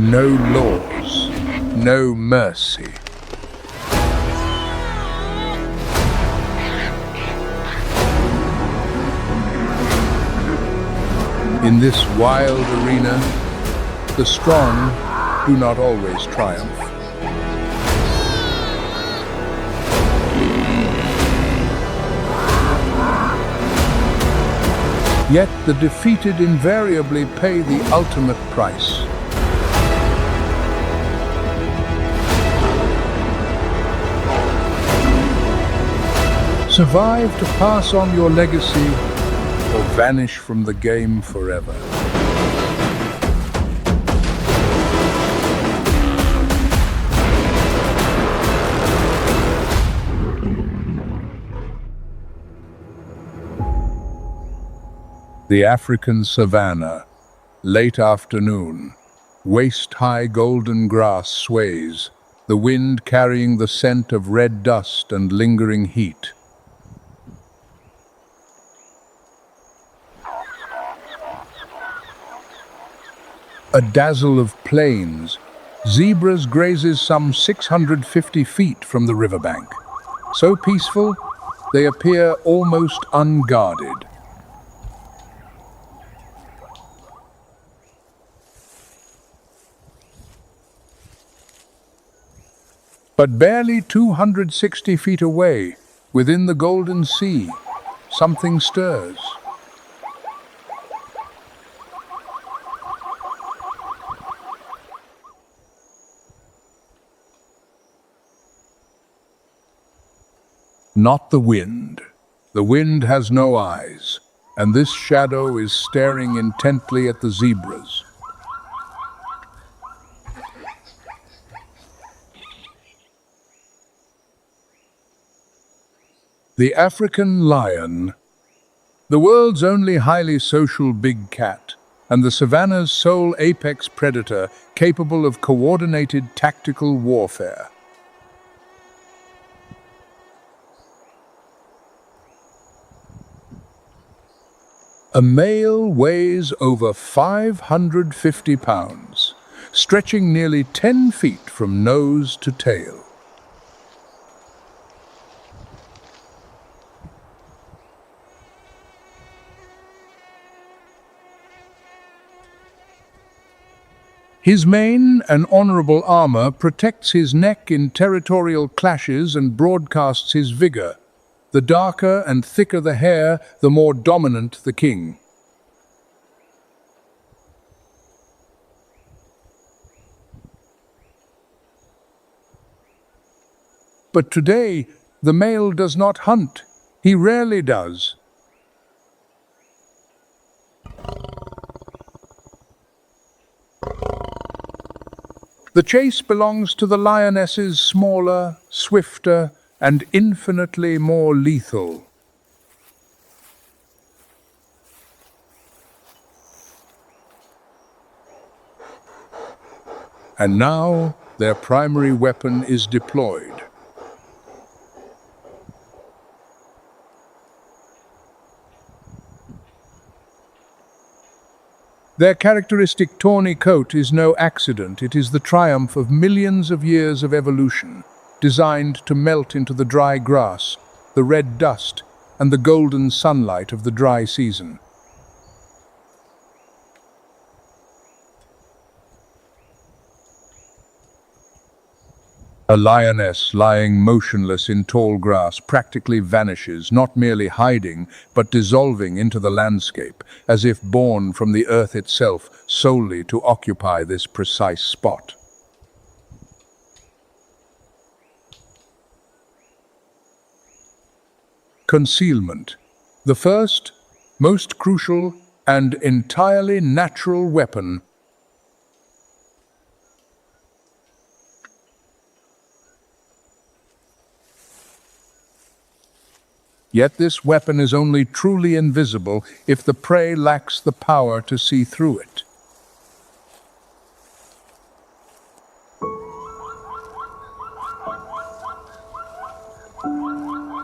No laws, no mercy. In this wild arena, the strong do not always triumph. Yet the defeated invariably pay the ultimate price. Survive to pass on your legacy or vanish from the game forever. The African savanna, late afternoon, waist-high golden grass sways, the wind carrying the scent of red dust and lingering heat. A dazzle of plains, zebras grazes some 650 feet from the riverbank. So peaceful, they appear almost unguarded. But barely 260 feet away, within the Golden Sea, something stirs. Not the wind. The wind has no eyes, and this shadow is staring intently at the zebras. The African lion, the world's only highly social big cat, and the savanna's sole apex predator capable of coordinated tactical warfare. A male weighs over 550 pounds, stretching nearly 10 feet from nose to tail. His mane, an honorable armor, protects his neck in territorial clashes and broadcasts his vigor. The darker and thicker the hair, the more dominant the king. But today, the male does not hunt. He rarely does. The chase belongs to the lionesses, smaller, swifter, and infinitely more lethal. And now their primary weapon is deployed. Their characteristic tawny coat is no accident. It is the triumph of millions of years of evolution, designed to melt into the dry grass, the red dust, and the golden sunlight of the dry season. A lioness lying motionless in tall grass practically vanishes, not merely hiding, but dissolving into the landscape, as if born from the earth itself solely to occupy this precise spot. Concealment, the first, most crucial, and entirely natural weapon. Yet this weapon is only truly invisible if the prey lacks the power to see through it.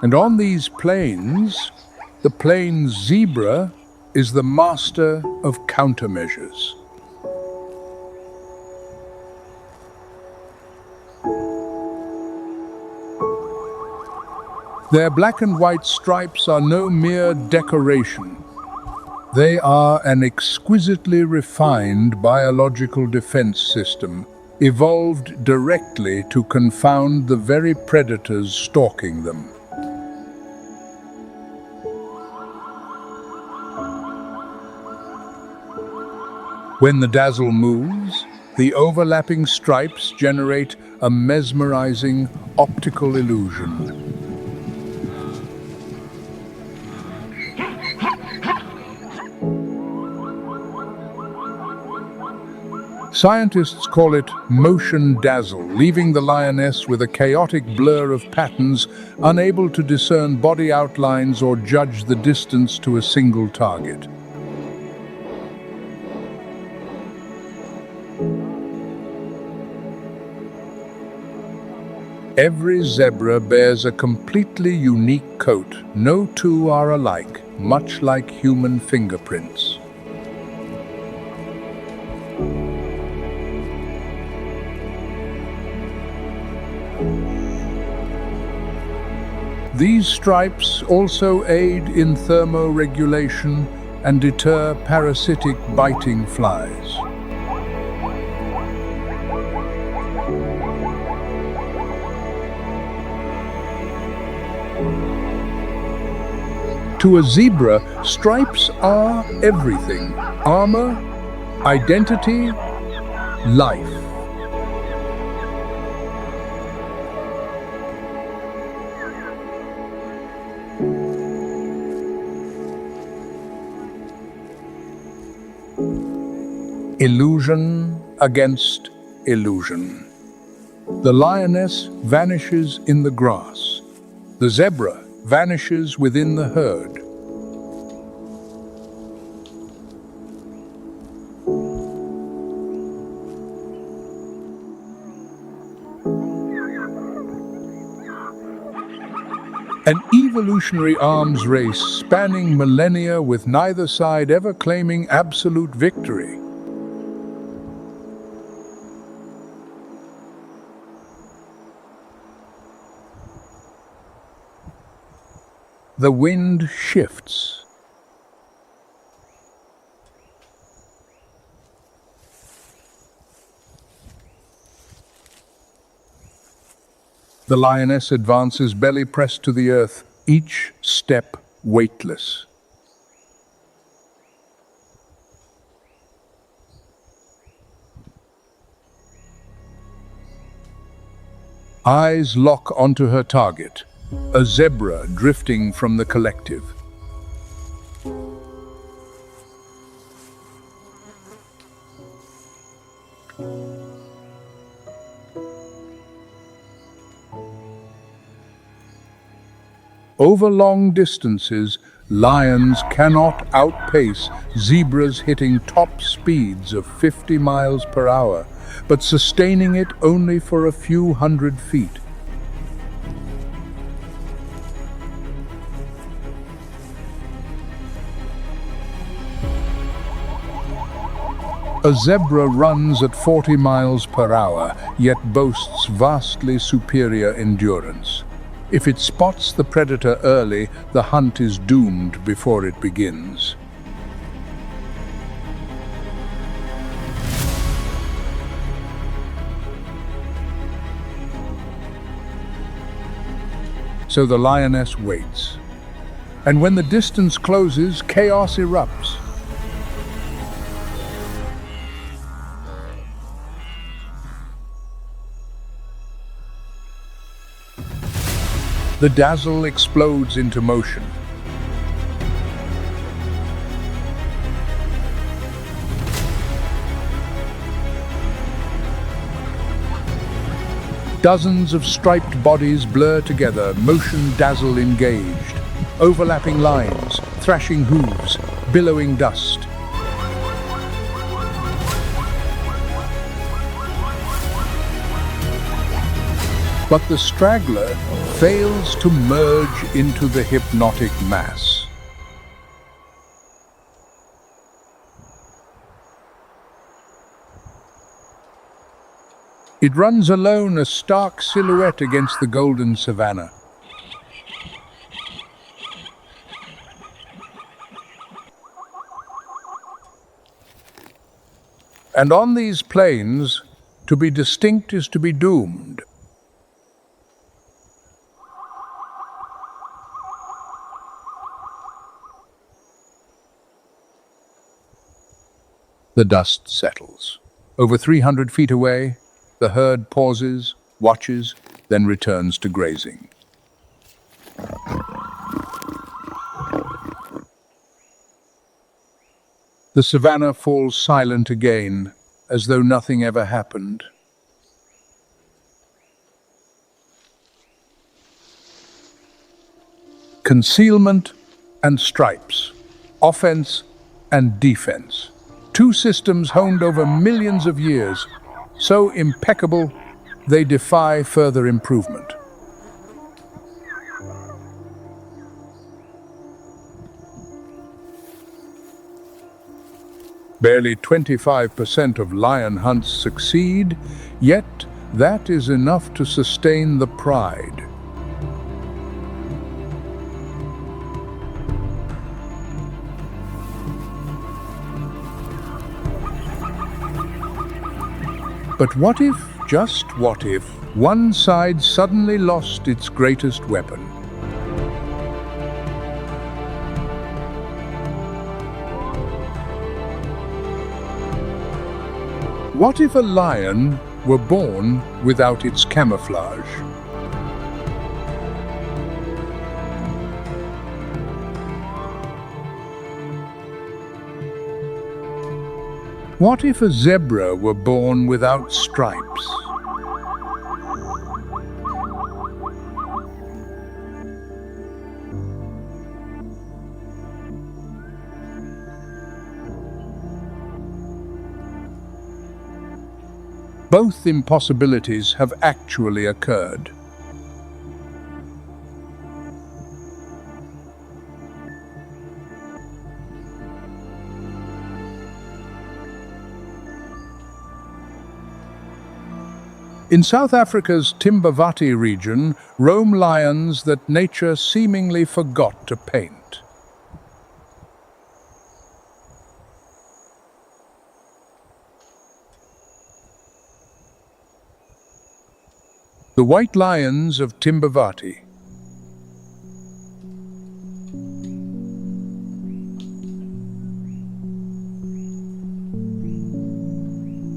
And on these plains, the plains zebra is the master of countermeasures. Their black and white stripes are no mere decoration. They are an exquisitely refined biological defense system, evolved directly to confound the very predators stalking them. When the dazzle moves, the overlapping stripes generate a mesmerizing optical illusion. Scientists call it motion dazzle, leaving the lioness with a chaotic blur of patterns, unable to discern body outlines or judge the distance to a single target. Every zebra bears a completely unique coat. No two are alike, much like human fingerprints. These stripes also aid in thermoregulation and deter parasitic biting flies. To a zebra, stripes are everything: armor, identity, life. Illusion against illusion. The lioness vanishes in the grass. The zebra vanishes within the herd. An evolutionary arms race spanning millennia with neither side ever claiming absolute victory. The wind shifts. The lioness advances belly pressed to the earth, each step weightless. Eyes lock onto her target, a zebra drifting from the collective. Over long distances, lions cannot outpace zebras hitting top speeds of 50 miles per hour, but sustaining it only for a few hundred feet. A zebra runs at 40 miles per hour, yet boasts vastly superior endurance. If it spots the predator early, the hunt is doomed before it begins. So the lioness waits. And when the distance closes, chaos erupts. The dazzle explodes into motion. Dozens of striped bodies blur together, motion dazzle engaged. Overlapping lines, thrashing hooves, billowing dust. But the straggler fails to merge into the hypnotic mass. It runs alone, a stark silhouette against the golden savanna. And on these plains, to be distinct is to be doomed. The dust settles. Over 300 feet away, the herd pauses, watches, then returns to grazing. The savanna falls silent again, as though nothing ever happened. Concealment and stripes, offense and defense. Two systems honed over millions of years, so impeccable they defy further improvement. Barely 25% of lion hunts succeed, yet that is enough to sustain the pride. But what if, just what if, one side suddenly lost its greatest weapon? What if a lion were born without its camouflage? What if a zebra were born without stripes? Both impossibilities have actually occurred. In South Africa's Timbavati region roam lions that nature seemingly forgot to paint. The white lions of Timbavati.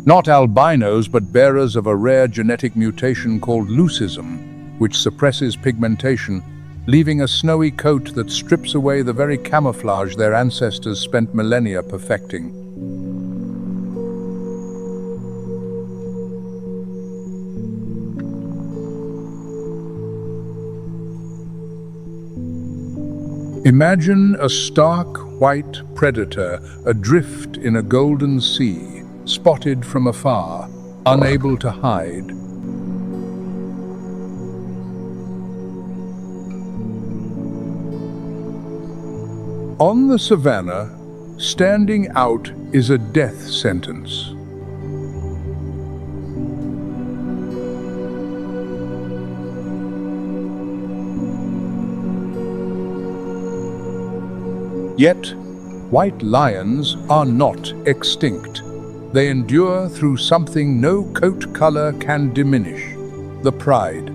Not albinos, but bearers of a rare genetic mutation called leucism, which suppresses pigmentation, leaving a snowy coat that strips away the very camouflage their ancestors spent millennia perfecting. Imagine a stark white predator adrift in a golden sea, spotted from afar, unable to hide. On the savanna, standing out is a death sentence. Yet, white lions are not extinct. They endure through something no coat color can diminish: the pride.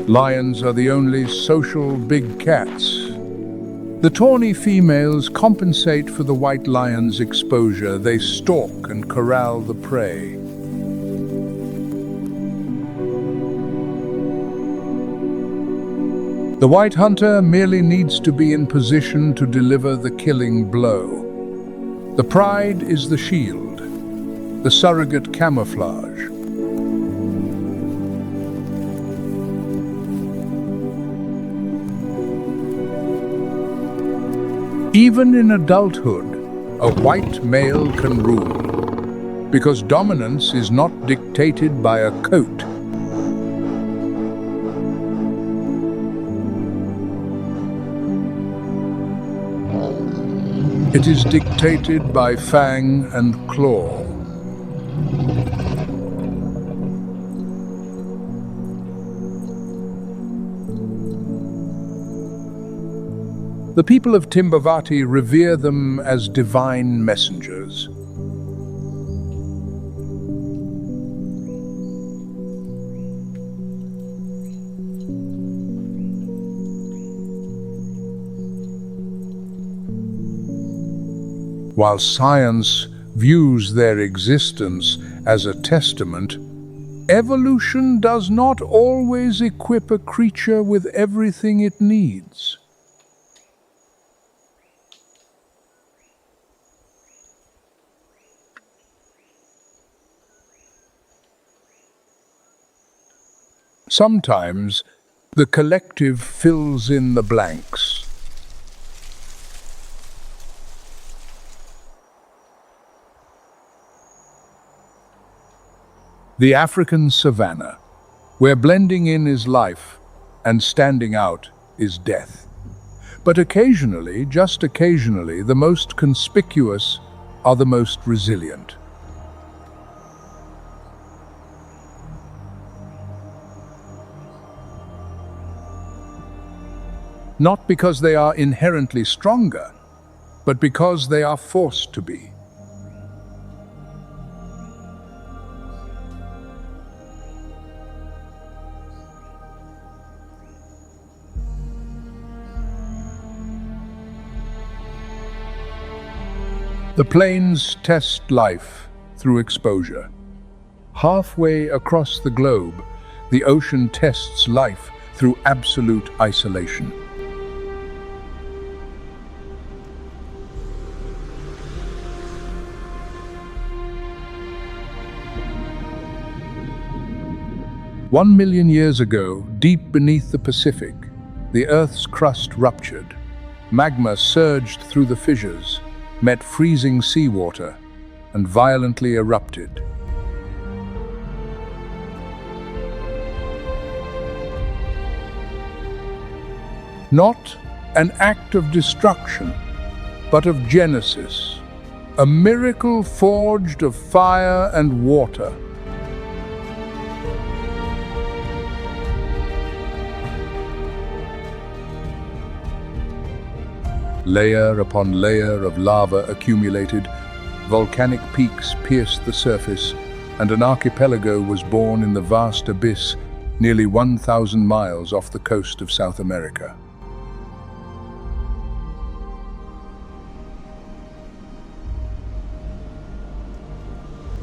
Lions are the only social big cats. The tawny females compensate for the white lion's exposure. They stalk and corral the prey. The white hunter merely needs to be in position to deliver the killing blow. The pride is the shield, the surrogate camouflage. Even in adulthood, a white male can rule, because dominance is not dictated by a coat. It is dictated by fang and claw. The people of Timbavati revere them as divine messengers. While science views their existence as a testament, evolution does not always equip a creature with everything it needs. Sometimes, the collective fills in the blanks. The African savanna, where blending in is life and standing out is death. But occasionally, just occasionally, the most conspicuous are the most resilient. Not because they are inherently stronger, but because they are forced to be. The plains test life through exposure. Halfway across the globe, the ocean tests life through absolute isolation. One million years ago, deep beneath the Pacific, the Earth's crust ruptured. Magma surged through the fissures, met freezing seawater, and violently erupted. Not an act of destruction, but of genesis, a miracle forged of fire and water. Layer upon layer of lava accumulated, volcanic peaks pierced the surface, and an archipelago was born in the vast abyss nearly 1,000 miles off the coast of South America.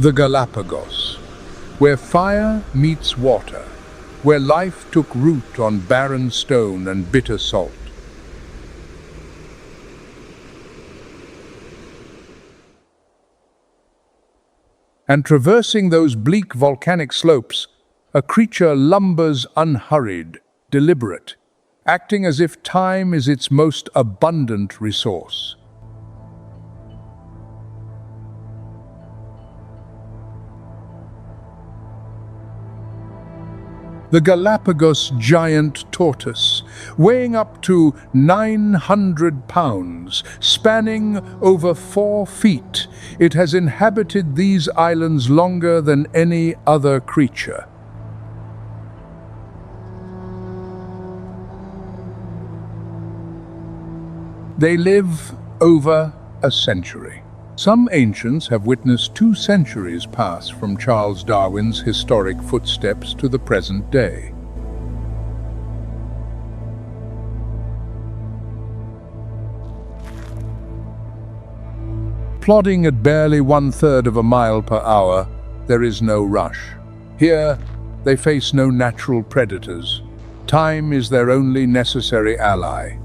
The Galapagos, where fire meets water, where life took root on barren stone and bitter salt. And traversing those bleak volcanic slopes, a creature lumbers unhurried, deliberate, acting as if time is its most abundant resource. The Galapagos giant tortoise, weighing up to 900 pounds, spanning over 4 feet, it has inhabited these islands longer than any other creature. They live over a century. Some ancients have witnessed 2 centuries pass from Charles Darwin's historic footsteps to the present day. Plodding at barely 1/3 of a mile per hour, there is no rush. Here, they face no natural predators. Time is their only necessary ally.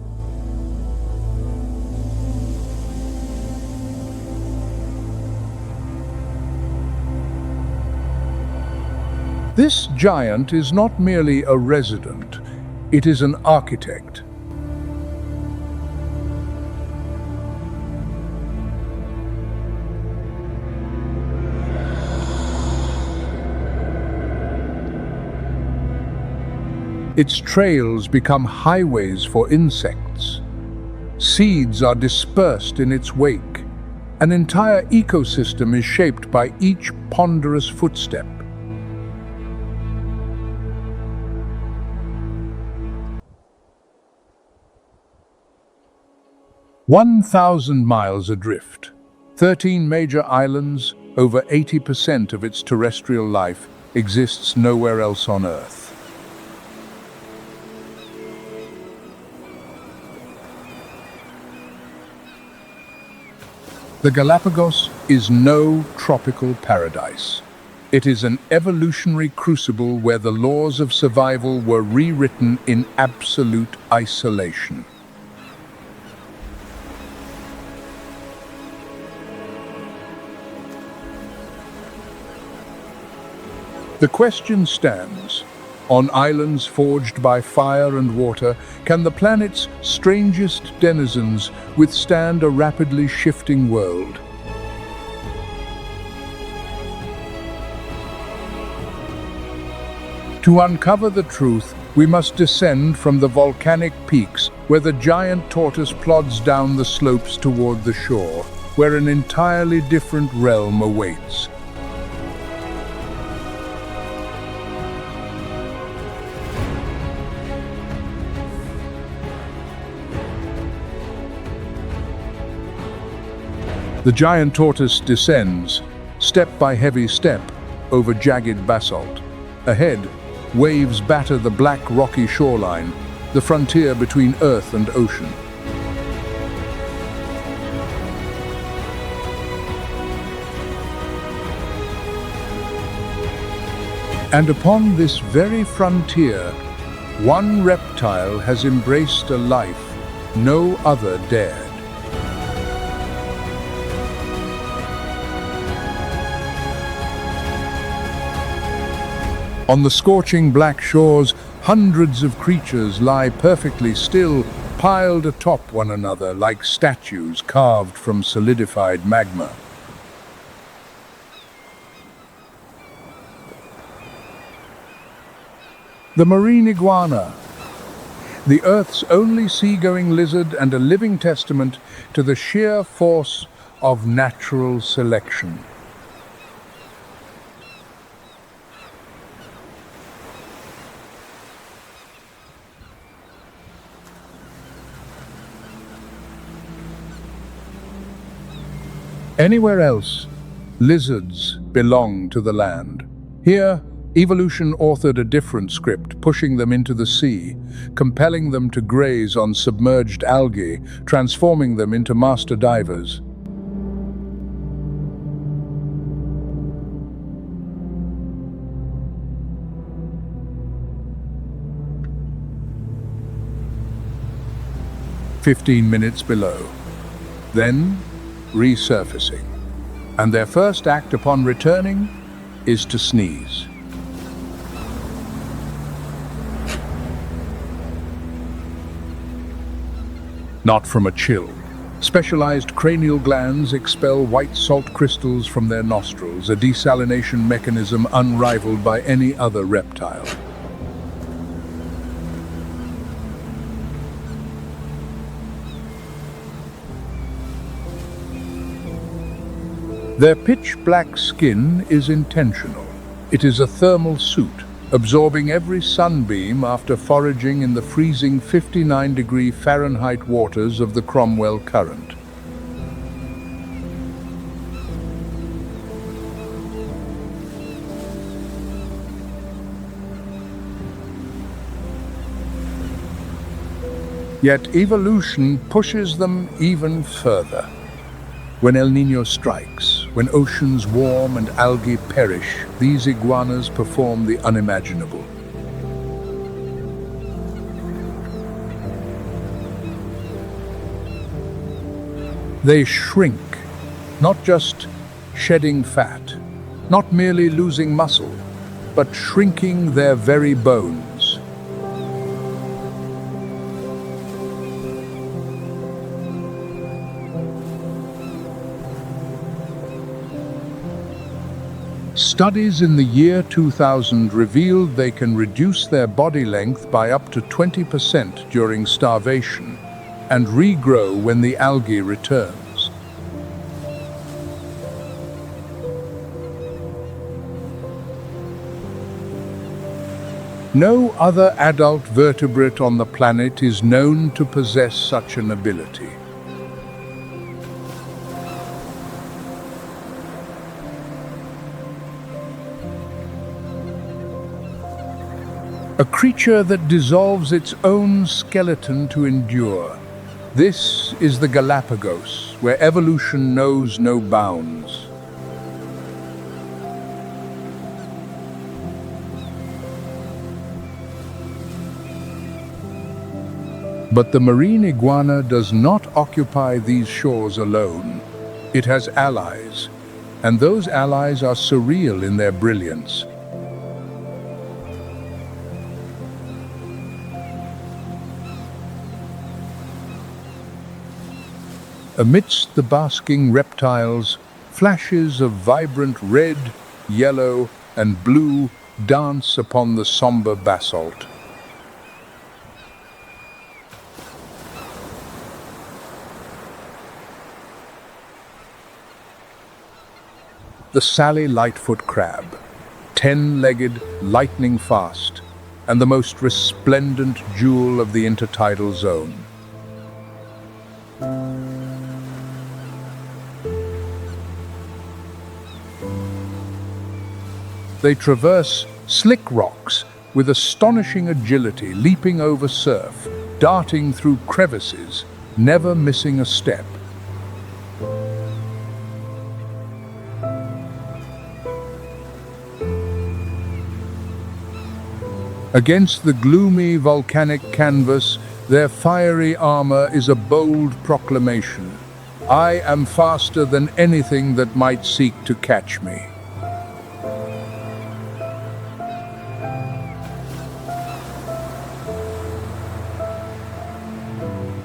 This giant is not merely a resident, it is an architect. Its trails become highways for insects. Seeds are dispersed in its wake. An entire ecosystem is shaped by each ponderous footstep. 1,000 miles adrift, 13 major islands, over 80% of its terrestrial life exists nowhere else on Earth. The Galapagos is no tropical paradise. It is an evolutionary crucible where the laws of survival were rewritten in absolute isolation. The question stands: on islands forged by fire and water, can the planet's strangest denizens withstand a rapidly shifting world? To uncover the truth, we must descend from the volcanic peaks where the giant tortoise plods down the slopes toward the shore, where an entirely different realm awaits. The giant tortoise descends, step by heavy step, over jagged basalt. Ahead, waves batter the black rocky shoreline, the frontier between earth and ocean. And upon this very frontier, one reptile has embraced a life no other dared. On the scorching black shores, hundreds of creatures lie perfectly still, piled atop one another like statues carved from solidified magma. The marine iguana, the Earth's only seagoing lizard and a living testament to the sheer force of natural selection. Anywhere else, lizards belong to the land. Here, evolution authored a different script, pushing them into the sea, compelling them to graze on submerged algae, transforming them into master divers. "15 minutes below. Then, resurfacing. And their first act upon returning is to sneeze. Not from a chill. Specialized cranial glands expel white salt crystals from their nostrils, a desalination mechanism unrivaled by any other reptile. Their pitch-black skin is intentional. It is a thermal suit, absorbing every sunbeam after foraging in the freezing 59-degree Fahrenheit waters of the Cromwell Current. Yet evolution pushes them even further. When El Niño strikes, when oceans warm and algae perish, these iguanas perform the unimaginable. They shrink, not just shedding fat, not merely losing muscle, but shrinking their very bones. Studies in the year 2000 revealed they can reduce their body length by up to 20% during starvation and regrow when the algae returns. No other adult vertebrate on the planet is known to possess such an ability. A creature that dissolves its own skeleton to endure. This is the Galapagos, where evolution knows no bounds. But the marine iguana does not occupy these shores alone. It has allies, and those allies are surreal in their brilliance. Amidst the basking reptiles, flashes of vibrant red, yellow, and blue dance upon the somber basalt. The Sally Lightfoot crab, 10-legged, lightning fast, and the most resplendent jewel of the intertidal zone. They traverse slick rocks with astonishing agility, leaping over surf, darting through crevices, never missing a step. Against the gloomy volcanic canvas, their fiery armor is a bold proclamation. I am faster than anything that might seek to catch me.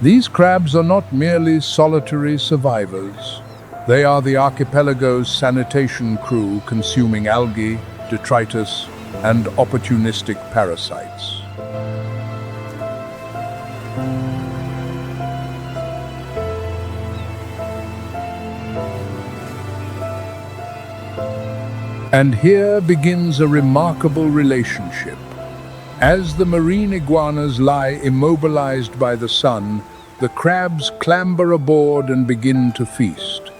These crabs are not merely solitary survivors. They are the archipelago's sanitation crew, consuming algae, detritus, and opportunistic parasites. And here begins a remarkable relationship. As the marine iguanas lie immobilized by the sun, the crabs clamber aboard and begin to feast.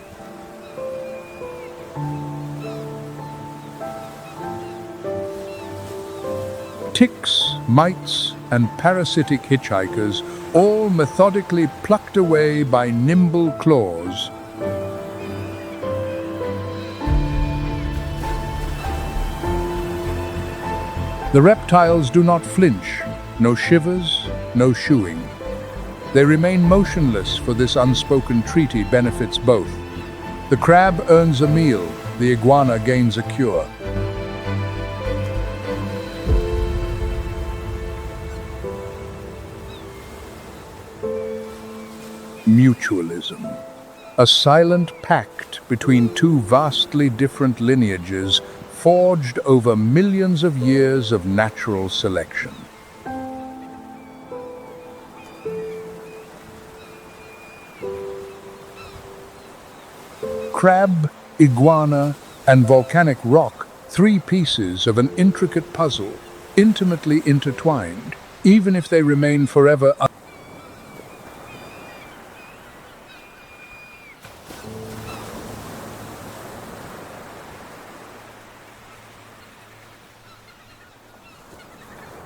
Ticks, mites, and parasitic hitchhikers, all methodically plucked away by nimble claws. The reptiles do not flinch, no shivers, no shooing. They remain motionless, for this unspoken treaty benefits both. The crab earns a meal, the iguana gains a cure. Mutualism, a silent pact between two vastly different lineages forged over millions of years of natural selection. Crab, iguana, and volcanic rock, three pieces of an intricate puzzle, intimately intertwined, even if they remain forever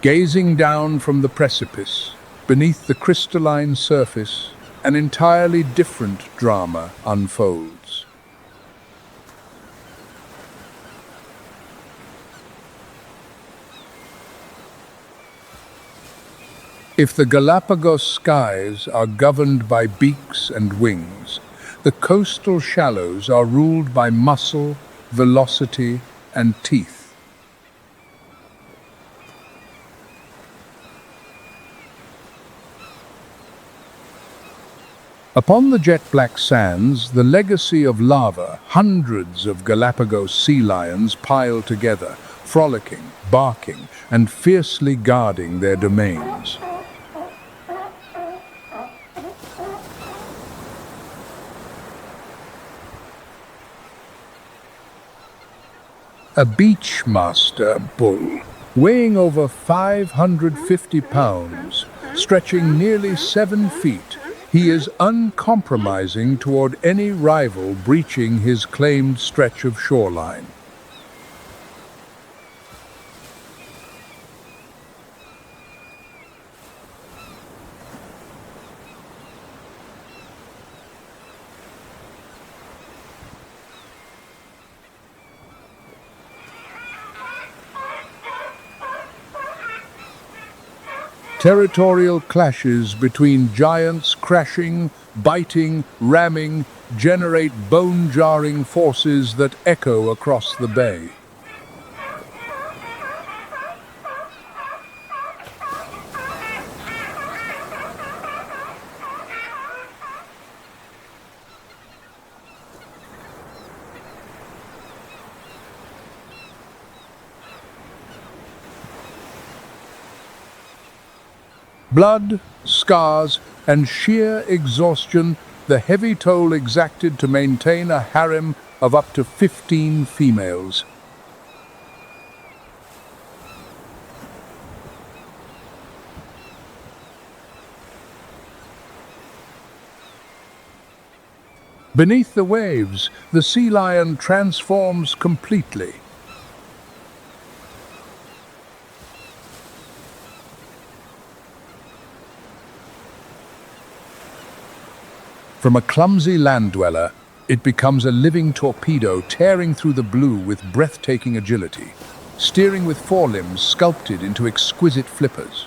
Gazing down from the precipice, beneath the crystalline surface, an entirely different drama unfolds. If the Galapagos skies are governed by beaks and wings, the coastal shallows are ruled by muscle, velocity, and teeth. Upon the jet-black sands, the legacy of lava, hundreds of Galapagos sea lions pile together, frolicking, barking, and fiercely guarding their domains. A beachmaster bull, weighing over 550 pounds, stretching nearly 7 feet, he is uncompromising toward any rival breaching his claimed stretch of shoreline. Territorial clashes between giants crashing, biting, ramming, generate bone-jarring forces that echo across the bay. Blood, scars, and sheer exhaustion, the heavy toll exacted to maintain a harem of up to 15 females. Beneath the waves, the sea lion transforms completely. From a clumsy land dweller, it becomes a living torpedo tearing through the blue with breathtaking agility, steering with forelimbs sculpted into exquisite flippers.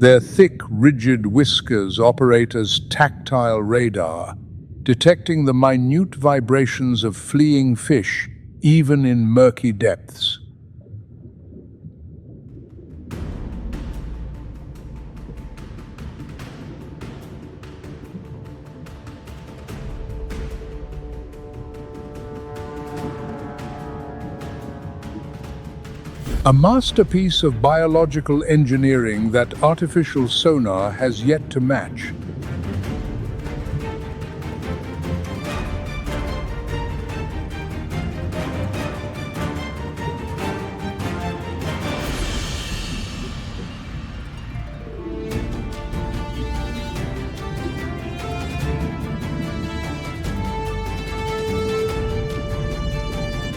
Their thick, rigid whiskers operate as tactile radar, detecting the minute vibrations of fleeing fish, even in murky depths. A masterpiece of biological engineering that artificial sonar has yet to match.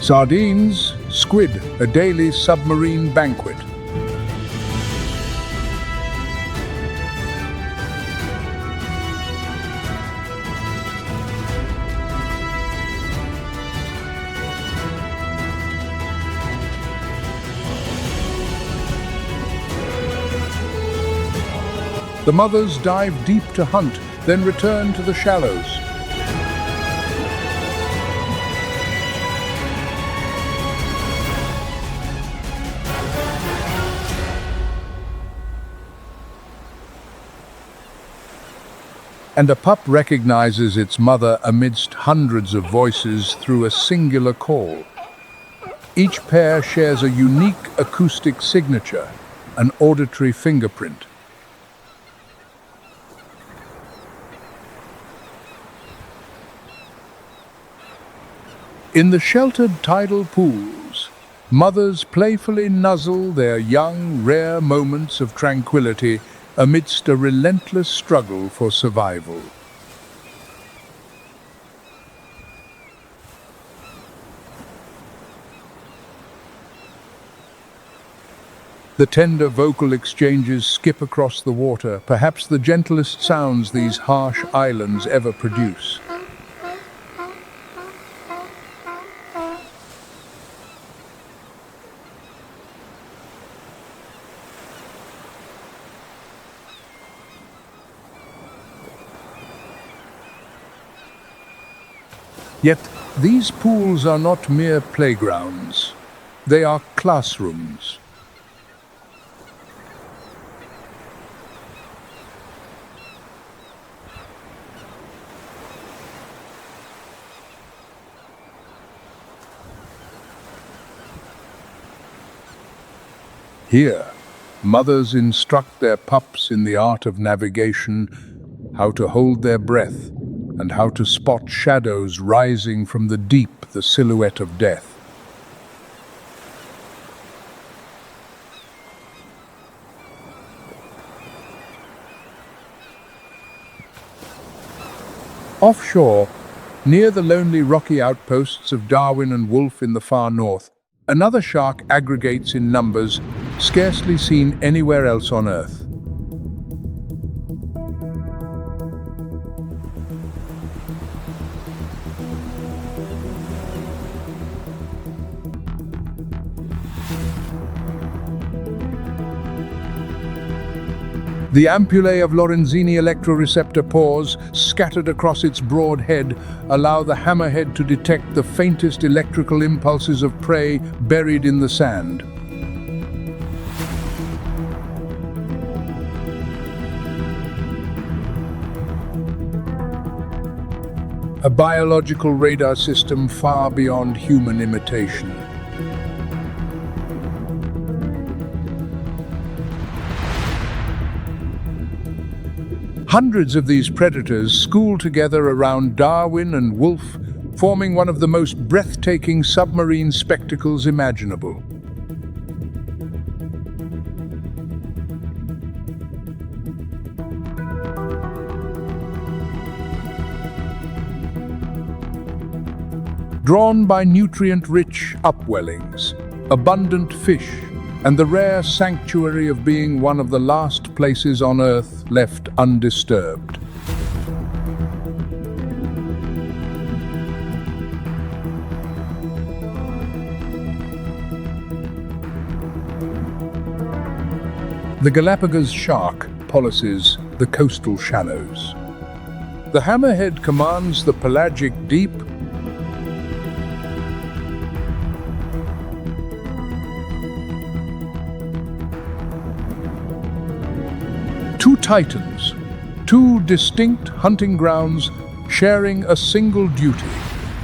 Sardines, squid, a daily submarine banquet. The mothers dive deep to hunt, then return to the shallows. And a pup recognizes its mother amidst hundreds of voices through a singular call. Each pair shares a unique acoustic signature, an auditory fingerprint. In the sheltered tidal pools, mothers playfully nuzzle their young, rare moments of tranquility amidst a relentless struggle for survival. The tender vocal exchanges skip across the water, perhaps the gentlest sounds these harsh islands ever produce. Yet, these pools are not mere playgrounds. They are classrooms. Here, mothers instruct their pups in the art of navigation, how to hold their breath, and how to spot shadows rising from the deep, the silhouette of death. Offshore, Near the lonely rocky outposts of Darwin and Wolf in the far north, another shark aggregates in numbers scarcely seen anywhere else on Earth. The ampullae of Lorenzini electroreceptor pores, scattered across its broad head, allow the hammerhead to detect the faintest electrical impulses of prey buried in the sand. A biological radar system far beyond human imitation. Hundreds of these predators school together around Darwin and Wolf, forming one of the most breathtaking submarine spectacles imaginable. Drawn by nutrient-rich upwellings, abundant fish, and the rare sanctuary of being one of the last places on Earth left undisturbed. The Galapagos shark policies the coastal shallows. The hammerhead commands the pelagic deep, two titans, two distinct hunting grounds sharing a single duty,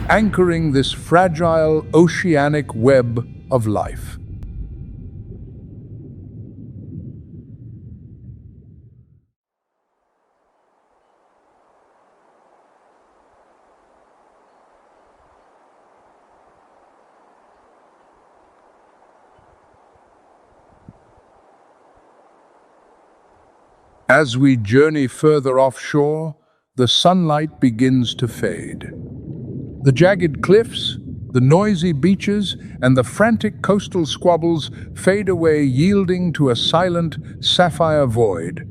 anchoring this fragile oceanic web of life. As we journey further offshore, the sunlight begins to fade. The jagged cliffs, the noisy beaches, and the frantic coastal squabbles fade away, yielding to a silent, sapphire void.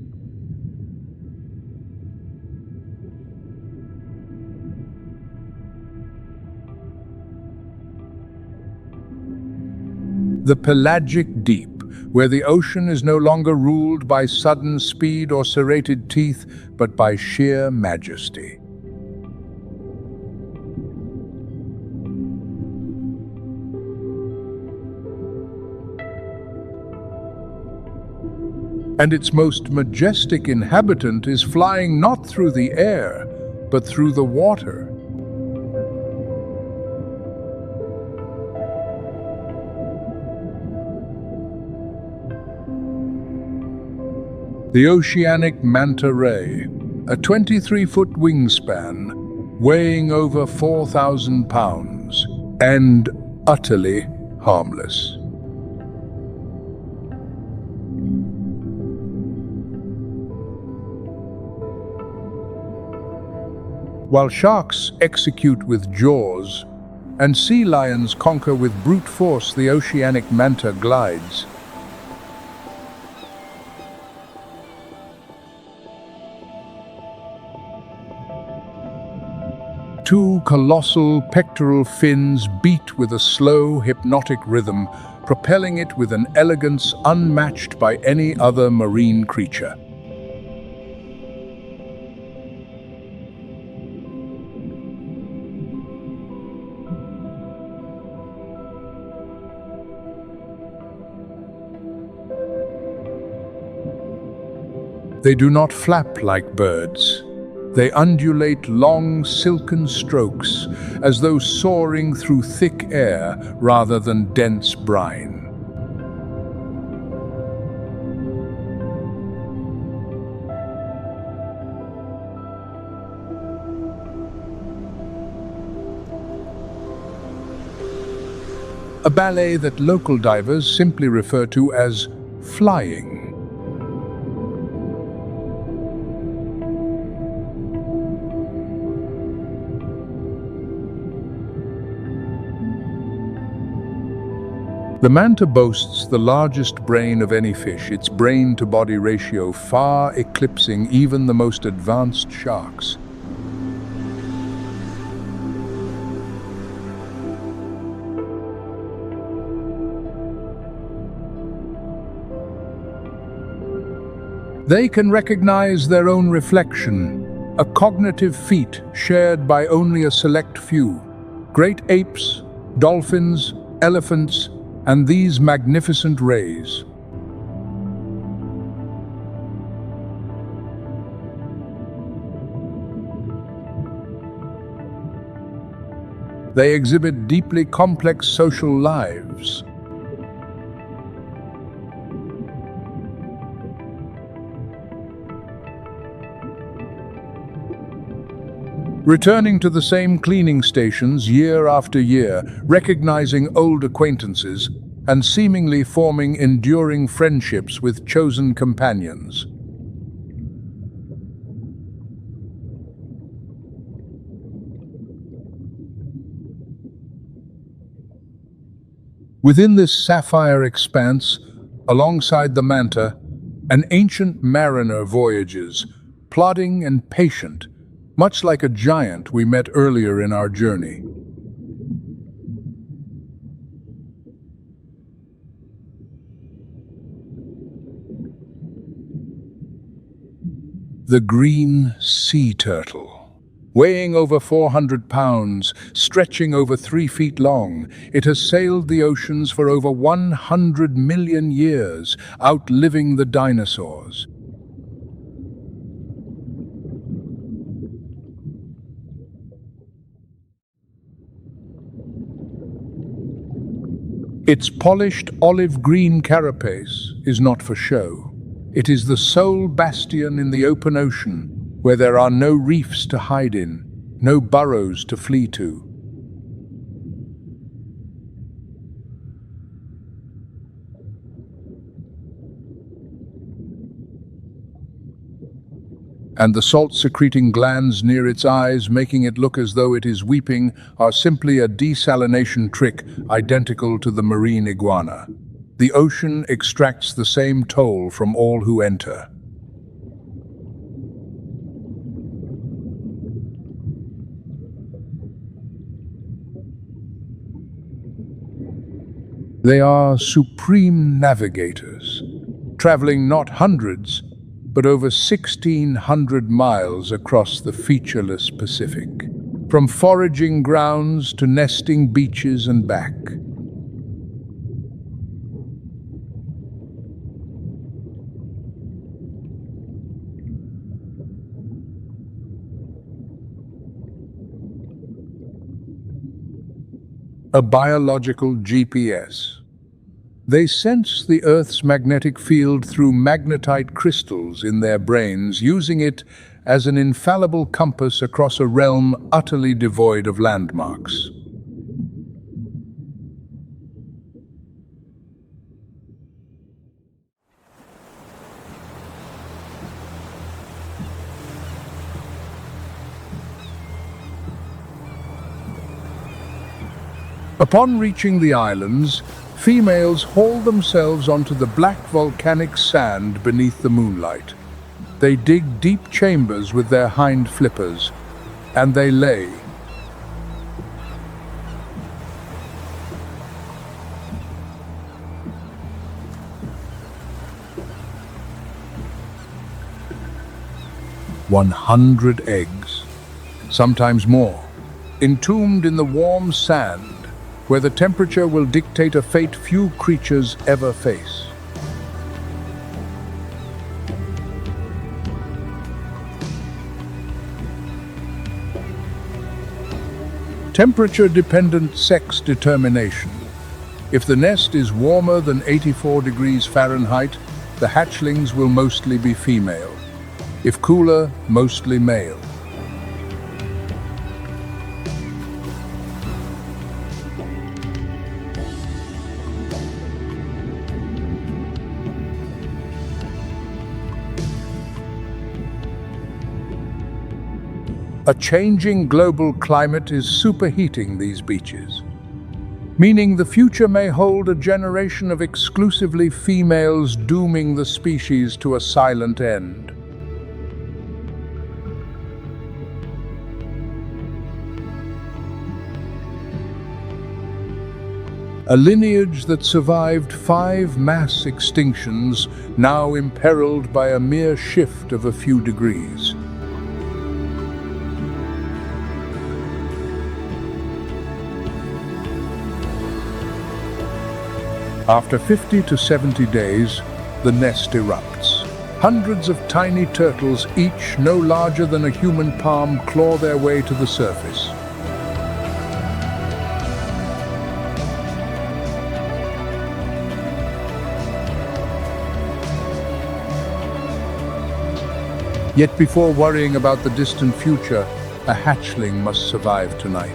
The pelagic deep, where the ocean is no longer ruled by sudden speed or serrated teeth, but by sheer majesty. And its most majestic inhabitant is flying not through the air, but through the water. The oceanic manta ray, a 23-foot wingspan, weighing over 4,000 pounds, and utterly harmless. While sharks execute with jaws, and sea lions conquer with brute force, the oceanic manta glides. Two colossal pectoral fins beat with a slow, hypnotic rhythm, propelling it with an elegance unmatched by any other marine creature. They do not flap like birds. They undulate long, silken strokes, as though soaring through thick air rather than dense brine. A ballet that local divers simply refer to as flying. The manta boasts the largest brain of any fish, its brain-to-body ratio far eclipsing even the most advanced sharks. They can recognize their own reflection, a cognitive feat shared by only a select few. Great apes, dolphins, elephants, and these magnificent rays. They exhibit deeply complex social lives. Returning to the same cleaning stations year after year, recognizing old acquaintances, and seemingly forming enduring friendships with chosen companions. Within this sapphire expanse, alongside the manta, an ancient mariner voyages, plodding and patient, much like a giant we met earlier in our journey. The green sea turtle. Weighing over 400 pounds, stretching over 3 feet long, it has sailed the oceans for over 100 million years, outliving the dinosaurs. Its polished olive-green carapace is not for show. It is the sole bastion in the open ocean, where there are no reefs to hide in, no burrows to flee to. And the salt-secreting glands near its eyes, making it look as though it is weeping, are simply a desalination trick identical to the marine iguana. The ocean extracts the same toll from all who enter. They are supreme navigators, traveling not hundreds, but over 1,600 miles across the featureless Pacific, from foraging grounds to nesting beaches and back. A biological GPS. They sense the Earth's magnetic field through magnetite crystals in their brains, using it as an infallible compass across a realm utterly devoid of landmarks. Upon reaching the islands, females haul themselves onto the black volcanic sand beneath the moonlight. They dig deep chambers with their hind flippers, and they lay. "100 eggs, sometimes more, entombed in the warm sand, where the temperature will dictate a fate few creatures ever face." Temperature-dependent sex determination. If the nest is warmer than 84 degrees Fahrenheit, the hatchlings will mostly be female. If cooler, mostly male. A changing global climate is superheating these beaches. meaning the future may hold a generation of exclusively females, dooming the species to a silent end. A lineage that survived 5 mass extinctions, now imperiled by a mere shift of a few degrees. After 50 to 70 days, the nest erupts. Hundreds of tiny turtles, each no larger than a human palm, claw their way to the surface. Yet before worrying about the distant future, a hatchling must survive tonight.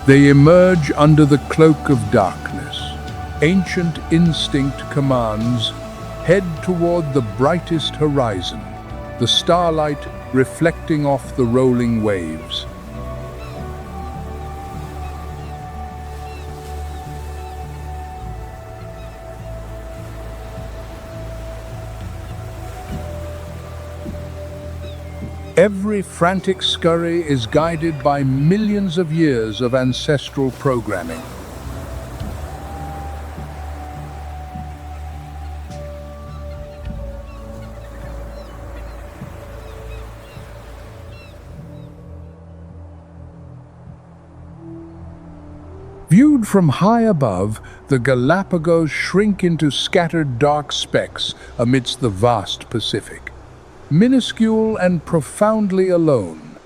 They emerge under the cloak of darkness. Ancient instinct commands, head toward the brightest horizon, the starlight reflecting off the rolling waves. Every frantic scurry is guided by millions of years of ancestral programming. Viewed from high above, the Galapagos shrink into scattered dark specks amidst the vast Pacific. Minuscule and profoundly alone.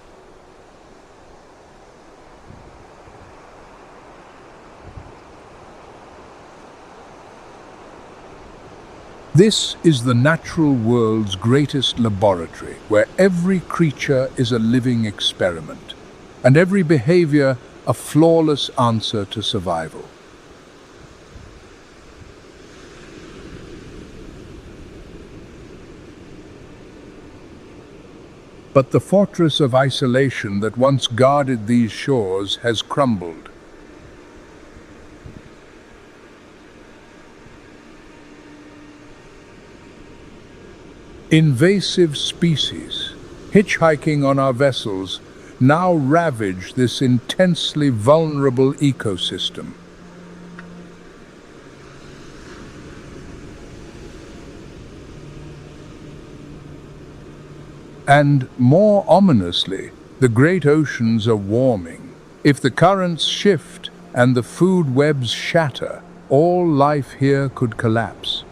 This is the natural world's greatest laboratory, where every creature is a living experiment, and every behavior a flawless answer to survival. But the fortress of isolation that once guarded these shores has crumbled. Invasive species, hitchhiking on our vessels, now ravage this intensely vulnerable ecosystem. And more ominously, the great oceans are warming. If the currents shift and the food webs shatter, all life here could collapse.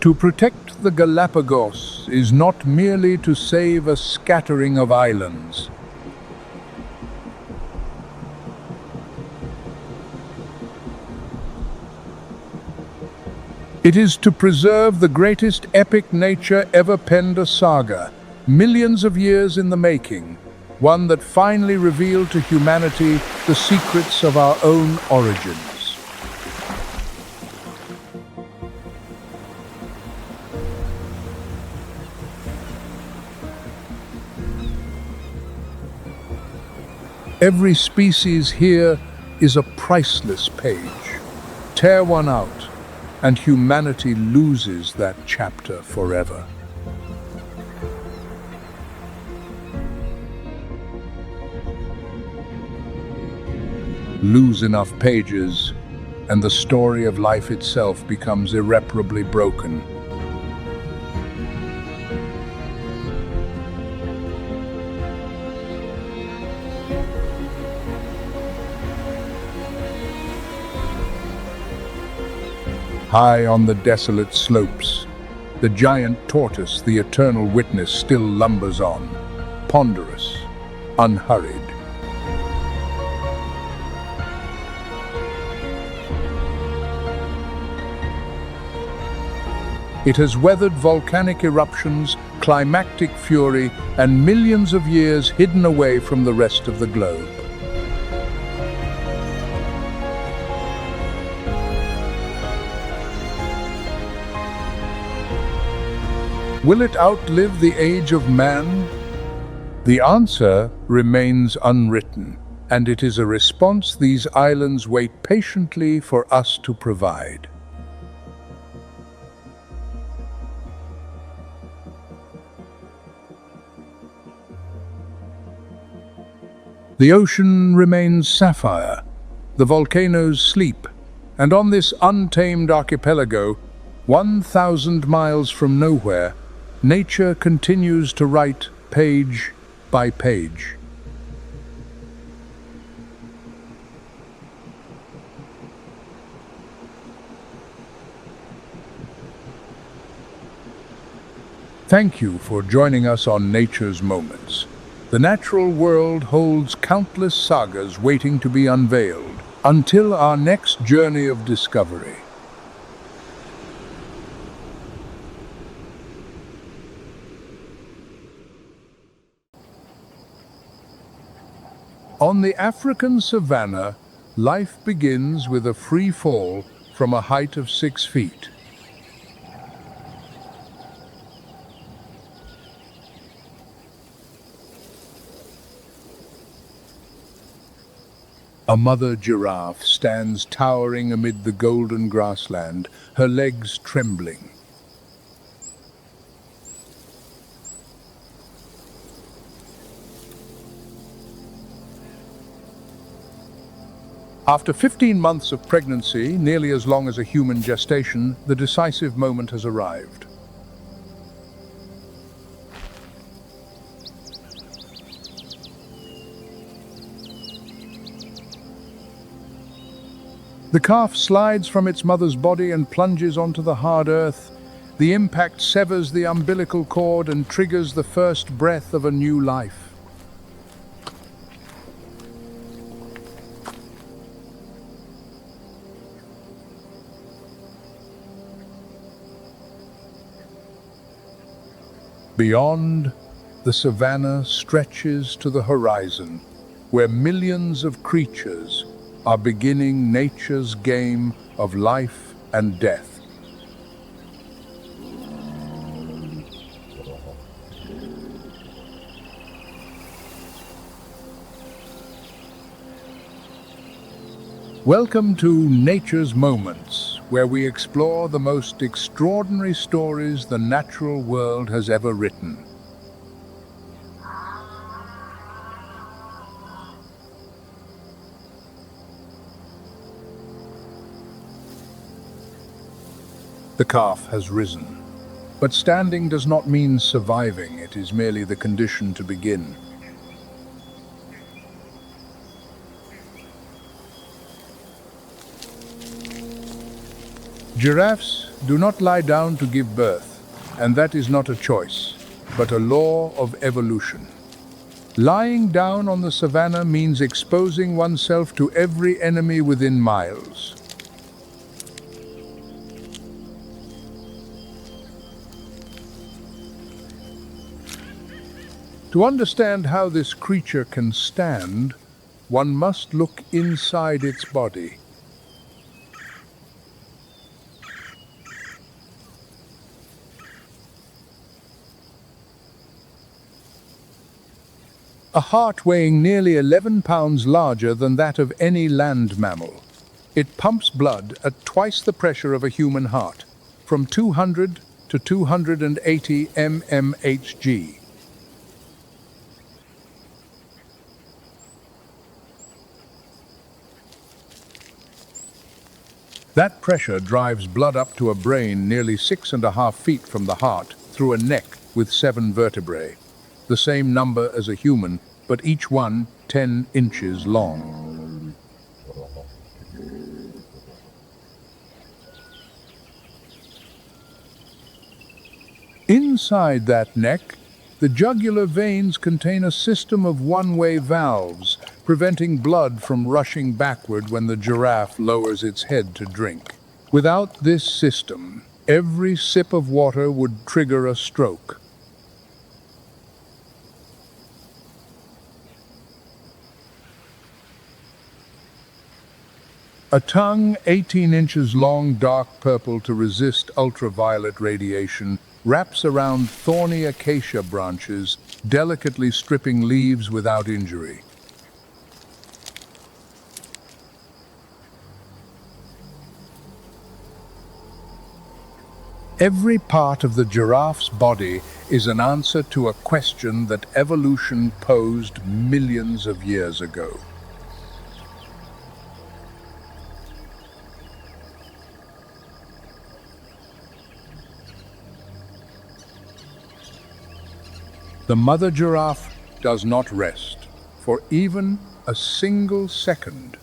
To protect the Galapagos is not merely to save a scattering of islands. It is to preserve the greatest epic nature ever penned a saga, millions of years in the making, one that finally revealed to humanity the secrets of our own origins. Every species here is a priceless page. Tear one out, and humanity loses that chapter forever. Lose enough pages, and the story of life itself becomes irreparably broken. High on the desolate slopes, the giant tortoise, the eternal witness, still lumbers on, ponderous, unhurried. It has weathered volcanic eruptions, climactic fury, and millions of years hidden away from the rest of the globe. Will it outlive the age of man? The answer remains unwritten, and it is a response these islands wait patiently for us to provide. The ocean remains sapphire, the volcanoes sleep, and on this untamed archipelago, 1,000 miles from nowhere, nature continues to write page by page. Thank you for joining us on Nature's Moments. The natural world holds countless sagas waiting to be unveiled. Until our next journey of discovery. On the African savanna, life begins with a free fall from a height of 6 feet. A mother giraffe stands towering amid the golden grassland, her legs trembling. After 15 months of pregnancy, nearly as long as a human gestation, the decisive moment has arrived. The calf slides from its mother's body and plunges onto the hard earth. The impact severs the umbilical cord and triggers the first breath of a new life. Beyond, the savanna stretches to the horizon, where millions of creatures are beginning nature's game of life and death. Welcome to Nature's Moments, where we explore the most extraordinary stories the natural world has ever written. The calf has risen. But standing does not mean surviving, it is merely the condition to begin. Giraffes do not lie down to give birth, and that is not a choice, but a law of evolution. Lying down on the savanna means exposing oneself to every enemy within miles. To understand how this creature can stand, one must look inside its body. A heart weighing nearly 11 pounds larger than that of any land mammal. It pumps blood at twice the pressure of a human heart, from 200 to 280 mmHg. That pressure drives blood up to a brain nearly 6.5 feet from the heart through a neck with 7 vertebrae, the same number as a human, but each one 10 inches long. Inside that neck, the jugular veins contain a system of one-way valves, preventing blood from rushing backward when the giraffe lowers its head to drink. Without this system, every sip of water would trigger a stroke. A tongue 18 inches long, dark purple to resist ultraviolet radiation, wraps around thorny acacia branches, delicately stripping leaves without injury. Every part of the giraffe's body is an answer to a question that evolution posed millions of years ago. The mother giraffe does not rest for even a single second.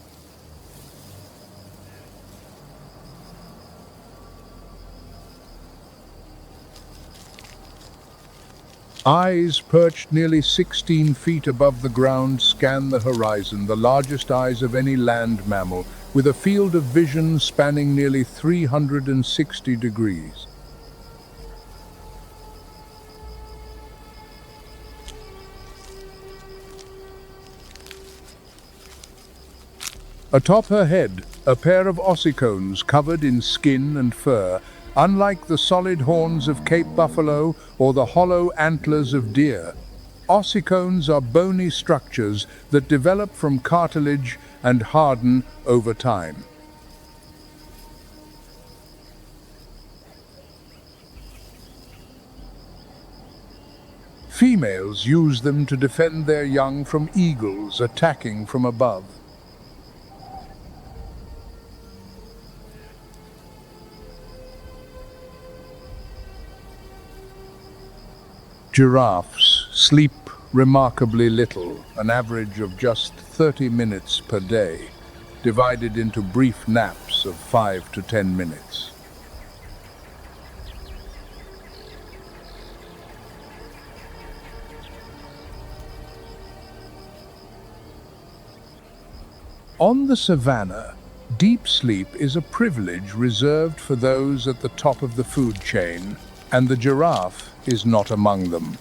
Eyes perched nearly 16 feet above the ground scan the horizon, the largest eyes of any land mammal, with a field of vision spanning nearly 360 degrees. Atop her head, a pair of ossicones covered in skin and fur, unlike the solid horns of Cape buffalo or the hollow antlers of deer. Ossicones are bony structures that develop from cartilage and harden over time. Females use them to defend their young from eagles attacking from above. Giraffes sleep remarkably little, an average of just 30 minutes per day, divided into brief naps of 5 to 10 minutes. On the Savanna, deep sleep is a privilege reserved for those at the top of the food chain, and the giraffe is not among them.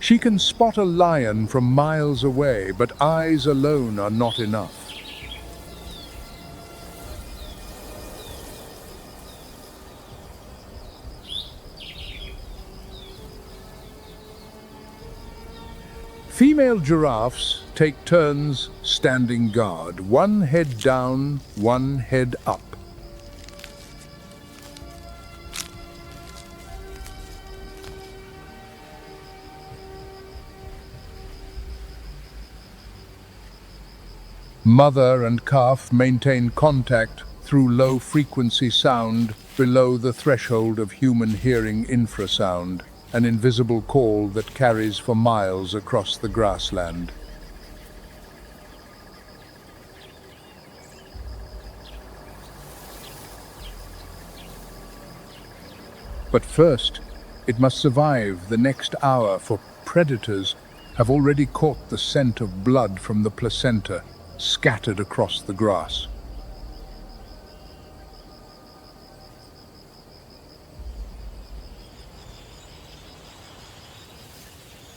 She can spot a lion from miles away, but eyes alone are not enough. Female giraffes take turns standing guard, one head down, one head up. Mother and calf maintain contact through low-frequency sound below the threshold of human hearing infrasound, an invisible call that carries for miles across the grassland. But first, it must survive the next hour, for predators have already caught the scent of blood from the placenta scattered across the grass.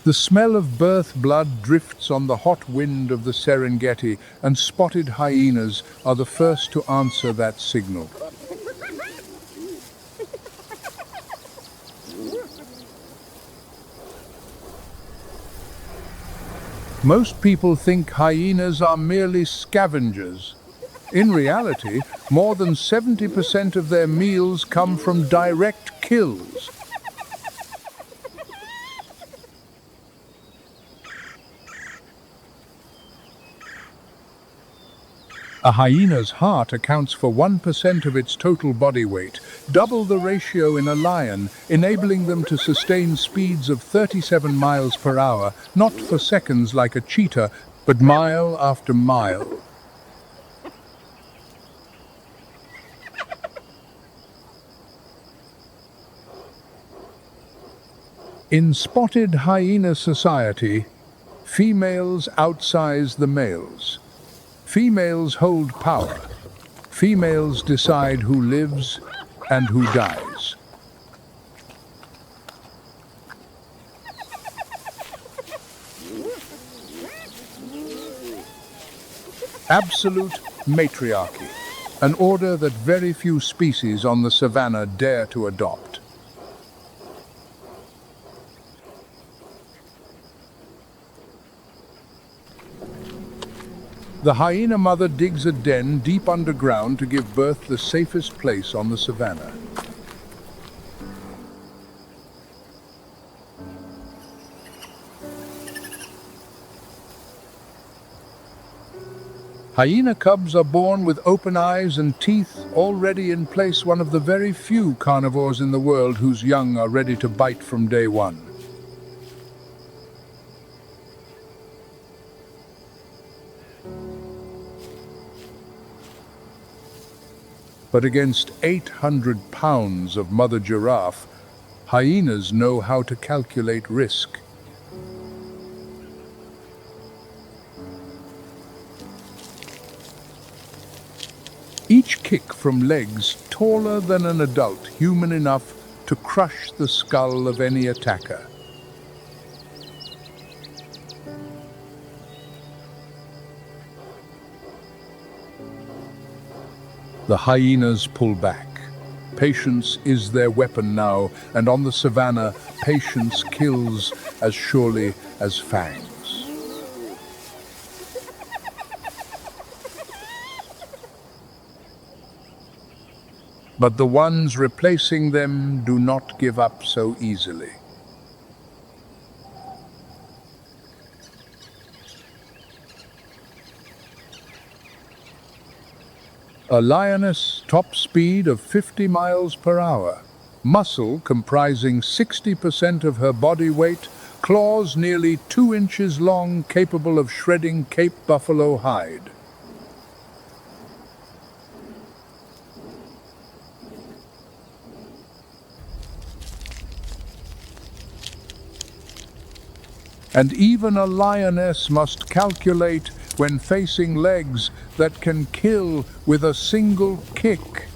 The smell of birth blood drifts on the hot wind of the Serengeti, and spotted hyenas are the first to answer that signal. Most people think hyenas are merely scavengers. In reality, more than 70% of their meals come from direct kills. A hyena's heart accounts for 1% of its total body weight, double the ratio in a lion, enabling them to sustain speeds of 37 miles per hour, not for seconds like a cheetah, but mile after mile. In spotted hyena society, females outsize the males. Females hold power. Females decide who lives and who dies. Absolute matriarchy, an order that very few species on the savanna dare to adopt. The hyena mother digs a den deep underground to give birth the safest place on the savanna. Hyena cubs are born with open eyes and teeth already in place, one of the very few carnivores in the world whose young are ready to bite from day one. But against 800 pounds of mother giraffe, hyenas know how to calculate risk. Each kick from legs taller than an adult, human enough to crush the skull of any attacker. The hyenas pull back. Patience is their weapon now, and on the savanna, patience kills as surely as fangs. But the ones replacing them do not give up so easily. A lioness, top speed of 50 miles per hour, muscle comprising 60% of her body weight, claws nearly 2 inches long, capable of shredding Cape buffalo hide. And even a lioness must calculate when facing legs that can kill with a single kick.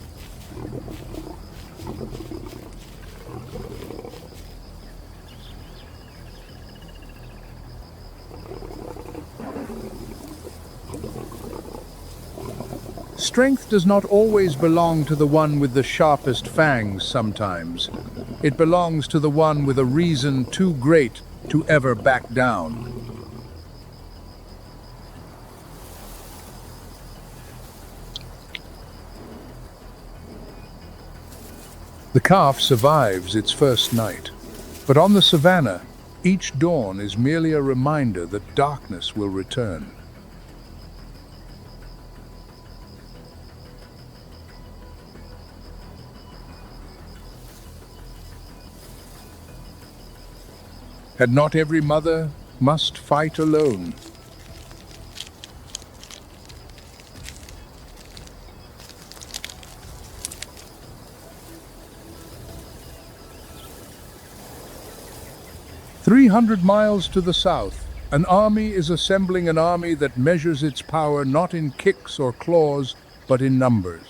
Strength does not always belong to the one with the sharpest fangs sometimes. It belongs to the one with a reason too great to ever back down. The calf survives its first night, but on the savanna, each dawn is merely a reminder that darkness will return. And not every mother must fight alone. "300 miles to the south, an army is assembling an army that measures its power not in kicks or claws, but in numbers.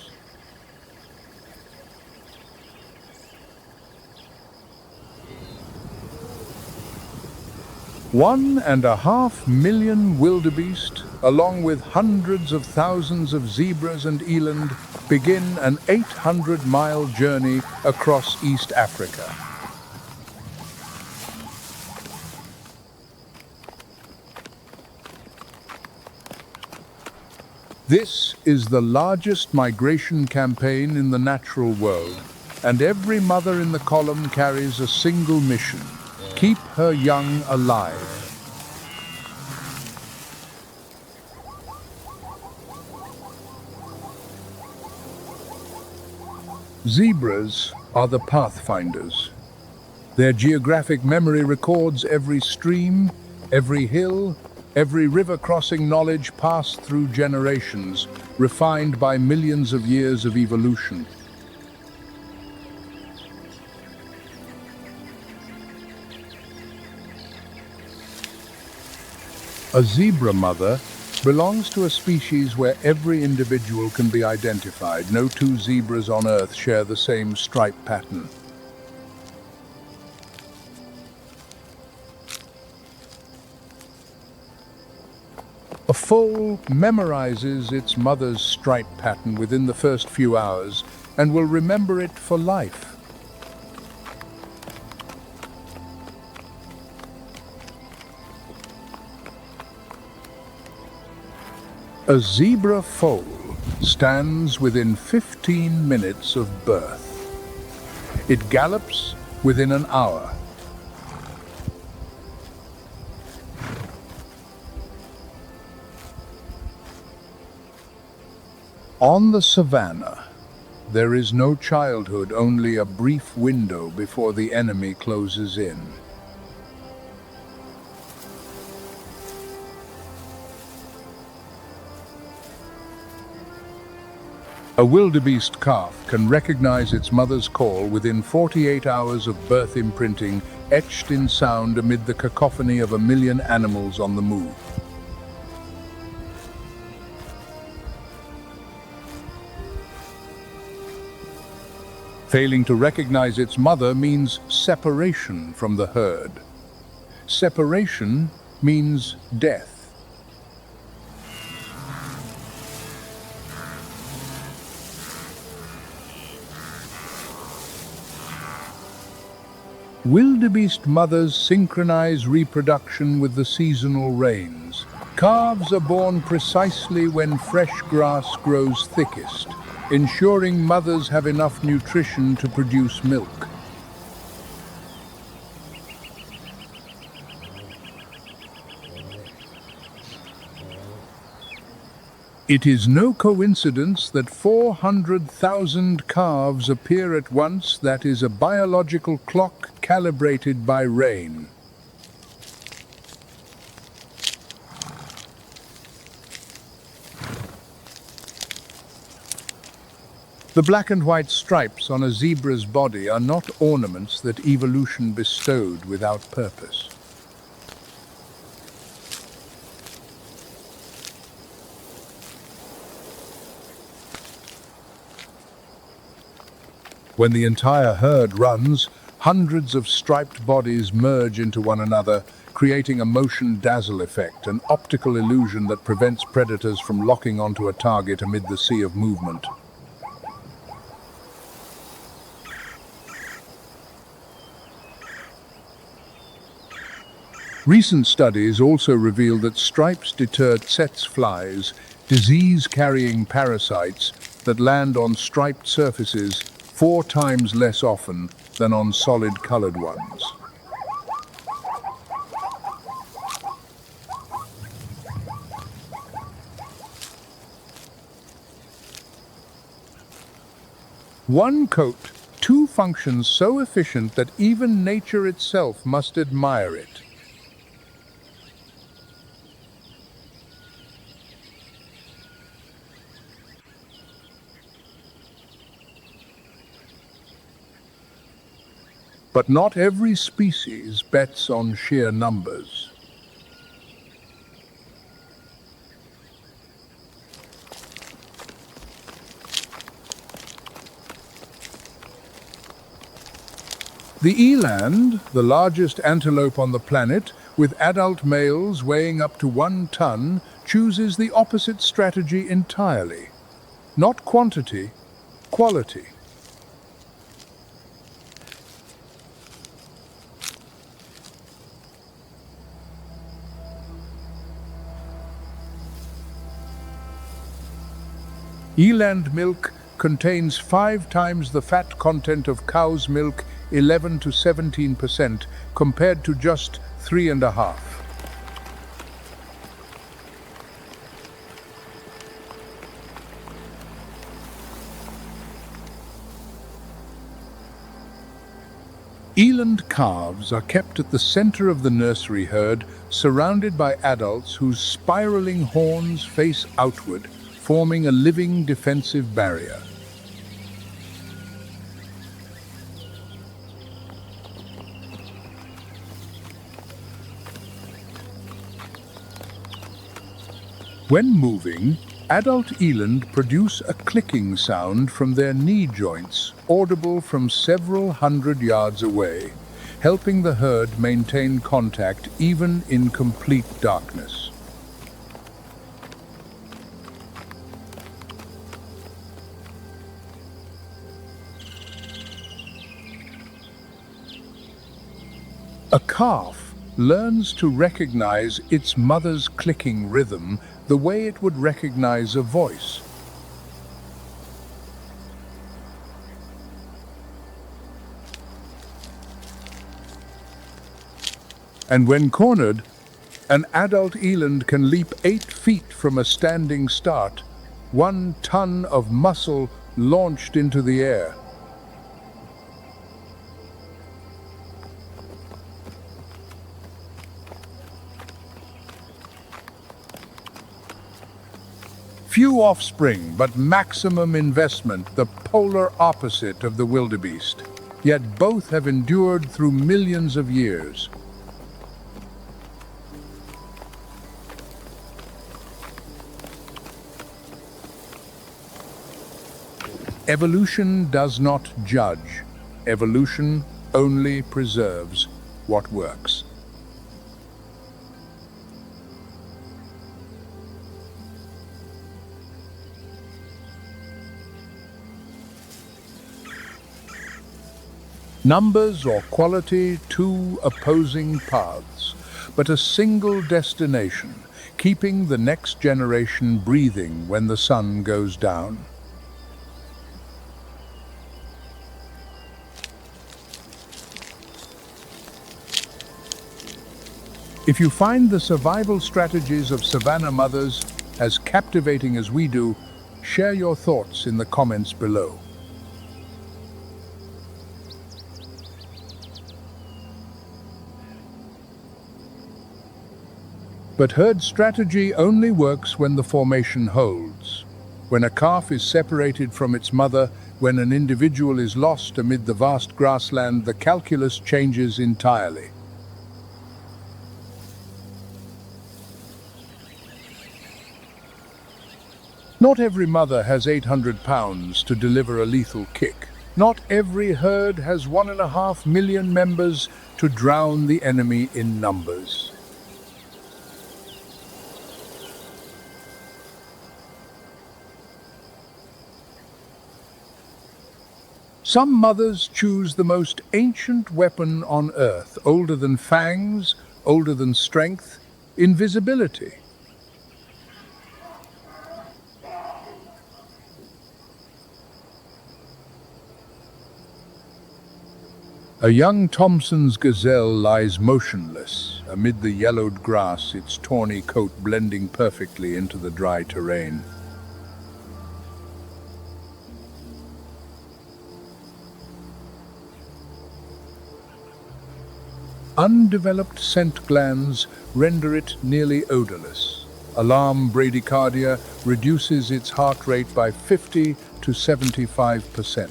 1.5 million wildebeest, along with hundreds of thousands of zebras and eland, begin an 800-mile journey across East Africa. This is the largest migration campaign in the natural world, and every mother in the column carries a single mission: keep her young alive. Zebras are the pathfinders. Their geographic memory records every stream, every hill, every river crossing knowledge passed through generations, refined by millions of years of evolution. A zebra mother belongs to a species where every individual can be identified. No two zebras on Earth share the same stripe pattern. A foal memorizes its mother's stripe pattern within the first few hours and will remember it for life. A zebra foal stands within 15 minutes of birth. It gallops within an hour. On the Savanna, there is no childhood, only a brief window before the enemy closes in. A wildebeest calf can recognize its mother's call within 48 hours of birth, imprinting etched in sound amid the cacophony of a million animals on the move. Failing to recognize its mother means separation from the herd. Separation means death. Wildebeest mothers synchronize reproduction with the seasonal rains. Calves are born precisely when fresh grass grows thickest, ensuring mothers have enough nutrition to produce milk. It is no coincidence that 400,000 calves appear at once. That is a biological clock calibrated by rain. The black and white stripes on a zebra's body are not ornaments that evolution bestowed without purpose. When the entire herd runs, hundreds of striped bodies merge into one another, creating a motion dazzle effect, an optical illusion that prevents predators from locking onto a target amid the sea of movement. Recent studies also reveal that stripes deter tsetse flies, disease-carrying parasites that land on striped surfaces 4 times less often than on solid-colored ones. One coat, 2 functions so efficient that even nature itself must admire it. But not every species bets on sheer numbers. The eland, the largest antelope on the planet, with adult males weighing up to 1 ton, chooses the opposite strategy entirely. Not quantity, quality. Eland milk contains 5 times the fat content of cow's milk, 11 to 17%, compared to just 3.5. Eland calves are kept at the center of the nursery herd, surrounded by adults whose spiraling horns face outward, forming a living defensive barrier. When moving, adult eland produce a clicking sound from their knee joints, audible from several hundred yards away, helping the herd maintain contact even in complete darkness. A calf learns to recognize its mother's clicking rhythm the way it would recognize a voice. And when cornered, an adult eland can leap 8 feet from a standing start, 1 ton of muscle launched into the air. Few offspring, but maximum investment, the polar opposite of the wildebeest. Yet both have endured through millions of years. Evolution does not judge. Evolution only preserves what works. Numbers or quality, 2 opposing paths, but a single destination, keeping the next generation breathing when the sun goes down. If you find the survival strategies of savanna mothers as captivating as we do, share your thoughts in the comments below. But herd strategy only works when the formation holds. When a calf is separated from its mother, when an individual is lost amid the vast grassland, the calculus changes entirely. Not every mother has 800 pounds to deliver a lethal kick. Not every herd has 1.5 million members to drown the enemy in numbers. Some mothers choose the most ancient weapon on earth, older than fangs, older than strength, invisibility. A young Thomson's gazelle lies motionless amid the yellowed grass, its tawny coat blending perfectly into the dry terrain. Undeveloped scent glands render it nearly odorless. Alarm bradycardia reduces its heart rate by 50 to 75%.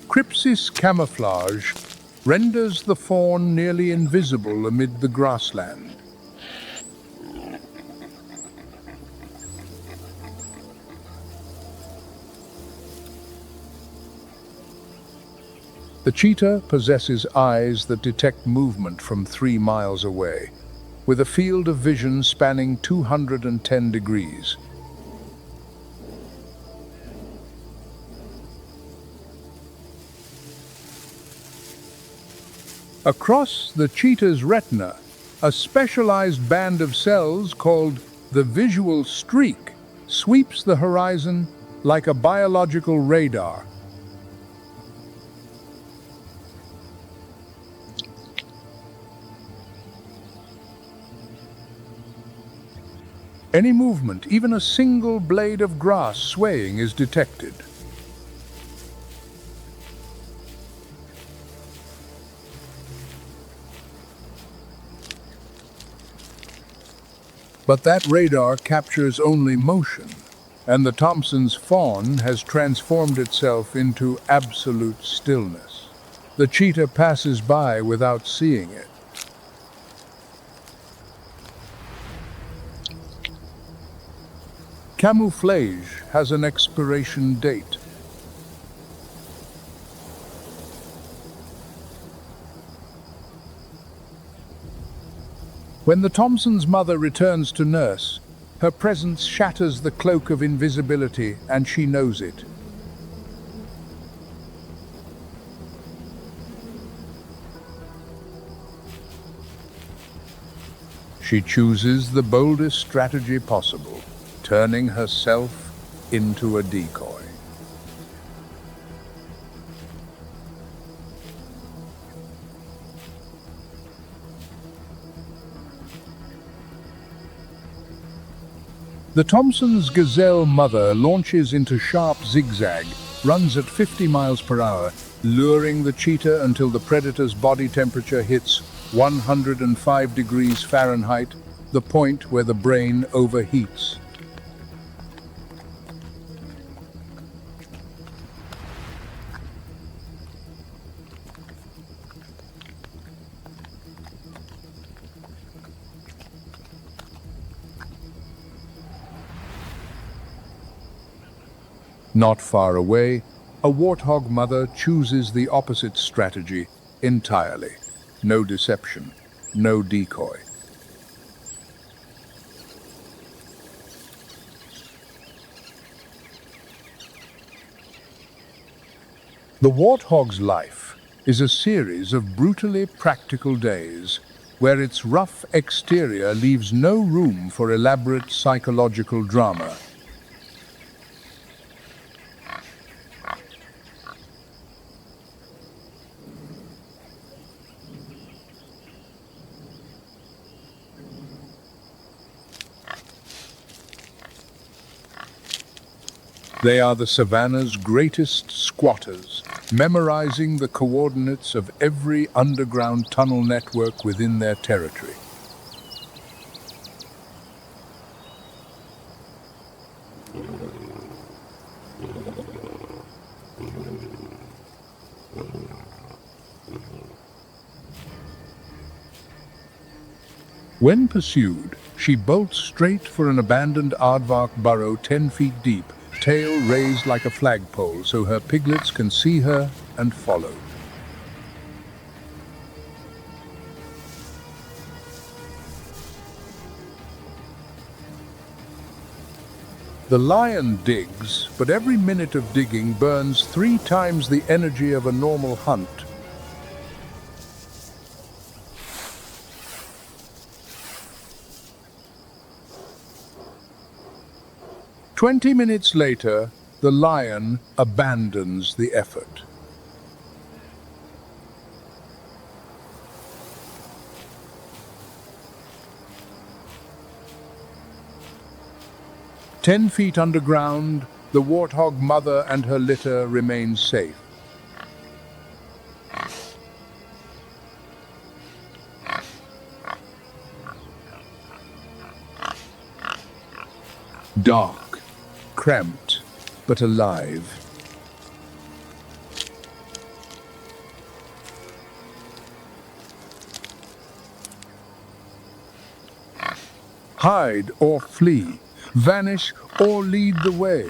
Crypsis camouflage renders the fawn nearly invisible amid the grassland. The cheetah possesses eyes that detect movement from 3 miles away, with a field of vision spanning 210 degrees. Across the cheetah's retina, a specialized band of cells called the visual streak sweeps the horizon like a biological radar. Any movement, even a single blade of grass swaying, is detected. But that radar captures only motion, and the Thomson's fawn has transformed itself into absolute stillness. The cheetah passes by without seeing it. Camouflage has an expiration date. When the Thomson's mother returns to nurse, Her presence shatters the cloak of invisibility, and she knows it. She chooses the boldest strategy possible, turning herself into a decoy. The Thompson's gazelle mother launches into sharp zigzag, runs at 50 miles per hour, luring the cheetah until the predator's body temperature hits 105 degrees Fahrenheit, the point where the brain overheats. Not far away, a warthog mother chooses the opposite strategy entirely. No deception, no decoy. The warthog's life is a series of brutally practical days where its rough exterior leaves no room for elaborate psychological drama. They are the Savanna's greatest squatters, memorizing the coordinates of every underground tunnel network within their territory. When pursued, she bolts straight for an abandoned aardvark burrow 10 feet deep, tail raised like a flagpole so her piglets can see her and follow. The lion digs, but every minute of digging burns 3 times the energy of a normal hunt. "20 minutes later, the lion abandons the effort. "10 feet underground, the warthog mother and her litter remain safe. Dark, cramped, but alive. Hide or flee, vanish or lead the way.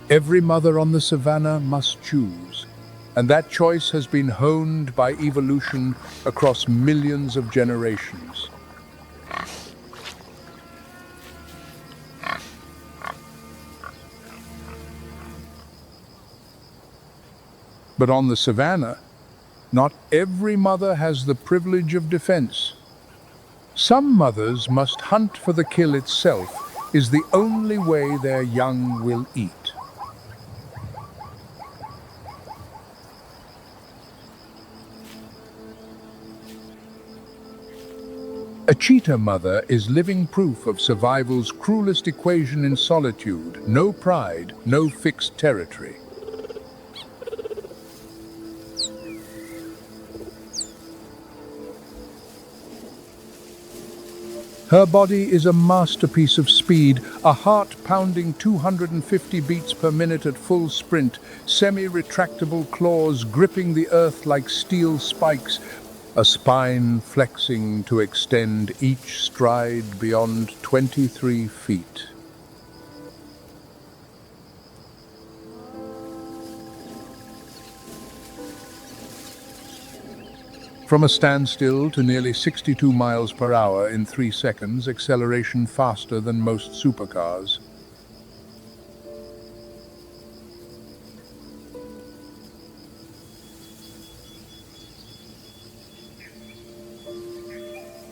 Every mother on the savannah must choose, and that choice has been honed by evolution across millions of generations. But on the savannah, not every mother has the privilege of defense. Some mothers must hunt, for the kill itself is the only way their young will eat. A cheetah mother is living proof of survival's cruelest equation in solitude: no pride, no fixed territory. Her body is a masterpiece of speed, a heart-pounding 250 beats per minute at full sprint, semi-retractable claws gripping the earth like steel spikes, a spine flexing to extend each stride beyond 23 feet. From a standstill to nearly 62 miles per hour in 3 seconds, acceleration faster than most supercars.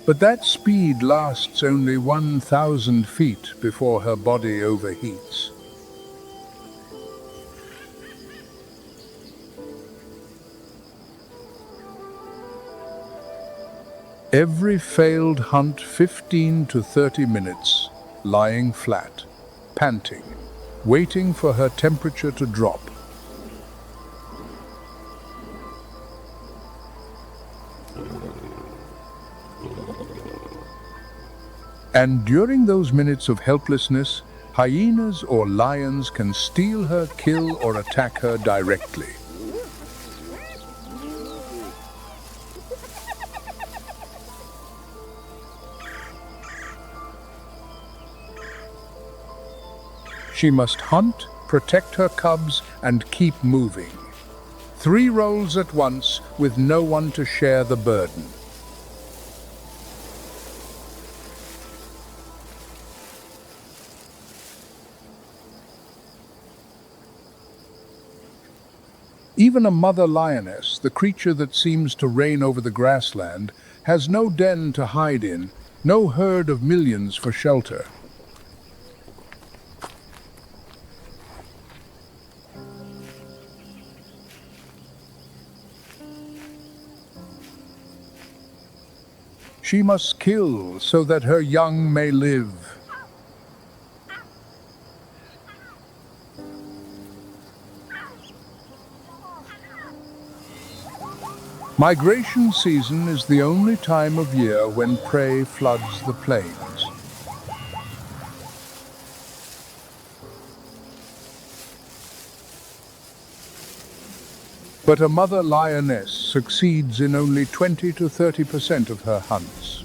But that speed lasts only 1,000 feet before her body overheats. Every failed hunt 15 to 30 minutes, lying flat, panting, waiting for her temperature to drop. And during those minutes of helplessness, hyenas or lions can steal her, kill or attack her directly. She must hunt, protect her cubs, and keep moving. 3 roles at once with no one to share the burden. Even a mother lioness, the creature that seems to reign over the grassland, has no den to hide in, no herd of millions for shelter. She must kill so that her young may live. Migration season is the only time of year when prey floods the plains. But a mother lioness succeeds in only 20 to 30% of her hunts.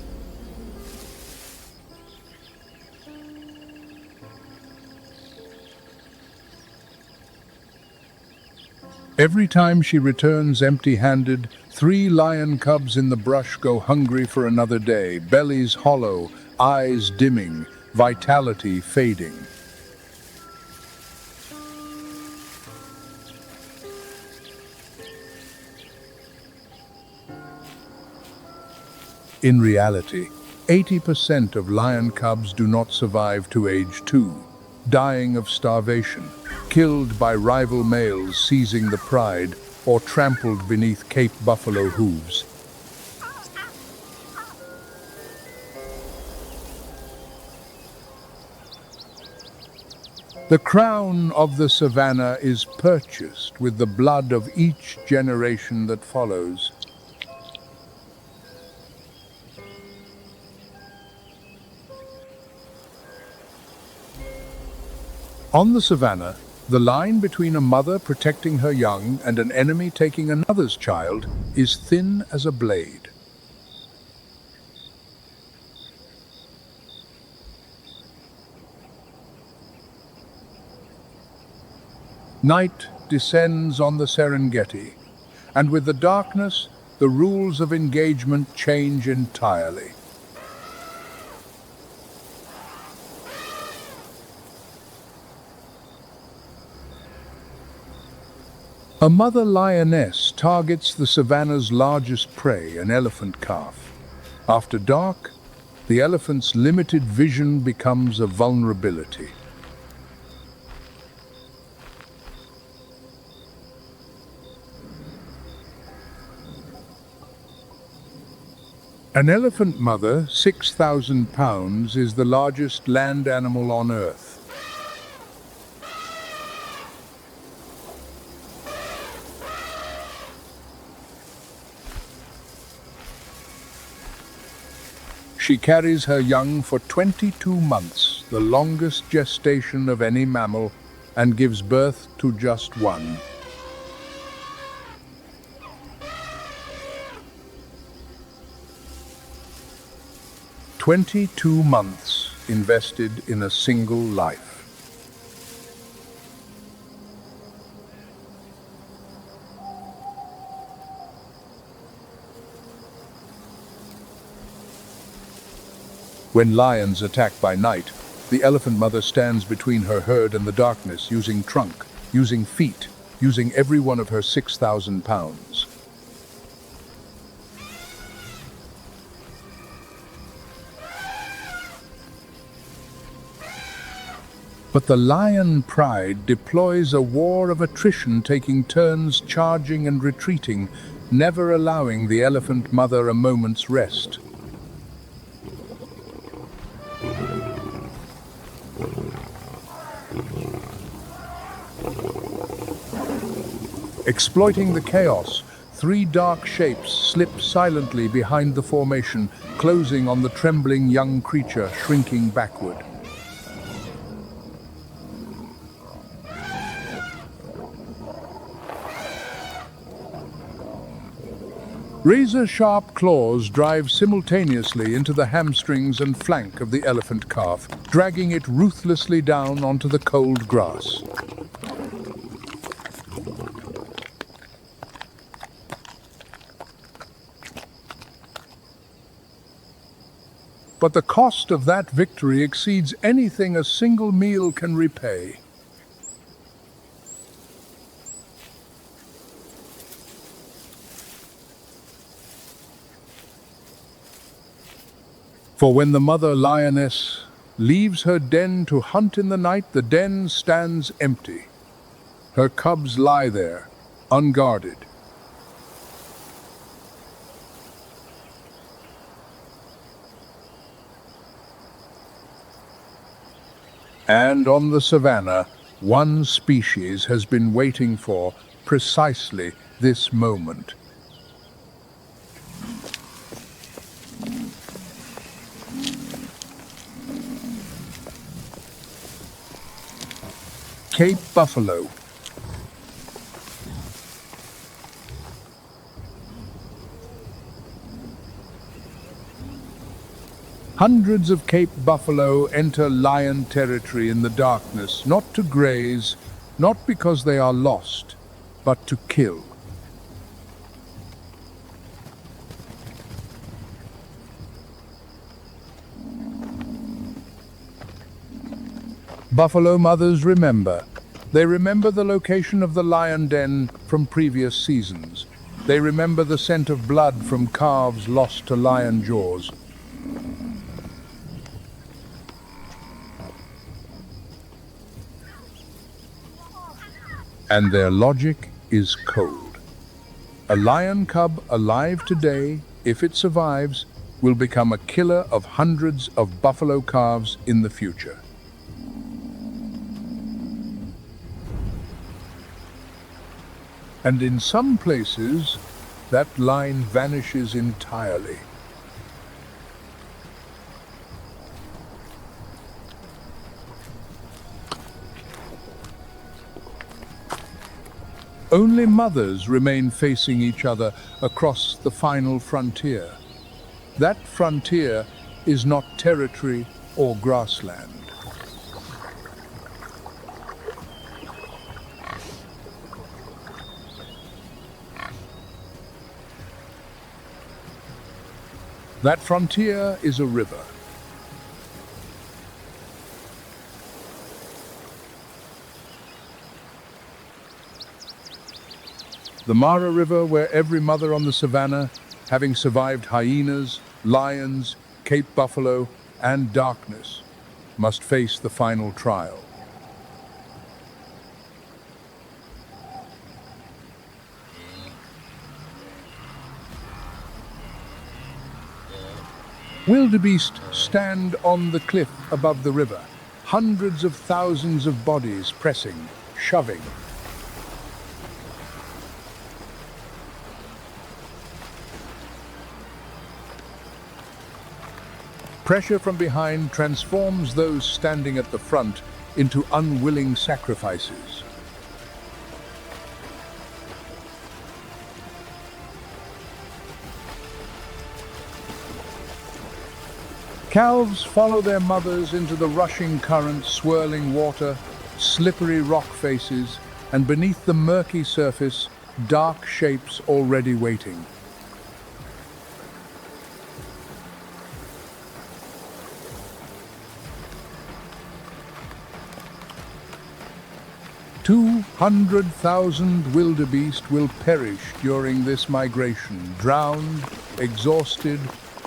Every time she returns empty-handed, 3 lion cubs in the brush go hungry for another day, bellies hollow, eyes dimming, vitality fading. In reality, 80% of lion cubs do not survive to age 2, dying of starvation, killed by rival males seizing the pride, or trampled beneath Cape buffalo hooves. The crown of the Savanna is purchased with the blood of each generation that follows. On the Savanna, the line between a mother protecting her young and an enemy taking another's child is thin as a blade. Night descends on the Serengeti, and with the darkness, the rules of engagement change entirely. A mother lioness targets the savanna's largest prey, an elephant calf. After dark, the elephant's limited vision becomes a vulnerability. An elephant mother, 6,000 pounds, is the largest land animal on Earth. She carries her young for 22 months, the longest gestation of any mammal, and gives birth to just one. "22 months invested in a single life." When lions attack by night, the elephant mother stands between her herd and the darkness, using trunk, using feet, using every one of her 6,000 pounds. But the lion pride deploys a war of attrition, taking turns charging and retreating, never allowing the elephant mother a moment's rest. Exploiting the chaos, three dark shapes slip silently behind the formation, closing on the trembling young creature shrinking backward. Razor-sharp claws drive simultaneously into the hamstrings and flank of the elephant calf, dragging it ruthlessly down onto the cold grass. But the cost of that victory exceeds anything a single meal can repay. For when the mother lioness leaves her den to hunt in the night, the den stands empty. Her cubs lie there, unguarded. And on the savanna, one species has been waiting for precisely this moment. Cape buffalo. Hundreds of Cape buffalo enter lion territory in the darkness, not to graze, not because they are lost, but to kill. Buffalo mothers remember. They remember the location of the lion den from previous seasons. They remember the scent of blood from calves lost to lion jaws. And their logic is cold. A lion cub alive today, if it survives, will become a killer of hundreds of buffalo calves in the future. And in some places, that line vanishes entirely. Only mothers remain facing each other across the final frontier. That frontier is not territory or grassland. That frontier is a river. The Mara River, where every mother on the savanna, having survived hyenas, lions, Cape buffalo, and darkness, must face the final trial. Wildebeest stand on the cliff above the river, hundreds of thousands of bodies pressing, shoving. Pressure from behind transforms those standing at the front into unwilling sacrifices. Calves follow their mothers into the rushing current, swirling water, slippery rock faces, and beneath the murky surface, dark shapes already waiting. 200,000 wildebeest will perish during this migration, drowned, exhausted,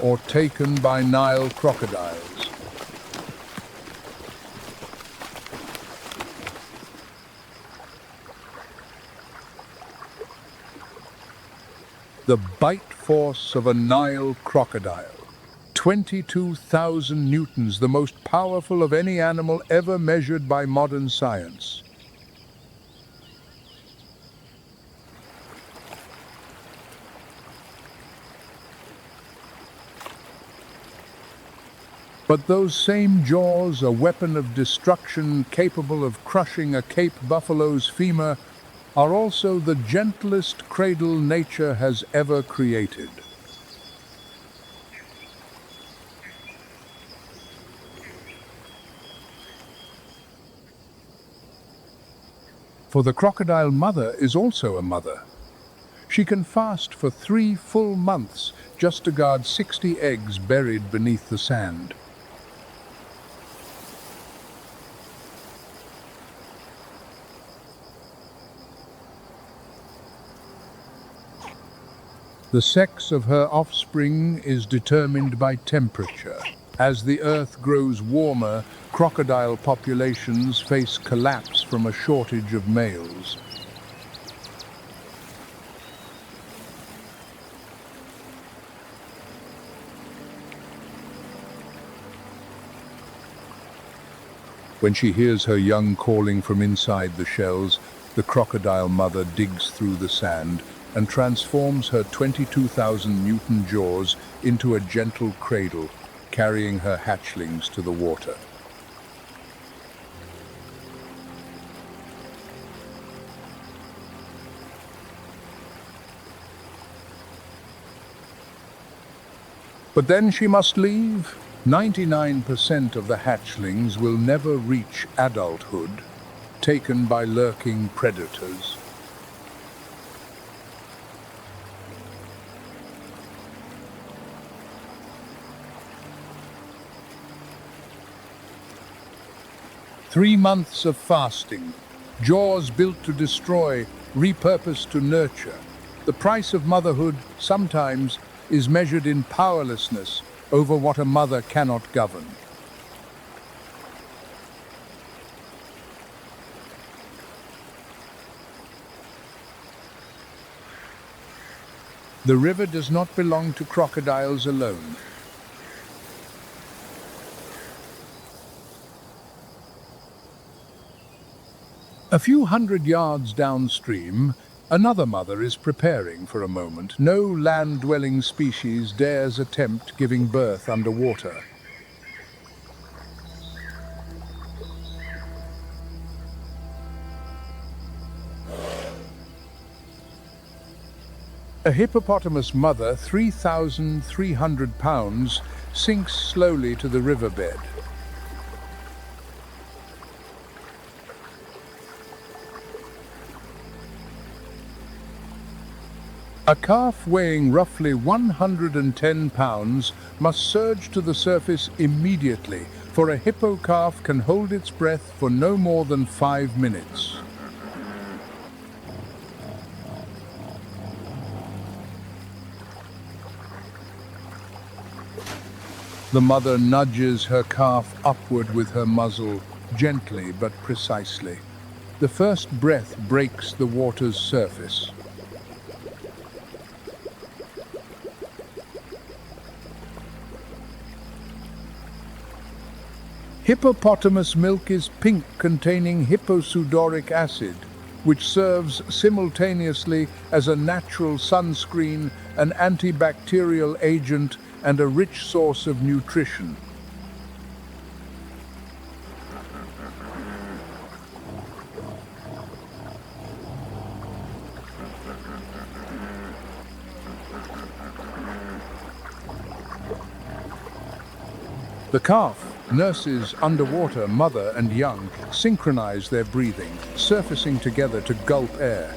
or taken by Nile crocodiles. The bite force of a Nile crocodile. 22,000 newtons, the most powerful of any animal ever measured by modern science. But those same jaws, a weapon of destruction capable of crushing a Cape buffalo's femur, are also the gentlest cradle nature has ever created. For the crocodile mother is also a mother. She can fast for 3 full months just to guard 60 eggs buried beneath the sand. The sex of her offspring is determined by temperature. As the earth grows warmer, crocodile populations face collapse from a shortage of males. When she hears her young calling from inside the shells, the crocodile mother digs through the sand and transforms her 22,000 Newton jaws into a gentle cradle, carrying her hatchlings to the water. But then she must leave. 99% of the hatchlings will never reach adulthood, taken by lurking predators. Three months of fasting, jaws built to destroy, repurposed to nurture. The price of motherhood, sometimes, is measured in powerlessness over what a mother cannot govern. The river does not belong to crocodiles alone. A few hundred yards downstream, another mother is preparing for a moment. No land-dwelling species dares attempt giving birth underwater. A hippopotamus mother, 3,300 pounds, sinks slowly to the riverbed. A calf weighing roughly 110 pounds must surge to the surface immediately, for a hippo calf can hold its breath for no more than 5 minutes. The mother nudges her calf upward with her muzzle, gently but precisely. The first breath breaks the water's surface. Hippopotamus milk is pink, containing hipposudoric acid, which serves simultaneously as a natural sunscreen, an antibacterial agent, and a rich source of nutrition. The calf nurses underwater mother and young, synchronize their breathing, surfacing together to gulp air.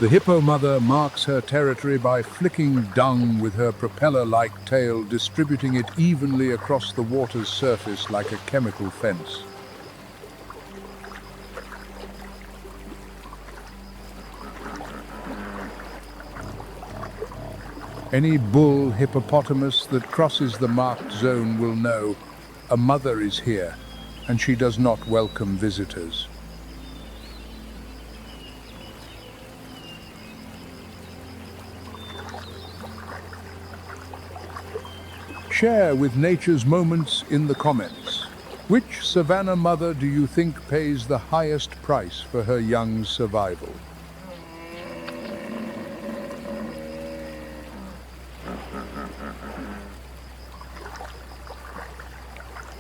The hippo mother marks her territory by flicking dung with her propeller-like tail, distributing it evenly across the water's surface like a chemical fence. Any bull hippopotamus that crosses the marked zone will know a mother is here, and she does not welcome visitors. Share with Nature's Moments in the comments. Which savanna mother do you think pays the highest price for her young's survival?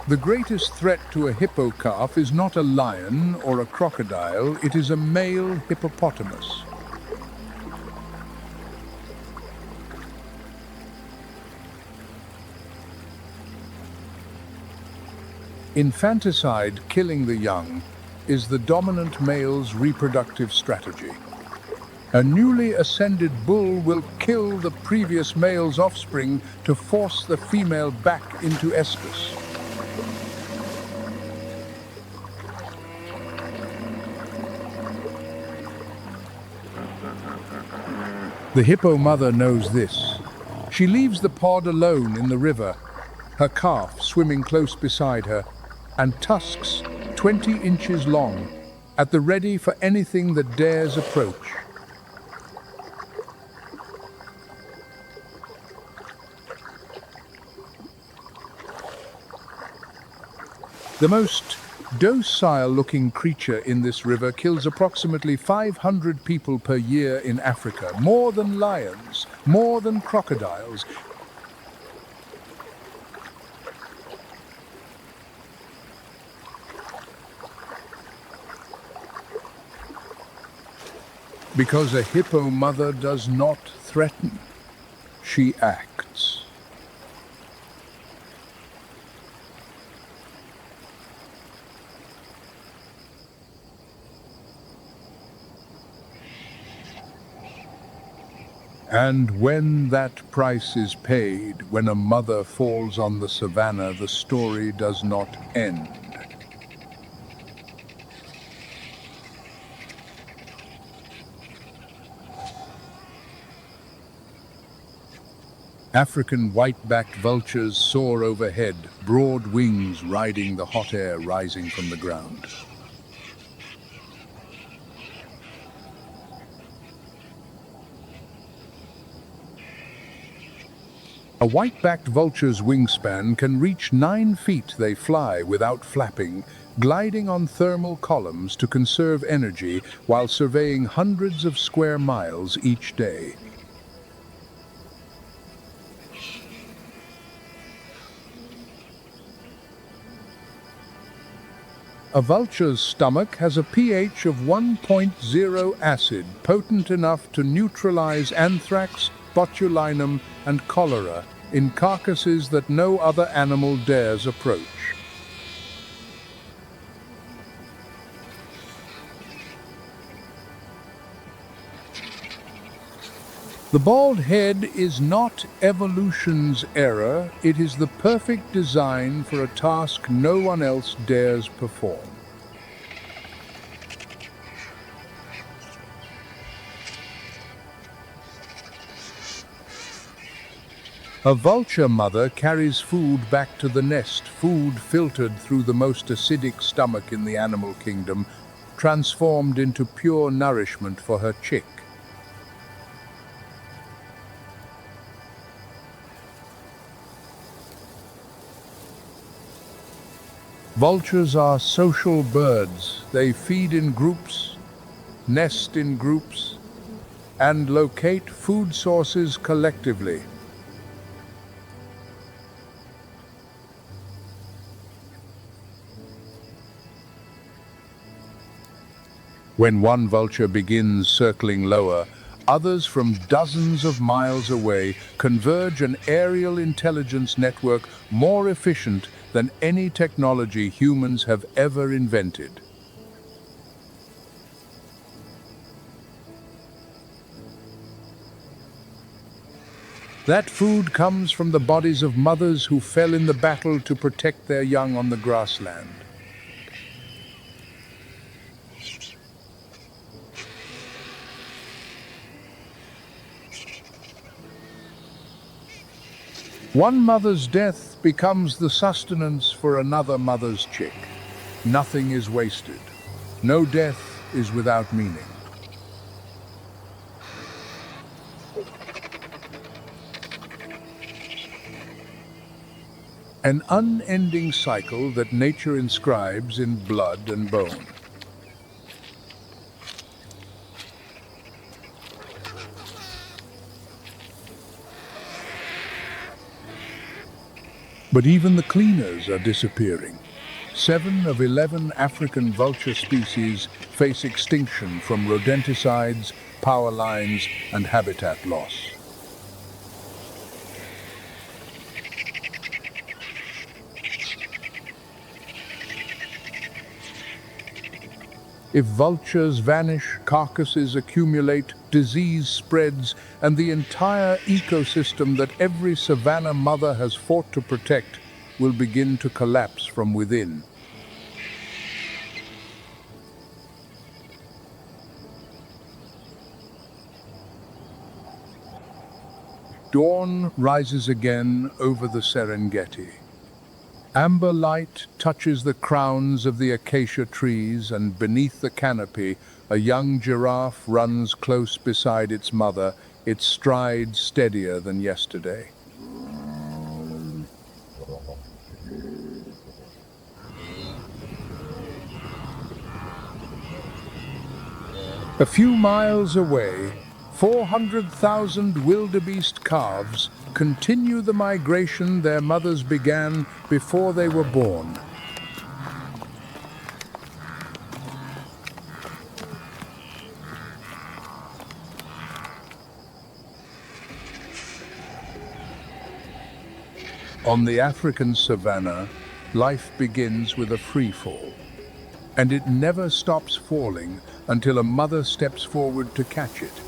The greatest threat to a hippo calf is not a lion or a crocodile, it is a male hippopotamus. Infanticide, killing the young, is the dominant male's reproductive strategy. A newly ascended bull will kill the previous male's offspring to force the female back into estrus. The hippo mother knows this. She leaves the pod alone in the river, her calf swimming close beside her, and tusks 20 inches long, at the ready for anything that dares approach. The most docile-looking creature in this river kills approximately 500 people per year in Africa, more than lions, more than crocodiles. Because a hippo mother does not threaten, she acts. And when that price is paid, when a mother falls on the savanna, the story does not end. African white-backed vultures soar overhead, broad wings riding the hot air rising from the ground. A white-backed vulture's wingspan can reach 9 feet. They fly without flapping, gliding on thermal columns to conserve energy while surveying hundreds of square miles each day. A vulture's stomach has a pH of 1.0 acid, potent enough to neutralize anthrax, botulinum, and cholera in carcasses that no other animal dares approach. The bald head is not evolution's error, it is the perfect design for a task no one else dares perform. A vulture mother carries food back to the nest, food filtered through the most acidic stomach in the animal kingdom, transformed into pure nourishment for her chick. Vultures are social birds. They feed in groups, nest in groups, and locate food sources collectively. When one vulture begins circling lower, others from dozens of miles away converge, an aerial intelligence network more efficient than any technology humans have ever invented. That food comes from the bodies of mothers who fell in the battle to protect their young on the grassland. One mother's death becomes the sustenance for another mother's chick. Nothing is wasted. No death is without meaning. An unending cycle that nature inscribes in blood and bone. But even the cleaners are disappearing. 7 of 11 African vulture species face extinction from rodenticides, power lines, and habitat loss. If vultures vanish, carcasses accumulate, disease spreads, and the entire ecosystem that every savanna mother has fought to protect will begin to collapse from within. Dawn rises again over the Serengeti. Amber light touches the crowns of the acacia trees, and beneath the canopy, a young giraffe runs close beside its mother, its stride steadier than yesterday. A few miles away, 400,000 wildebeest calves continue the migration their mothers began before they were born. On the African savanna, life begins with a free fall, and it never stops falling until a mother steps forward to catch it.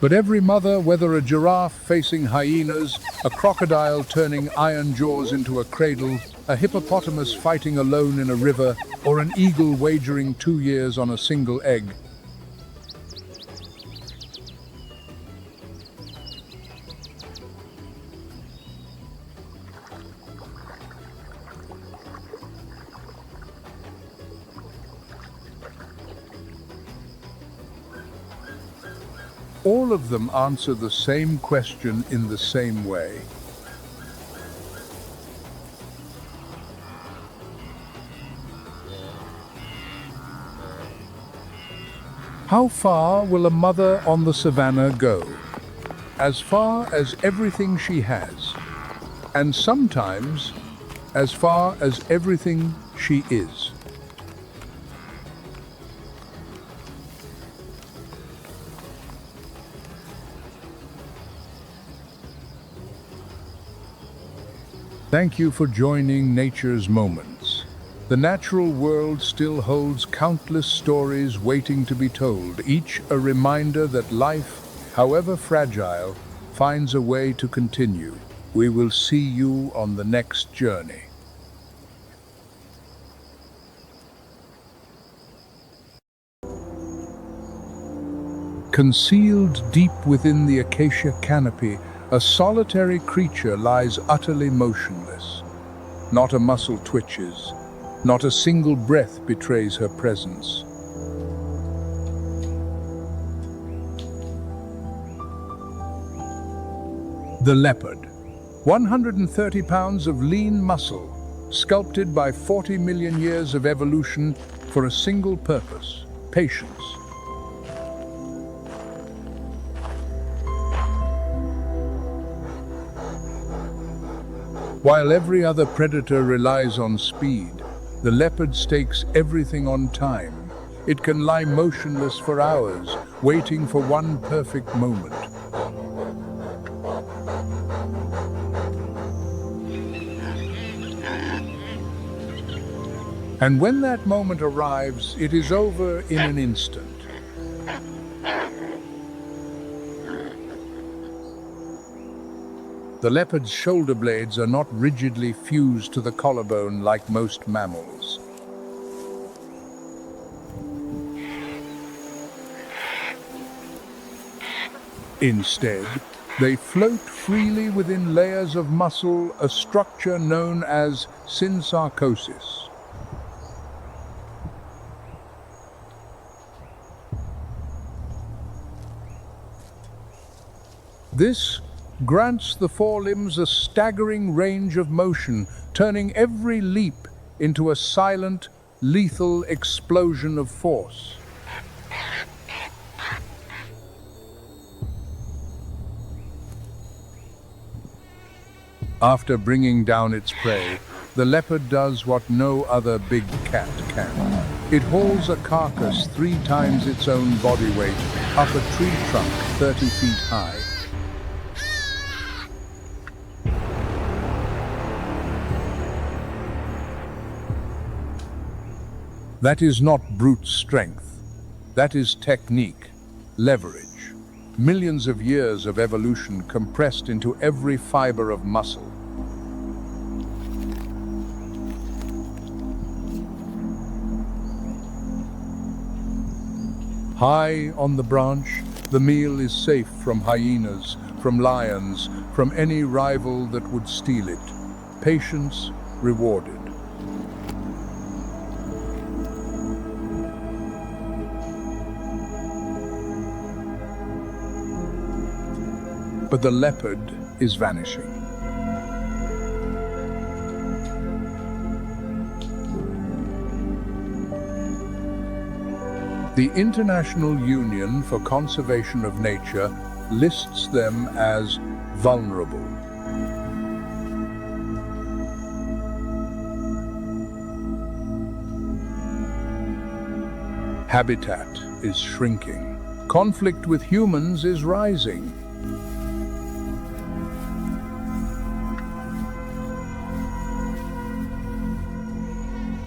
But every mother, whether a giraffe facing hyenas, a crocodile turning iron jaws into a cradle, a hippopotamus fighting alone in a river, or an eagle wagering 2 years on a single egg, all of them answer the same question in the same way. How far will a mother on the savanna go? As far as everything she has, and sometimes as far as everything she is. Thank you for joining Nature's Moments. The natural world still holds countless stories waiting to be told, each a reminder that life, however fragile, finds a way to continue. We will see you on the next journey. Concealed deep within the acacia canopy, a solitary creature lies utterly motionless. Not a muscle twitches, not a single breath betrays her presence. The leopard, 130 pounds of lean muscle, sculpted by 40 million years of evolution for a single purpose: patience. While every other predator relies on speed, the leopard stakes everything on time. It can lie motionless for hours, waiting for one perfect moment. And when that moment arrives, it is over in an instant. The leopard's shoulder blades are not rigidly fused to the collarbone like most mammals. Instead, they float freely within layers of muscle, a structure known as synsarcosis. This grants the forelimbs a staggering range of motion, turning every leap into a silent, lethal explosion of force. After bringing down its prey, the leopard does what no other big cat can. It hauls a carcass 3 times its own body weight up a tree trunk 30 feet high. That is not brute strength. That is technique, leverage. Millions of years of evolution compressed into every fiber of muscle. High on the branch, the meal is safe from hyenas, from lions, from any rival that would steal it. Patience rewarded. But the leopard is vanishing. The International Union for Conservation of Nature lists them as vulnerable. Habitat is shrinking. Conflict with humans is rising.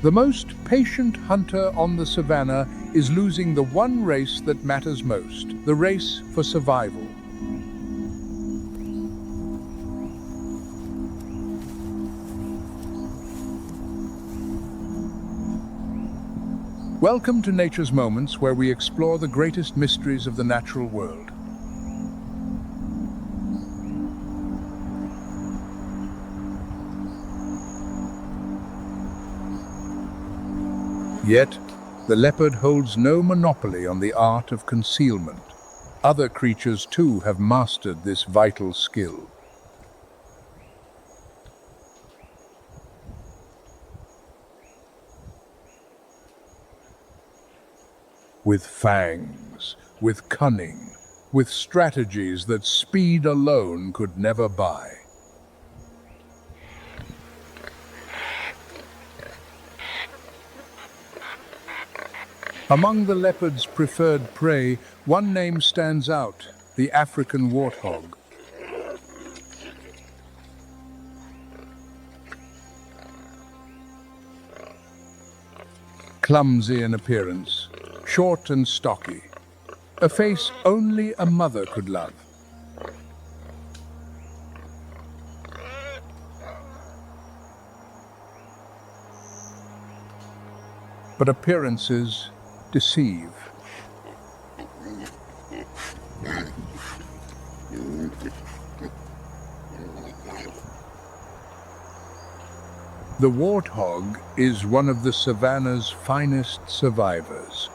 The most patient hunter on the savanna is losing the one race that matters most, the race for survival. Welcome to Nature's Moments, where we explore the greatest mysteries of the natural world. Yet, the leopard holds no monopoly on the art of concealment. Other creatures too have mastered this vital skill. With fangs, with cunning, with strategies that speed alone could never buy. Among the leopard's preferred prey, one name stands out, the African warthog. Clumsy in appearance, short and stocky, a face only a mother could love. But appearances deceive. The warthog is one of the savanna's finest survivors.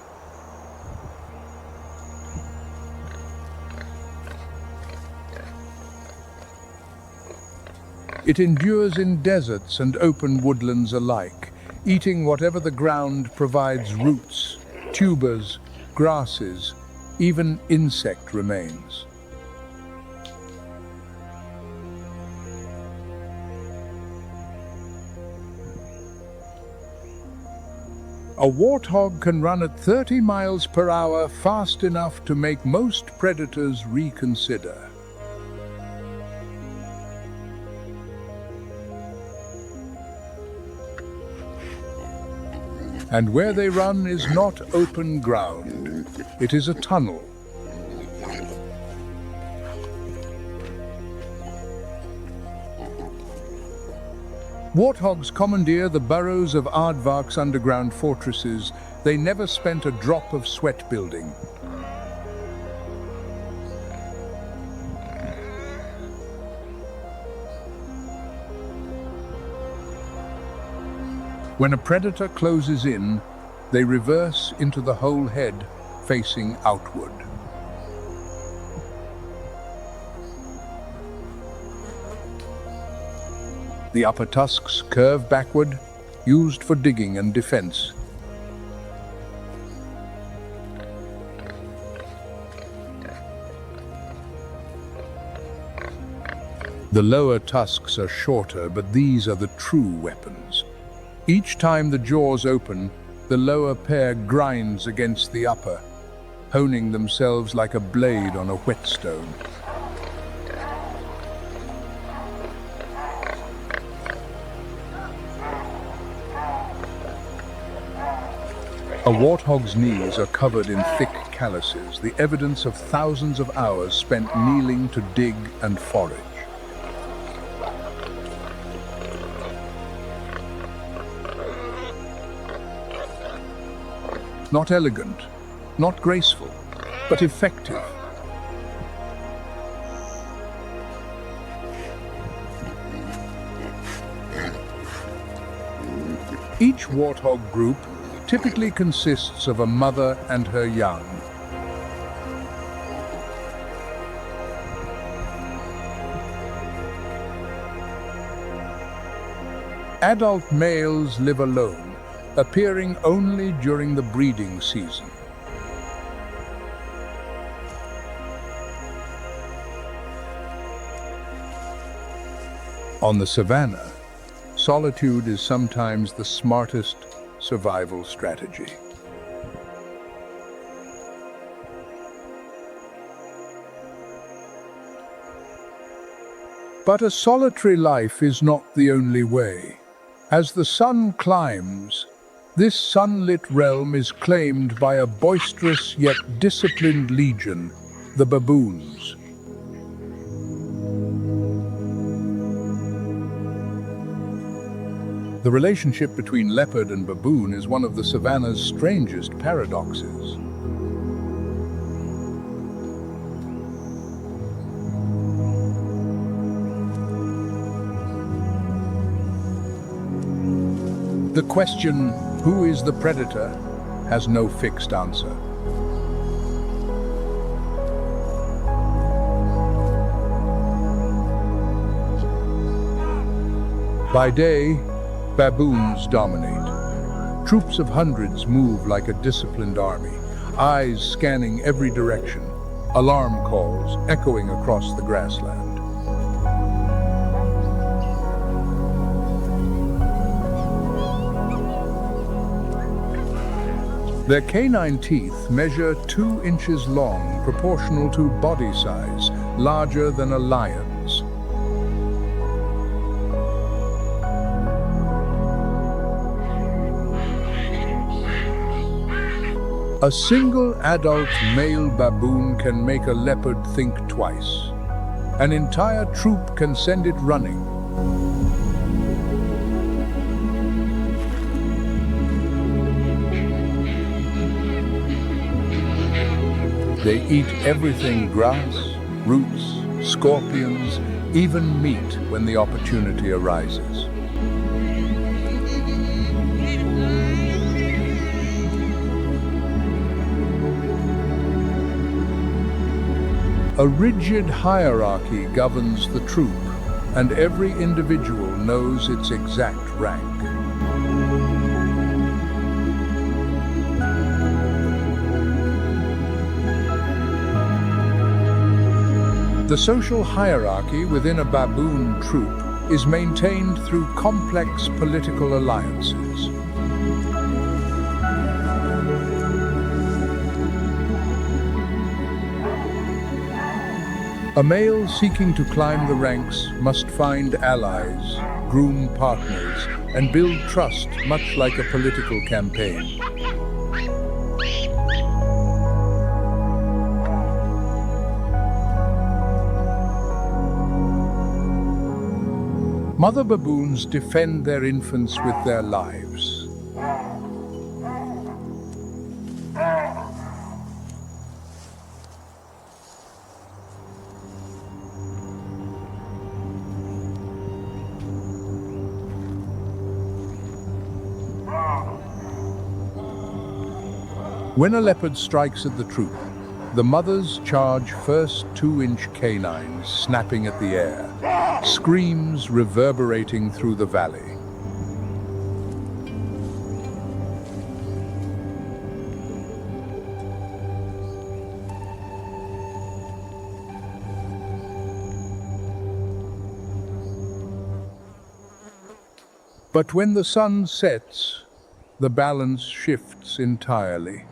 It endures in deserts and open woodlands alike, eating whatever the ground provides: roots, tubers, grasses, even insect remains. A warthog can run at 30 miles per hour, fast enough to make most predators reconsider. And where they run is not open ground. It is a tunnel. Warthogs commandeer the burrows of aardvark's underground fortresses. They never spent a drop of sweat building. When a predator closes in, they reverse into the whole head, facing outward. The upper tusks curve backward, used for digging and defense. The lower tusks are shorter, but these are the true weapons. Each time the jaws open, the lower pair grinds against the upper, honing themselves like a blade on a whetstone. A warthog's knees are covered in thick calluses, the evidence of thousands of hours spent kneeling to dig and forage. Not elegant, not graceful, but effective. Each warthog group typically consists of a mother and her young. Adult males live alone, appearing only during the breeding season. On the savanna, solitude is sometimes the smartest survival strategy. But a solitary life is not the only way. As the sun climbs, this sunlit realm is claimed by a boisterous yet disciplined legion, the baboons. The relationship between leopard and baboon is one of the savanna's strangest paradoxes. The question, who is the predator, has no fixed answer. By day, baboons dominate. Troops of hundreds move like a disciplined army, eyes scanning every direction, alarm calls echoing across the grassland. Their canine teeth measure 2 inches long, proportional to body size, larger than a lion's. A single adult male baboon can make a leopard think twice. An entire troop can send it running. They eat everything: grass, roots, scorpions, even meat when the opportunity arises. A rigid hierarchy governs the troop, and every individual knows its exact rank. The social hierarchy within a baboon troop is maintained through complex political alliances. A male seeking to climb the ranks must find allies, groom partners, and build trust, much like a political campaign. Mother baboons defend their infants with their lives. When a leopard strikes at the troop, the mothers charge first 2-inch canines, snapping at the air, screams reverberating through the valley. But when the sun sets, the balance shifts entirely.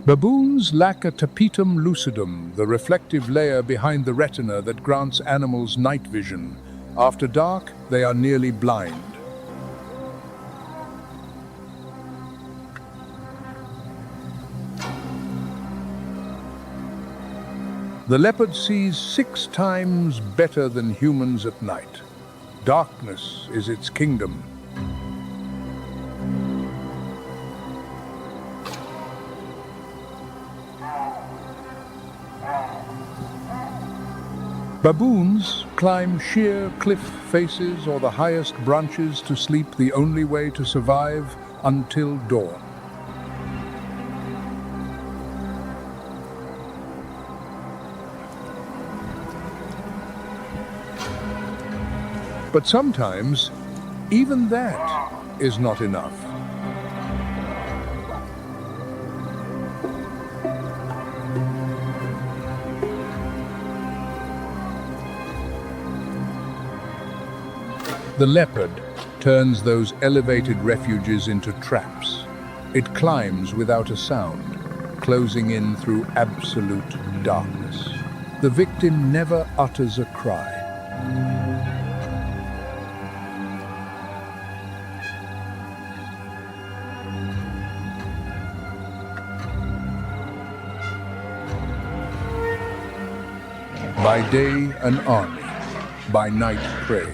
Baboons lack a tapetum lucidum, the reflective layer behind the retina that grants animals night vision. After dark, they are nearly blind. The leopard sees 6 times better than humans at night. Darkness is its kingdom. Baboons climb sheer cliff faces or the highest branches to sleep, the only way to survive until dawn. But sometimes, even that is not enough. The leopard turns those elevated refuges into traps. It climbs without a sound, closing in through absolute darkness. The victim never utters a cry. By day, an army. By night, prey.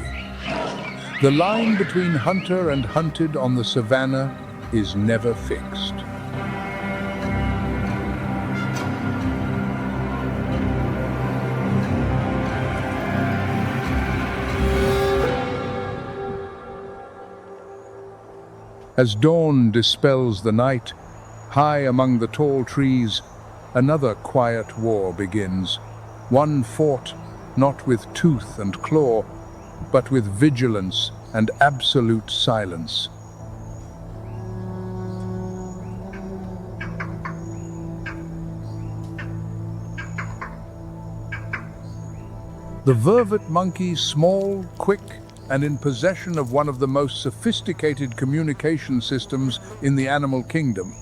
The line between hunter and hunted on the savanna is never fixed. As dawn dispels the night, high among the tall trees, another quiet war begins. One fought not with tooth and claw, but with vigilance and absolute silence. The vervet monkey, small, quick, and in possession of one of the most sophisticated communication systems in the animal kingdom.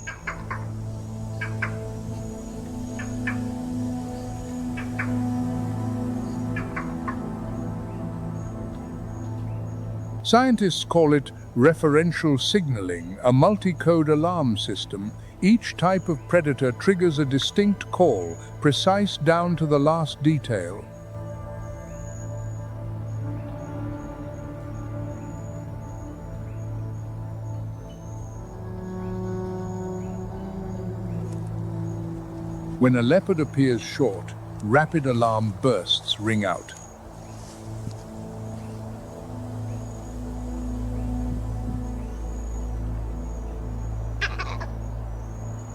Scientists call it referential signaling, a multi-code alarm system. Each type of predator triggers a distinct call, precise down to the last detail. When a leopard appears short, rapid alarm bursts ring out.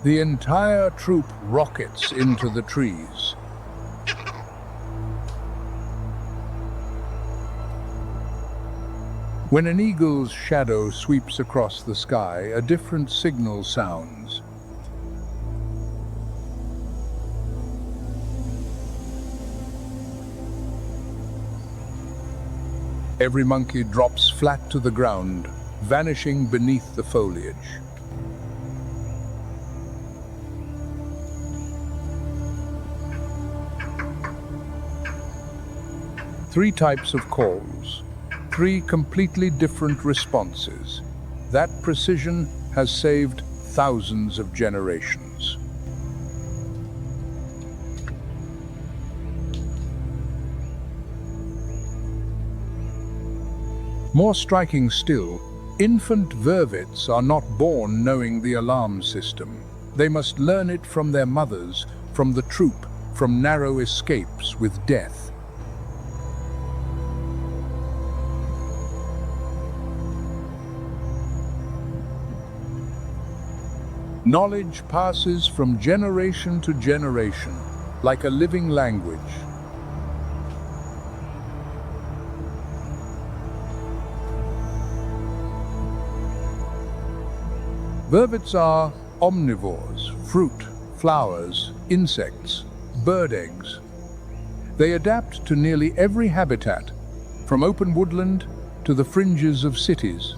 The entire troop rockets into the trees. When an eagle's shadow sweeps across the sky, a different signal sounds. Every monkey drops flat to the ground, vanishing beneath the foliage. Three types of calls, three completely different responses. That precision has saved thousands of generations. More striking still, infant vervets are not born knowing the alarm system. They must learn it from their mothers, from the troop, from narrow escapes with death. Knowledge passes from generation to generation, like a living language. Vervets are omnivores, fruit, flowers, insects, bird eggs. They adapt to nearly every habitat, from open woodland to the fringes of cities.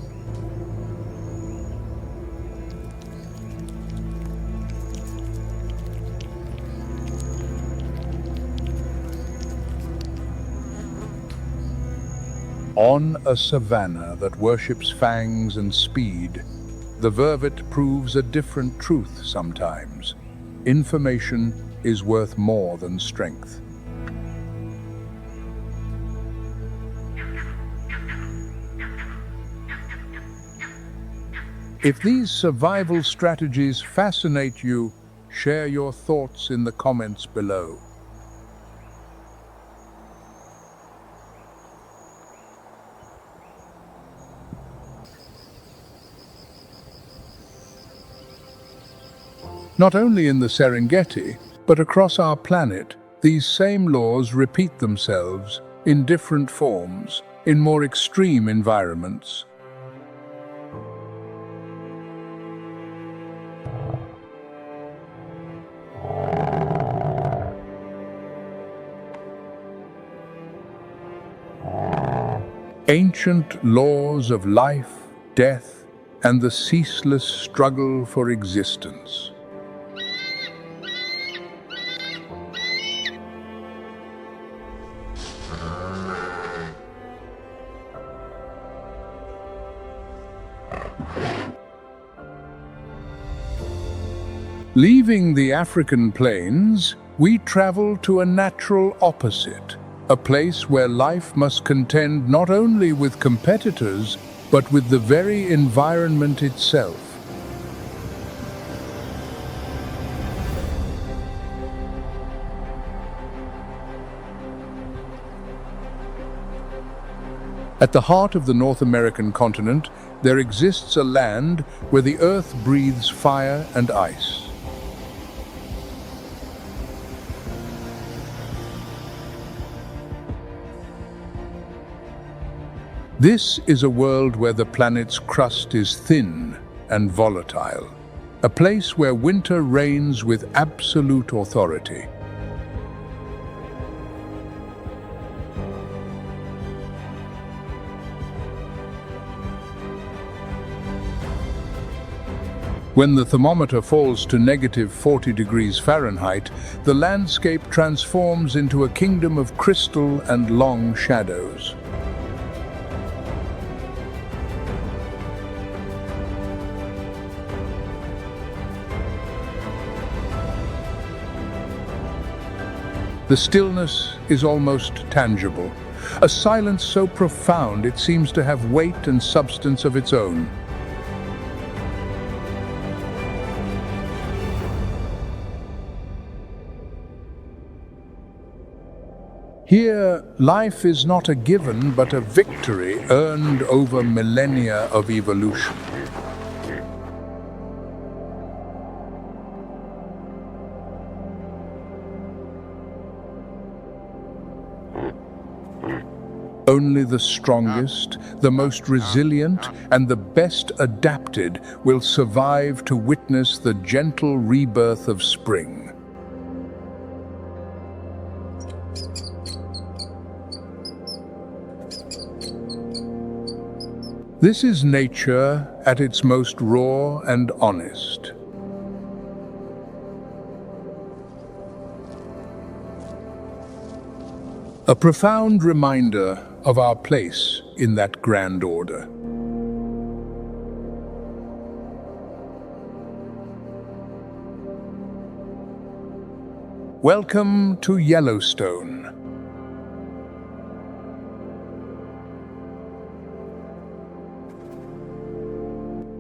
On a savanna that worships fangs and speed, the vervet proves a different truth sometimes. Information is worth more than strength. If these survival strategies fascinate you, share your thoughts in the comments below. Not only in the Serengeti, but across our planet, these same laws repeat themselves in different forms, in more extreme environments. Ancient laws of life, death, and the ceaseless struggle for existence. Leaving the African plains, we travel to a natural opposite, a place where life must contend not only with competitors, but with the very environment itself. At the heart of the North American continent, there exists a land where the earth breathes fire and ice. This is a world where the planet's crust is thin and volatile, a place where winter reigns with absolute authority. When the thermometer falls to -40 degrees Fahrenheit, the landscape transforms into a kingdom of crystal and long shadows. The stillness is almost tangible, a silence so profound it seems to have weight and substance of its own. Here, life is not a given but a victory earned over millennia of evolution. Only the strongest, the most resilient, and the best adapted will survive to witness the gentle rebirth of spring. This is nature at its most raw and honest. A profound reminder of our place in that grand order. Welcome to Yellowstone.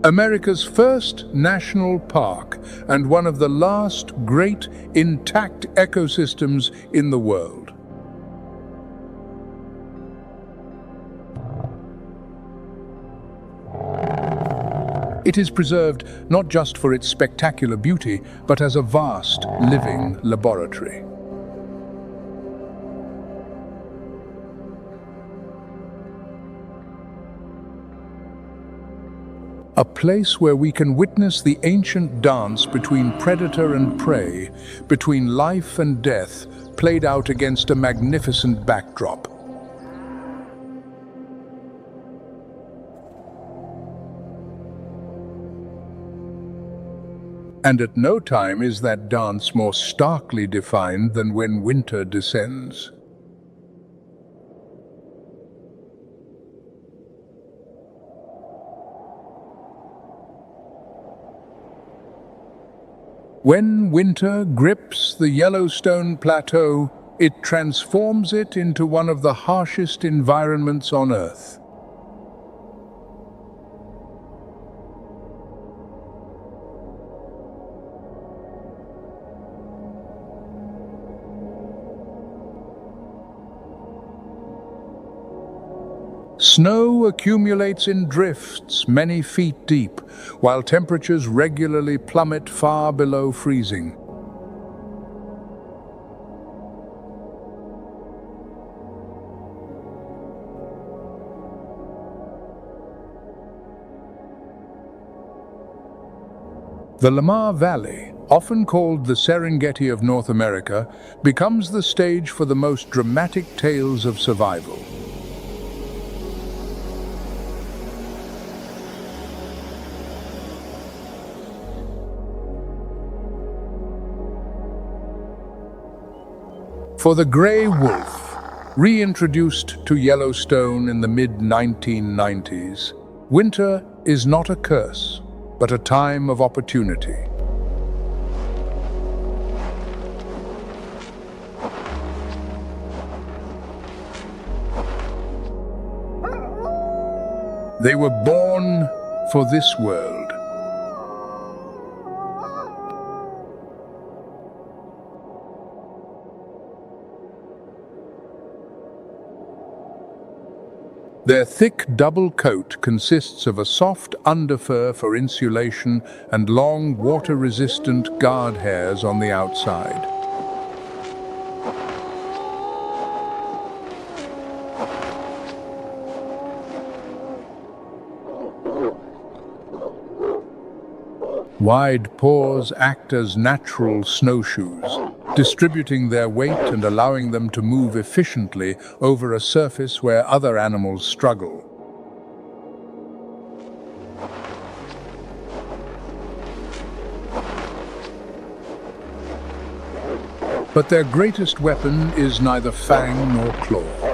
America's first national park and one of the last great intact ecosystems in the world. It is preserved not just for its spectacular beauty, but as a vast, living laboratory. A place where we can witness the ancient dance between predator and prey, between life and death, played out against a magnificent backdrop. And at no time is that dance more starkly defined than when winter descends. When winter grips the Yellowstone Plateau, it transforms it into one of the harshest environments on Earth. Snow accumulates in drifts many feet deep, while temperatures regularly plummet far below freezing. The Lamar Valley, often called the Serengeti of North America, becomes the stage for the most dramatic tales of survival. For the gray wolf, reintroduced to Yellowstone in the mid-1990s, winter is not a curse, but a time of opportunity. They were born for this world. Their thick double coat consists of a soft underfur for insulation and long water-resistant guard hairs on the outside. Wide paws act as natural snowshoes, distributing their weight and allowing them to move efficiently over a surface where other animals struggle. But their greatest weapon is neither fang nor claw.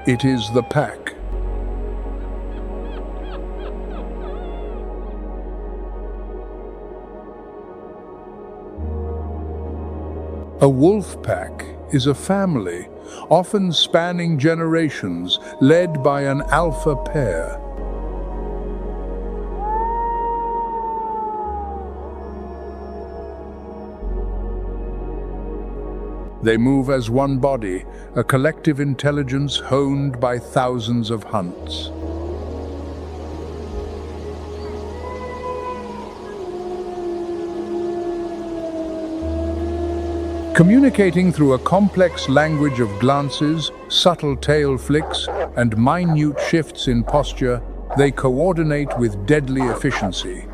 It is the pack. A wolf pack is a family, often spanning generations, led by an alpha pair. They move as one body, a collective intelligence honed by thousands of hunts. Communicating through a complex language of glances, subtle tail flicks, and minute shifts in posture, they coordinate with deadly efficiency.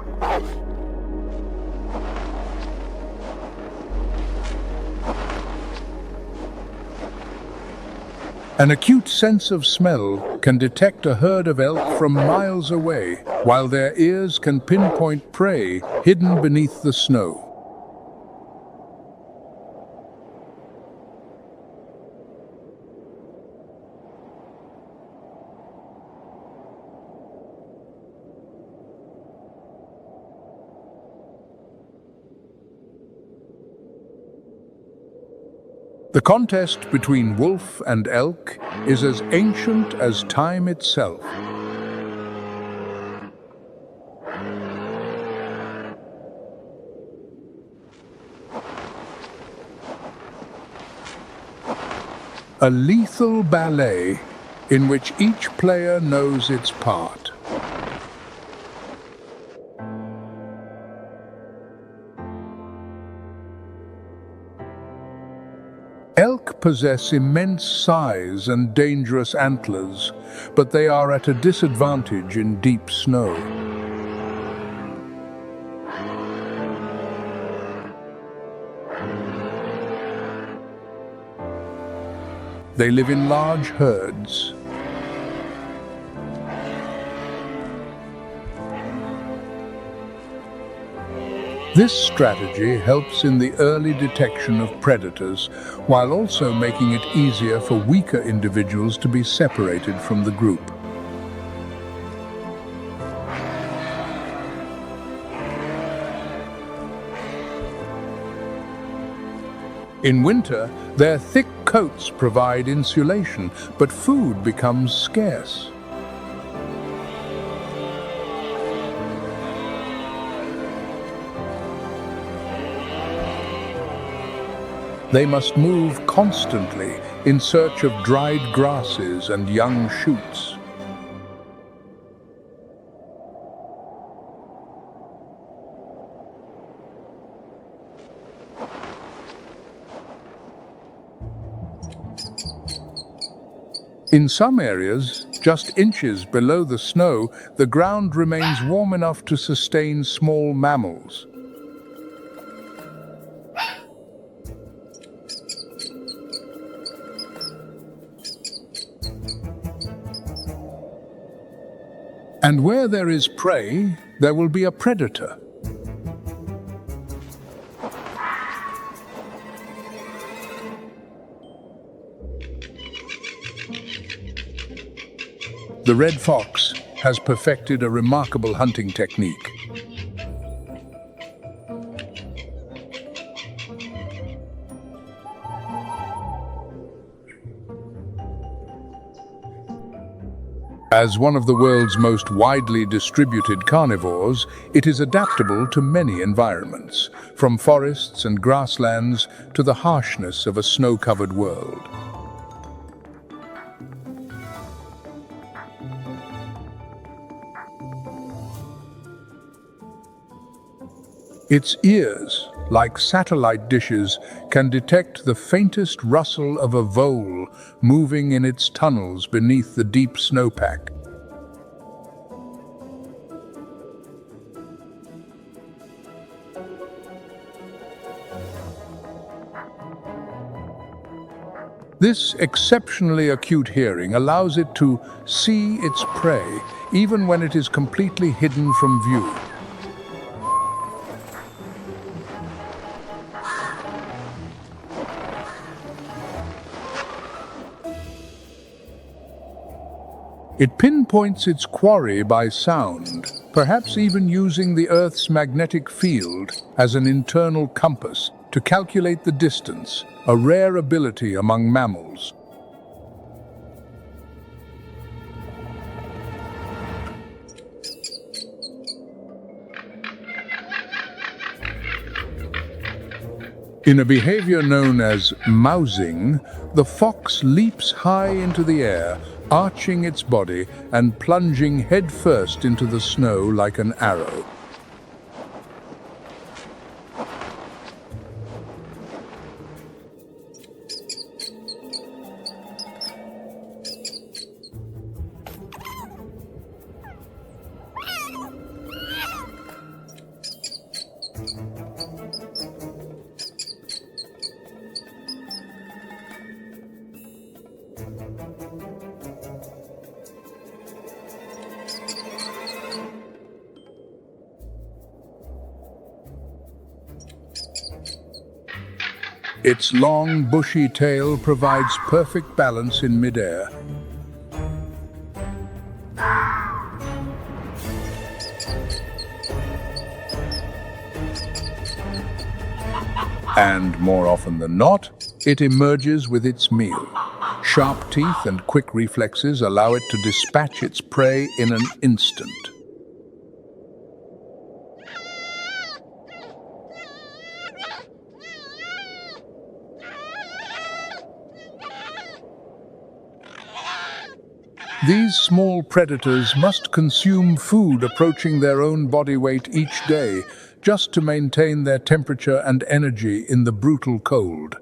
An acute sense of smell can detect a herd of elk from miles away, while their ears can pinpoint prey hidden beneath the snow. The contest between wolf and elk is as ancient as time itself. A lethal ballet in which each player knows its part. Elk possess immense size and dangerous antlers, but they are at a disadvantage in deep snow. They live in large herds. This strategy helps in the early detection of predators, while also making it easier for weaker individuals to be separated from the group. In winter, their thick coats provide insulation, but food becomes scarce. They must move constantly in search of dried grasses and young shoots. In some areas, just inches below the snow, the ground remains warm enough to sustain small mammals. And where there is prey, there will be a predator. The red fox has perfected a remarkable hunting technique. As one of the world's most widely distributed carnivores, it is adaptable to many environments, from forests and grasslands to the harshness of a snow-covered world. Its ears, like satellite dishes, can detect the faintest rustle of a vole moving in its tunnels beneath the deep snowpack. This exceptionally acute hearing allows it to see its prey, even when it is completely hidden from view. It pinpoints its quarry by sound, perhaps even using the Earth's magnetic field as an internal compass to calculate the distance, a rare ability among mammals. In a behavior known as mousing, the fox leaps high into the air, arching its body and plunging headfirst into the snow like an arrow. Its long, bushy tail provides perfect balance in midair. And more often than not, it emerges with its meal. Sharp teeth and quick reflexes allow it to dispatch its prey in an instant. These small predators must consume food approaching their own body weight each day, just to maintain their temperature and energy in the brutal cold.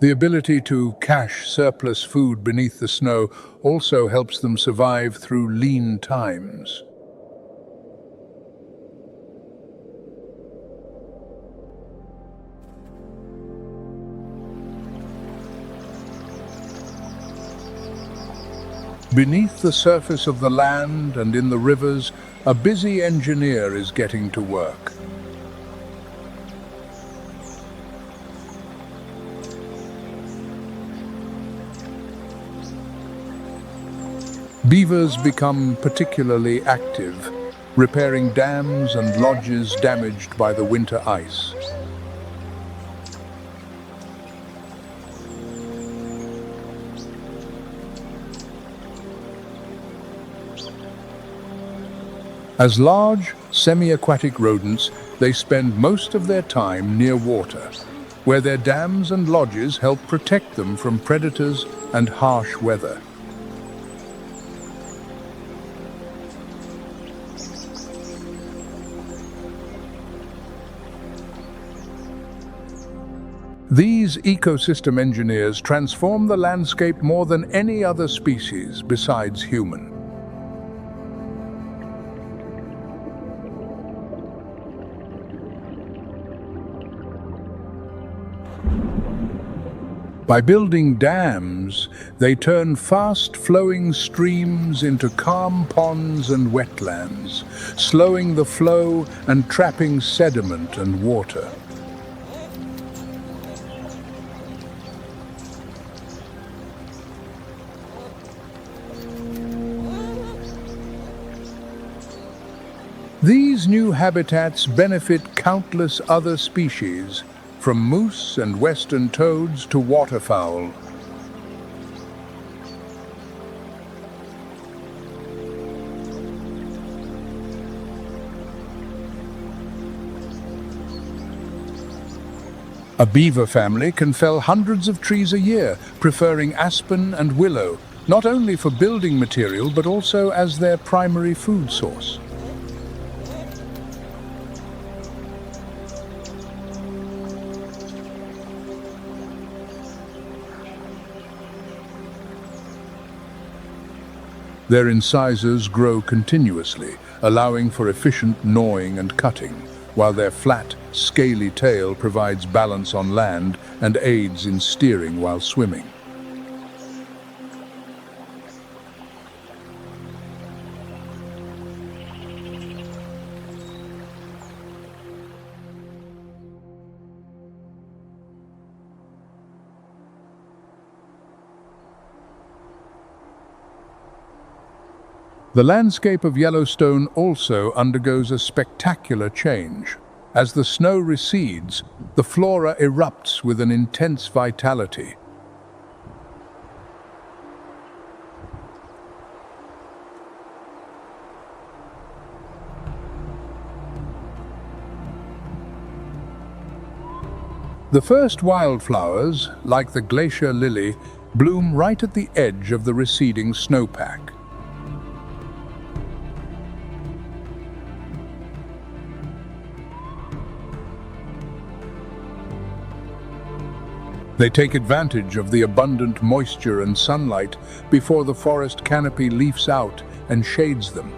The ability to cache surplus food beneath the snow also helps them survive through lean times. Beneath the surface of the land and in the rivers, a busy engineer is getting to work. Beavers become particularly active, repairing dams and lodges damaged by the winter ice. As large, semi-aquatic rodents, they spend most of their time near water, where their dams and lodges help protect them from predators and harsh weather. These ecosystem engineers transform the landscape more than any other species besides human. By building dams, they turn fast-flowing streams into calm ponds and wetlands, slowing the flow and trapping sediment and water. These new habitats benefit countless other species, from moose and western toads to waterfowl. A beaver family can fell hundreds of trees a year, preferring aspen and willow, not only for building material but also as their primary food source. Their incisors grow continuously, allowing for efficient gnawing and cutting, while their flat, scaly tail provides balance on land and aids in steering while swimming. The landscape of Yellowstone also undergoes a spectacular change. As the snow recedes, the flora erupts with an intense vitality. The first wildflowers, like the glacier lily, bloom right at the edge of the receding snowpack. They take advantage of the abundant moisture and sunlight before the forest canopy leafs out and shades them.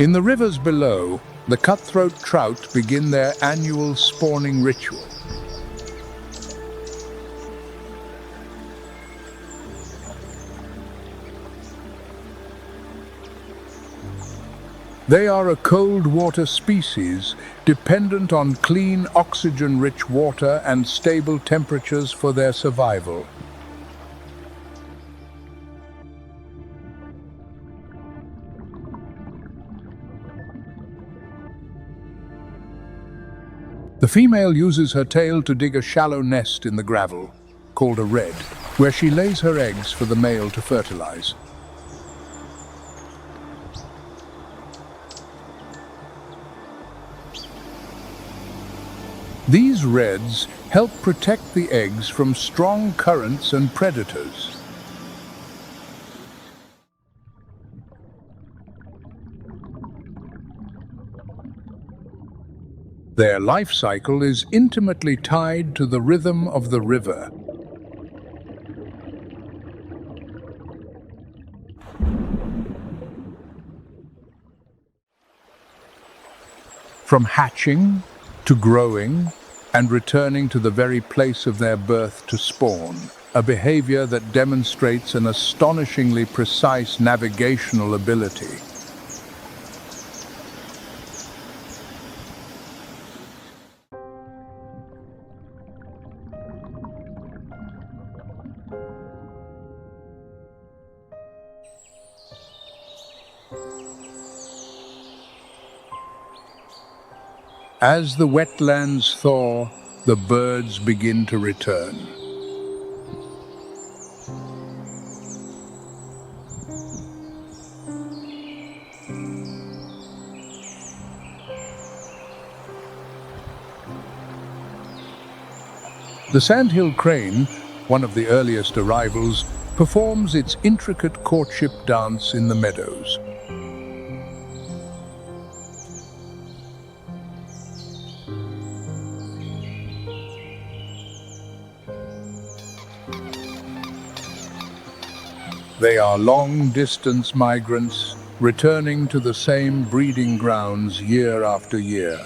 In the rivers below, the cutthroat trout begin their annual spawning ritual. They are a cold water species dependent on clean, oxygen-rich water and stable temperatures for their survival. The female uses her tail to dig a shallow nest in the gravel, called a red, where she lays her eggs for the male to fertilize. These reds help protect the eggs from strong currents and predators. Their life cycle is intimately tied to the rhythm of the river. From hatching to growing and returning to the very place of their birth to spawn, a behavior that demonstrates an astonishingly precise navigational ability. As the wetlands thaw, the birds begin to return. The sandhill crane, one of the earliest arrivals, performs its intricate courtship dance in the meadows. They are long-distance migrants, returning to the same breeding grounds year after year.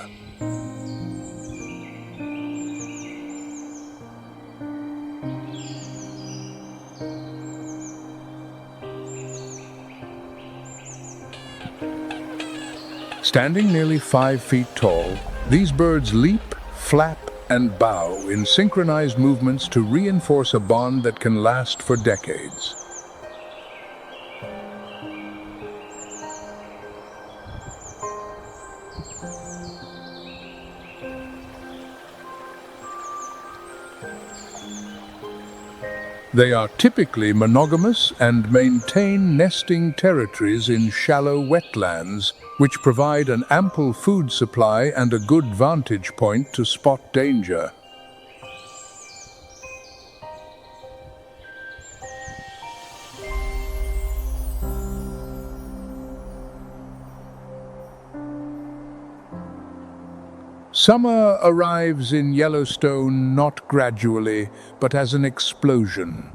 Standing nearly 5 feet tall, these birds leap, flap, and bow in synchronized movements to reinforce a bond that can last for decades. They are typically monogamous and maintain nesting territories in shallow wetlands, which provide an ample food supply and a good vantage point to spot danger. Summer arrives in Yellowstone not gradually, but as an explosion.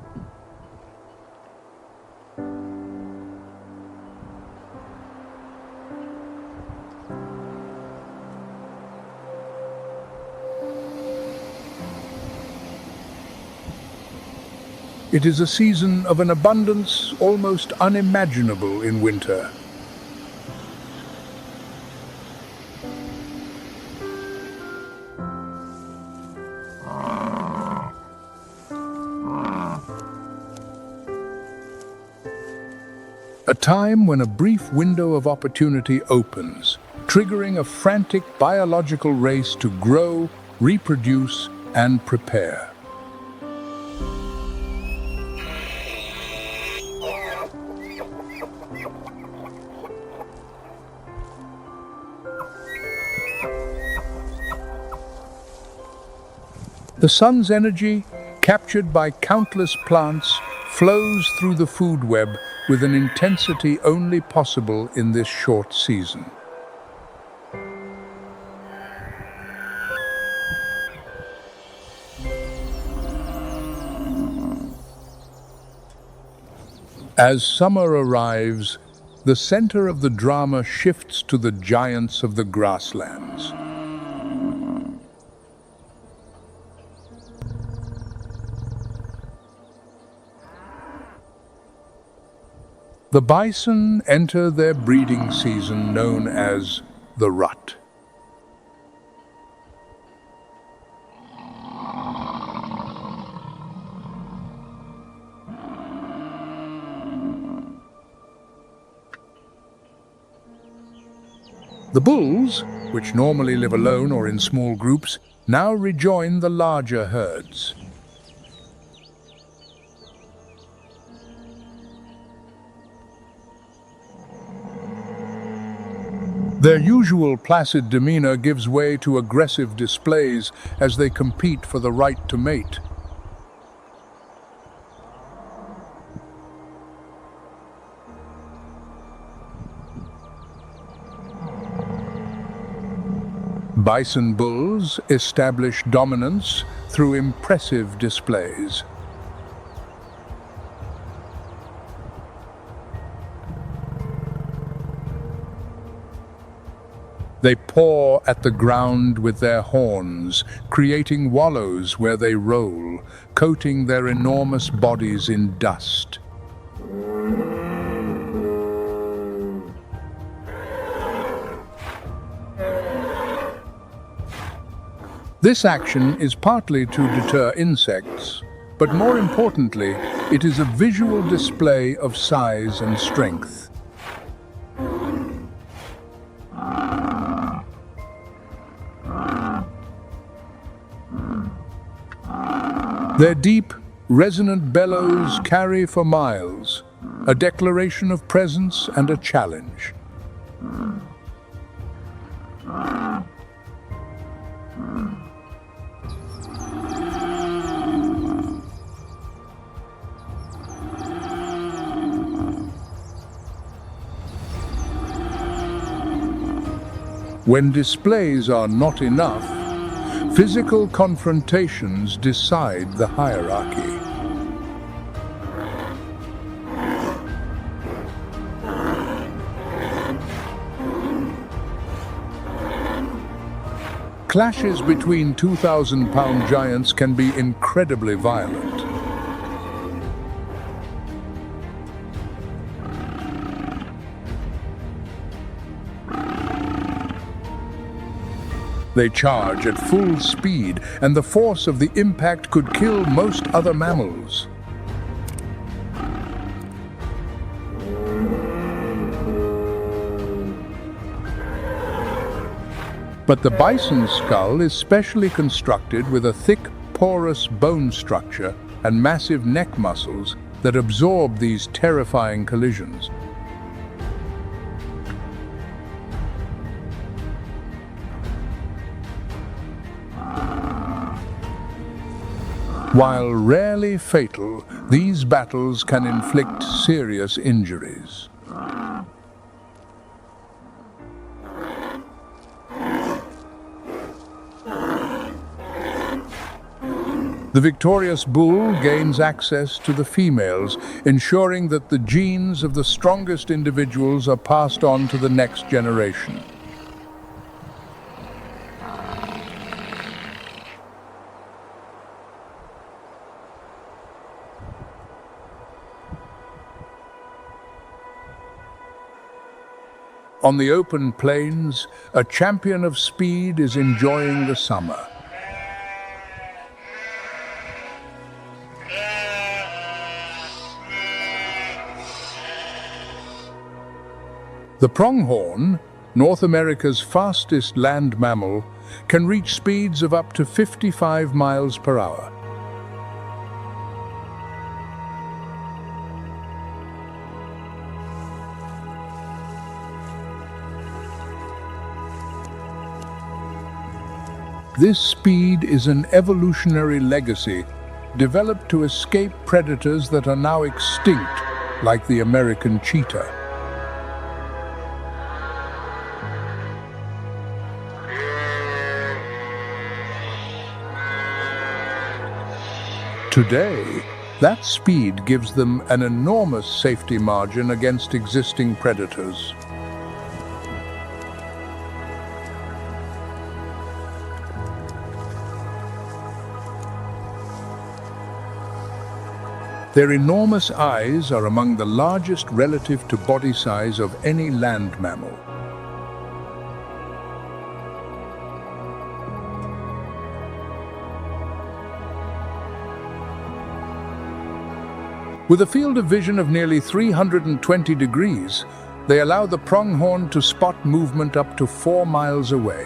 It is a season of an abundance almost unimaginable in winter. A time when a brief window of opportunity opens, triggering a frantic biological race to grow, reproduce, and prepare. The sun's energy, captured by countless plants, flows through the food web with an intensity only possible in this short season. As summer arrives, the center of the drama shifts to the giants of the grasslands. The bison enter their breeding season known as the rut. The bulls, which normally live alone or in small groups, now rejoin the larger herds. Their usual placid demeanor gives way to aggressive displays as they compete for the right to mate. Bison bulls establish dominance through impressive displays. They paw at the ground with their horns, creating wallows where they roll, coating their enormous bodies in dust. This action is partly to deter insects, but more importantly, it is a visual display of size and strength. Their deep, resonant bellows carry for miles, a declaration of presence and a challenge. When displays are not enough, physical confrontations decide the hierarchy. Clashes between 2,000-pound giants can be incredibly violent. They charge at full speed, and the force of the impact could kill most other mammals. But the bison's skull is specially constructed with a thick, porous bone structure and massive neck muscles that absorb these terrifying collisions. While rarely fatal, these battles can inflict serious injuries. The victorious bull gains access to the females, ensuring that the genes of the strongest individuals are passed on to the next generation. On the open plains, a champion of speed is enjoying the summer. The pronghorn, North America's fastest land mammal, can reach speeds of up to 55 miles per hour. This speed is an evolutionary legacy developed to escape predators that are now extinct, like the American cheetah. Today, That speed gives them an enormous safety margin against existing predators. Their enormous eyes are among the largest relative to body size of any land mammal. With a field of vision of nearly 320 degrees, they allow the pronghorn to spot movement up to 4 miles away.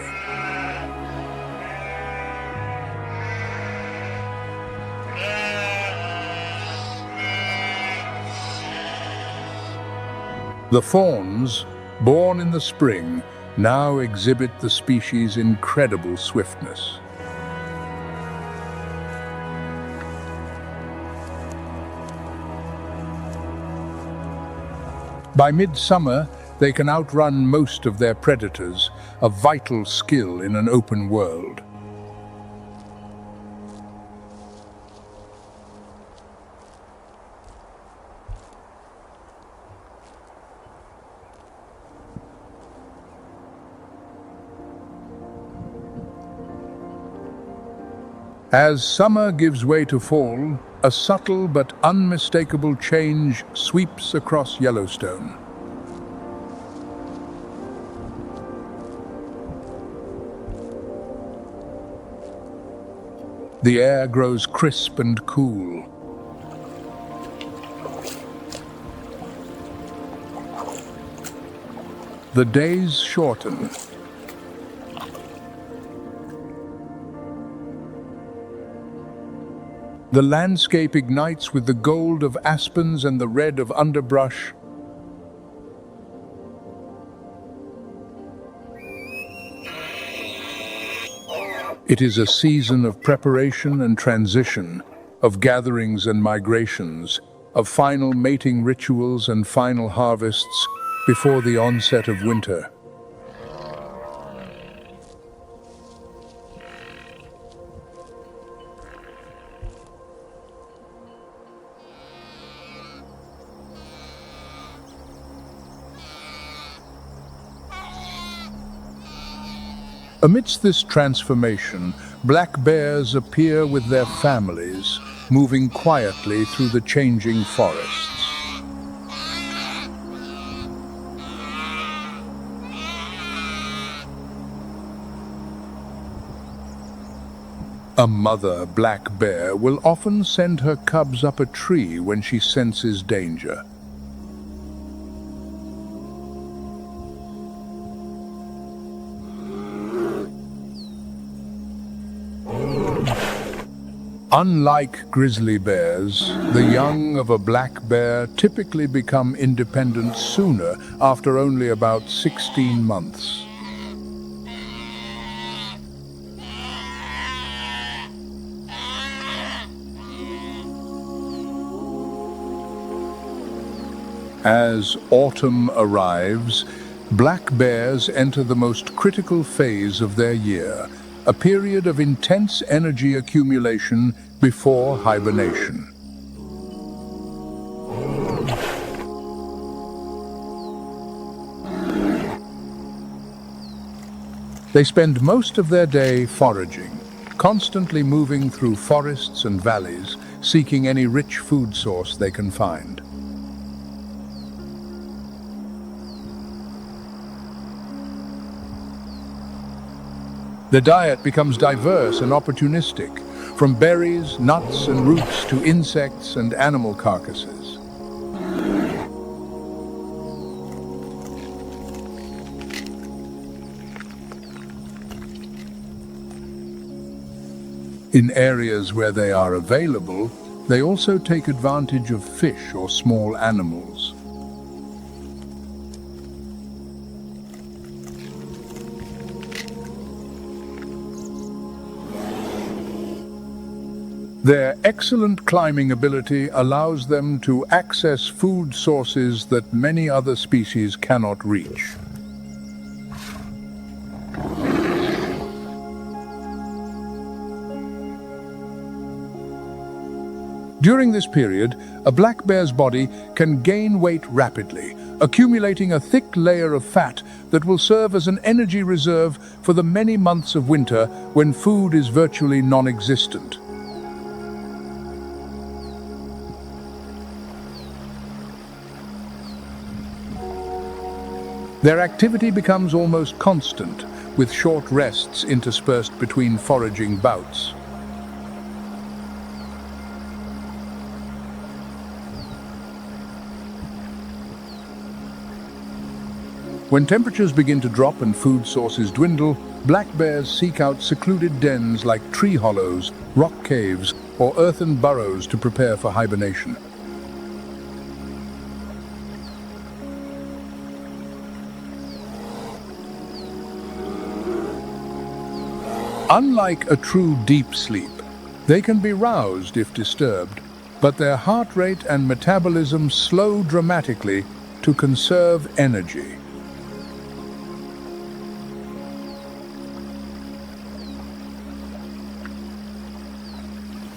The fawns, born in the spring, now exhibit the species' incredible swiftness. By midsummer, they can outrun most of their predators, a vital skill in an open world. As summer gives way to fall, a subtle but unmistakable change sweeps across Yellowstone. The air grows crisp and cool. The days shorten. The landscape ignites with the gold of aspens and the red of underbrush. It is a season of preparation and transition, of gatherings and migrations, of final mating rituals and final harvests before the onset of winter. Amidst this transformation, black bears appear with their families, moving quietly through the changing forests. A mother black bear will often send her cubs up a tree when she senses danger. Unlike grizzly bears, the young of a black bear typically become independent sooner, after only about 16 months. As autumn arrives, black bears enter the most critical phase of their year, a period of intense energy accumulation before hibernation. They spend most of their day foraging, constantly moving through forests and valleys, seeking any rich food source they can find. The diet becomes diverse and opportunistic, from berries, nuts, and roots to insects and animal carcasses. In areas where they are available, they also take advantage of fish or small animals. Their excellent climbing ability allows them to access food sources that many other species cannot reach. During this period, a black bear's body can gain weight rapidly, accumulating a thick layer of fat that will serve as an energy reserve for the many months of winter when food is virtually non-existent. Their activity becomes almost constant, with short rests interspersed between foraging bouts. When temperatures begin to drop and food sources dwindle, black bears seek out secluded dens like tree hollows, rock caves, or earthen burrows to prepare for hibernation. Unlike a true deep sleep, they can be roused if disturbed, but their heart rate and metabolism slow dramatically to conserve energy.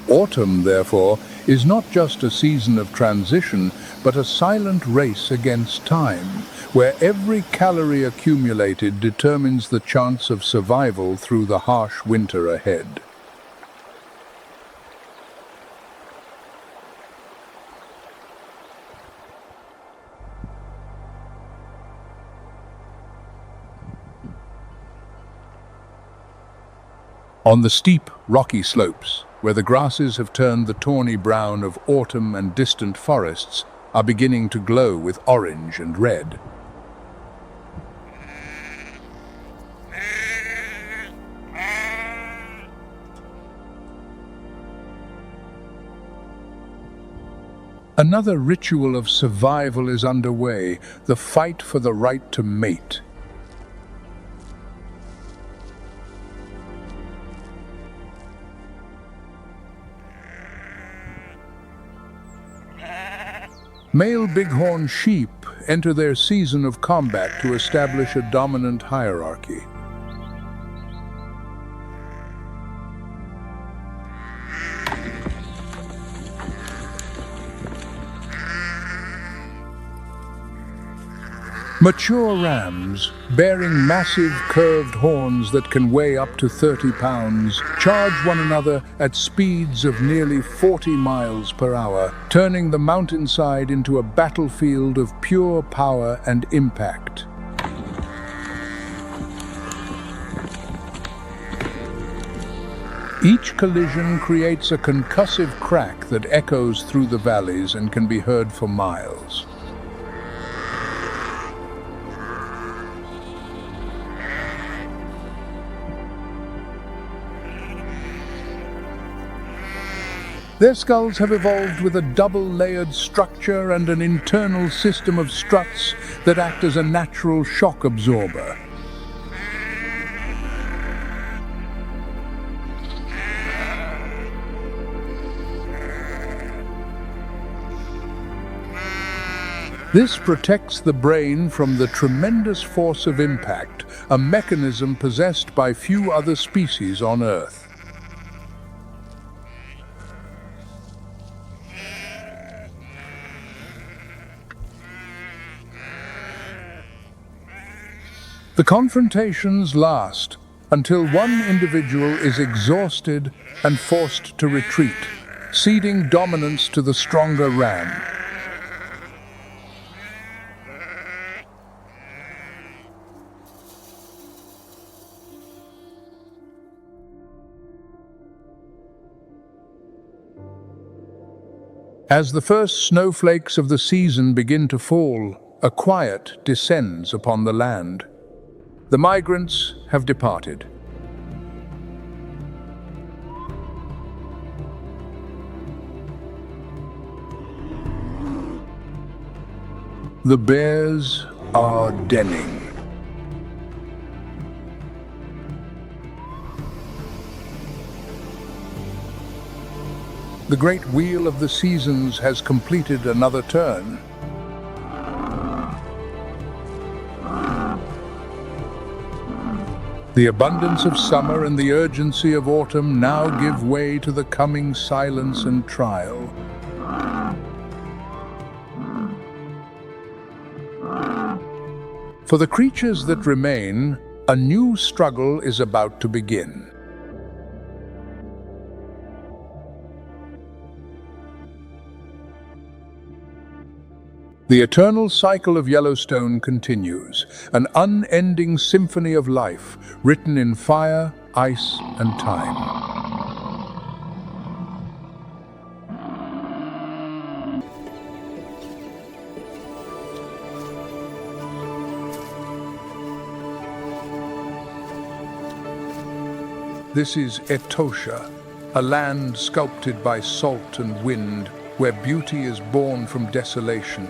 Autumn, therefore, is not just a season of transition, but a silent race against time, where every calorie accumulated determines the chance of survival through the harsh winter ahead. On the steep, rocky slopes, where the grasses have turned the tawny brown of autumn and distant forests, are beginning to glow with orange and red. Another ritual of survival is underway, the fight for the right to mate. Male bighorn sheep enter their season of combat to establish a dominant hierarchy. Mature rams, bearing massive curved horns that can weigh up to 30 pounds, charge one another at speeds of nearly 40 miles per hour, turning the mountainside into a battlefield of pure power and impact. Each collision creates a concussive crack that echoes through the valleys and can be heard for miles. Their skulls have evolved with a double-layered structure and an internal system of struts that act as a natural shock absorber. This protects the brain from the tremendous force of impact, a mechanism possessed by few other species on Earth. The confrontations last until one individual is exhausted and forced to retreat, ceding dominance to the stronger ram. As the first snowflakes of the season begin to fall, a quiet descends upon the land. The migrants have departed. The bears are denning. The great wheel of the seasons has completed another turn. The abundance of summer and the urgency of autumn now give way to the coming silence and trial. For the creatures that remain, a new struggle is about to begin. The eternal cycle of Yellowstone continues, an unending symphony of life, written in fire, ice, and time. This is Etosha, a land sculpted by salt and wind, where beauty is born from desolation.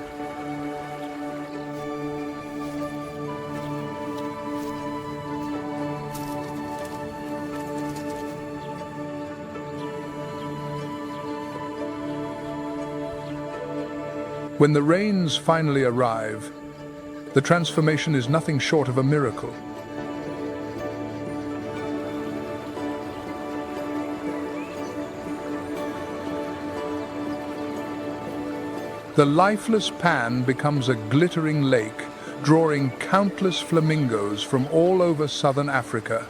When the rains finally arrive, the transformation is nothing short of a miracle. The lifeless pan becomes a glittering lake, drawing countless flamingos from all over southern Africa.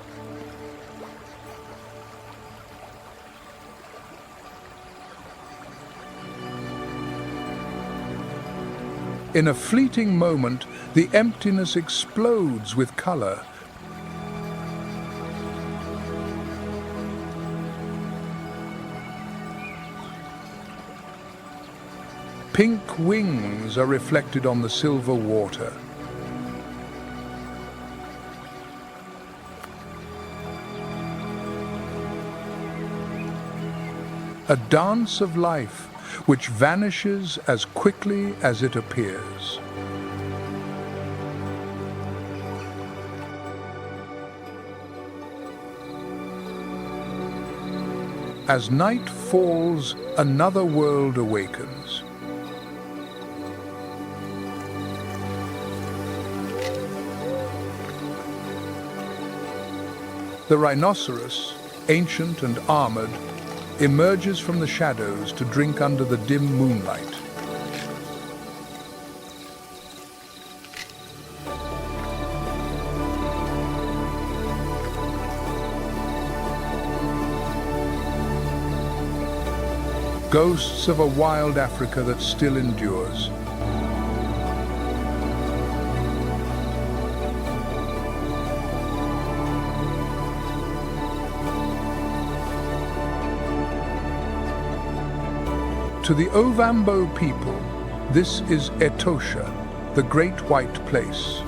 In a fleeting moment, the emptiness explodes with color. Pink wings are reflected on the silver water. A dance of life, which vanishes as quickly as it appears. As night falls, another world awakens. The rhinoceros, ancient and armored, emerges from the shadows to drink under the dim moonlight. Ghosts of a wild Africa that still endures. To the Ovambo people, this is Etosha, the Great White Place.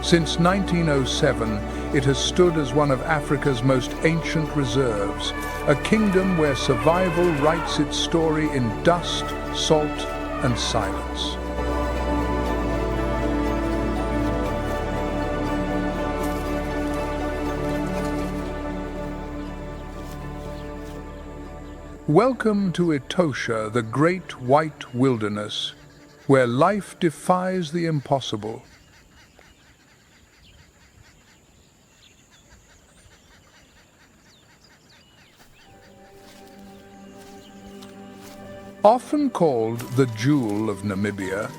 Since 1907, it has stood as one of Africa's most ancient reserves, a kingdom where survival writes its story in dust, salt, and silence. Welcome to Etosha, the great white wilderness, where life defies the impossible. Often called the jewel of Namibia,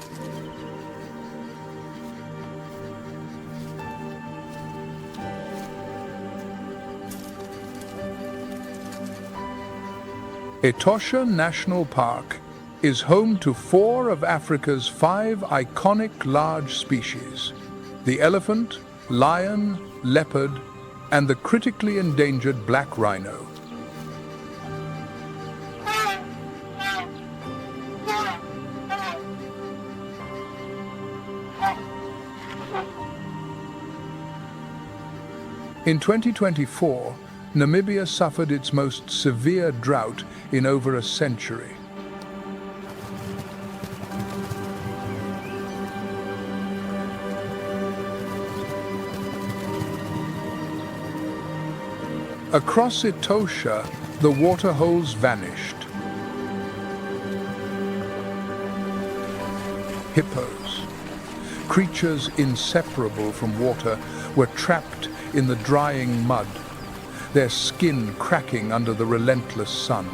Etosha National Park is home to 4 of Africa's 5 iconic large species: the elephant, lion, leopard, and the critically endangered black rhino. In 2024, Namibia suffered its most severe drought in over a century. Across Etosha, the waterholes vanished. Hippos, Creatures inseparable from water were trapped in the drying mud, their skin cracking under the relentless sun.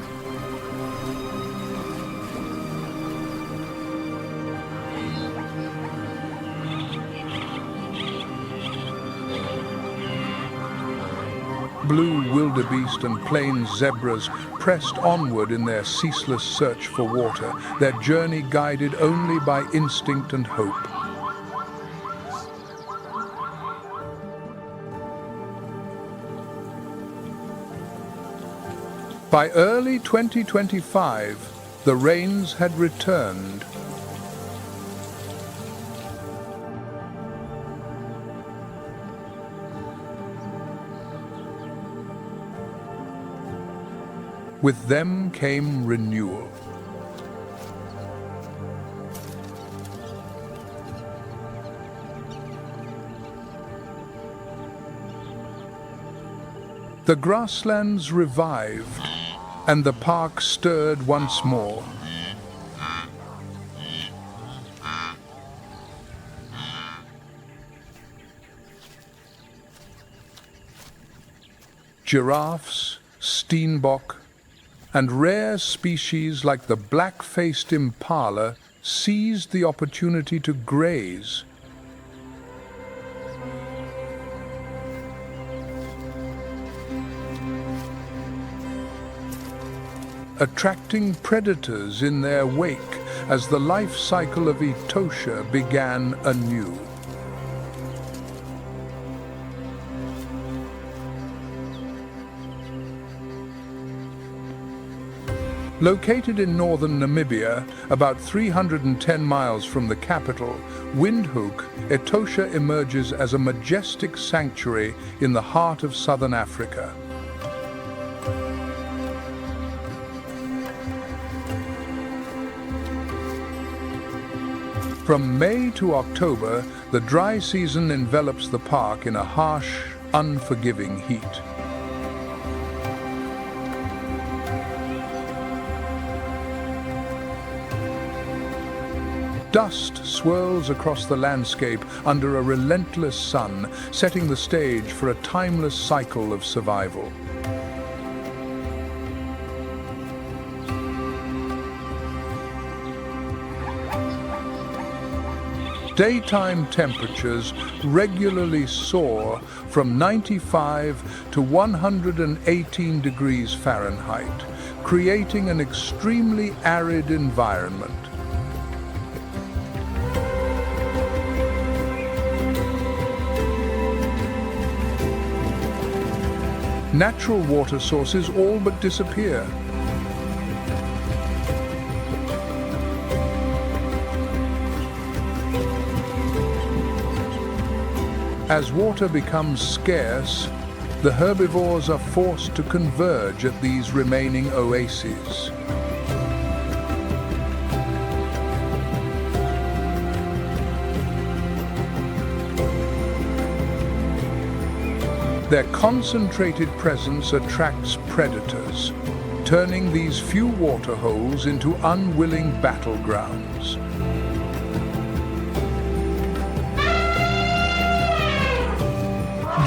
Blue wildebeest and plains zebras pressed onward in their ceaseless search for water, their journey guided only by instinct and hope. By early 2025, the rains had returned. With them came renewal. The grasslands revived, and the park stirred once more. Giraffes, steenbok, and rare species like the black-faced impala seized the opportunity to graze. Attracting predators in their wake as the life cycle of Etosha began anew. Located in northern Namibia, about 310 miles from the capital, Windhoek, Etosha emerges as a majestic sanctuary in the heart of southern Africa. From May to October, the dry season envelops the park in a harsh, unforgiving heat. Dust swirls across the landscape under a relentless sun, setting the stage for a timeless cycle of survival. Daytime temperatures regularly soar from 95 to 118 degrees Fahrenheit, creating an extremely arid environment. Natural water sources all but disappear. As water becomes scarce, the herbivores are forced to converge at these remaining oases. Their concentrated presence attracts predators, turning these few waterholes into unwilling battlegrounds.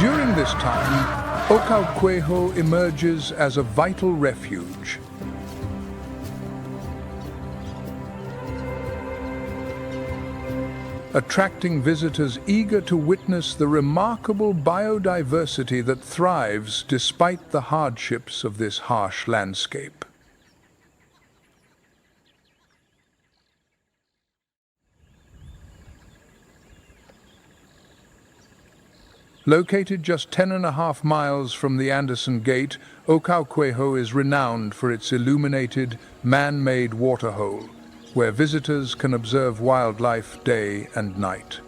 During this time, Okauquejo emerges as a vital refuge. Attracting visitors eager to witness the remarkable biodiversity that thrives despite the hardships of this harsh landscape. Located just 10.5 miles from the Anderson Gate, Okauquejo is renowned for its illuminated, man-made waterhole, where visitors can observe wildlife day and night.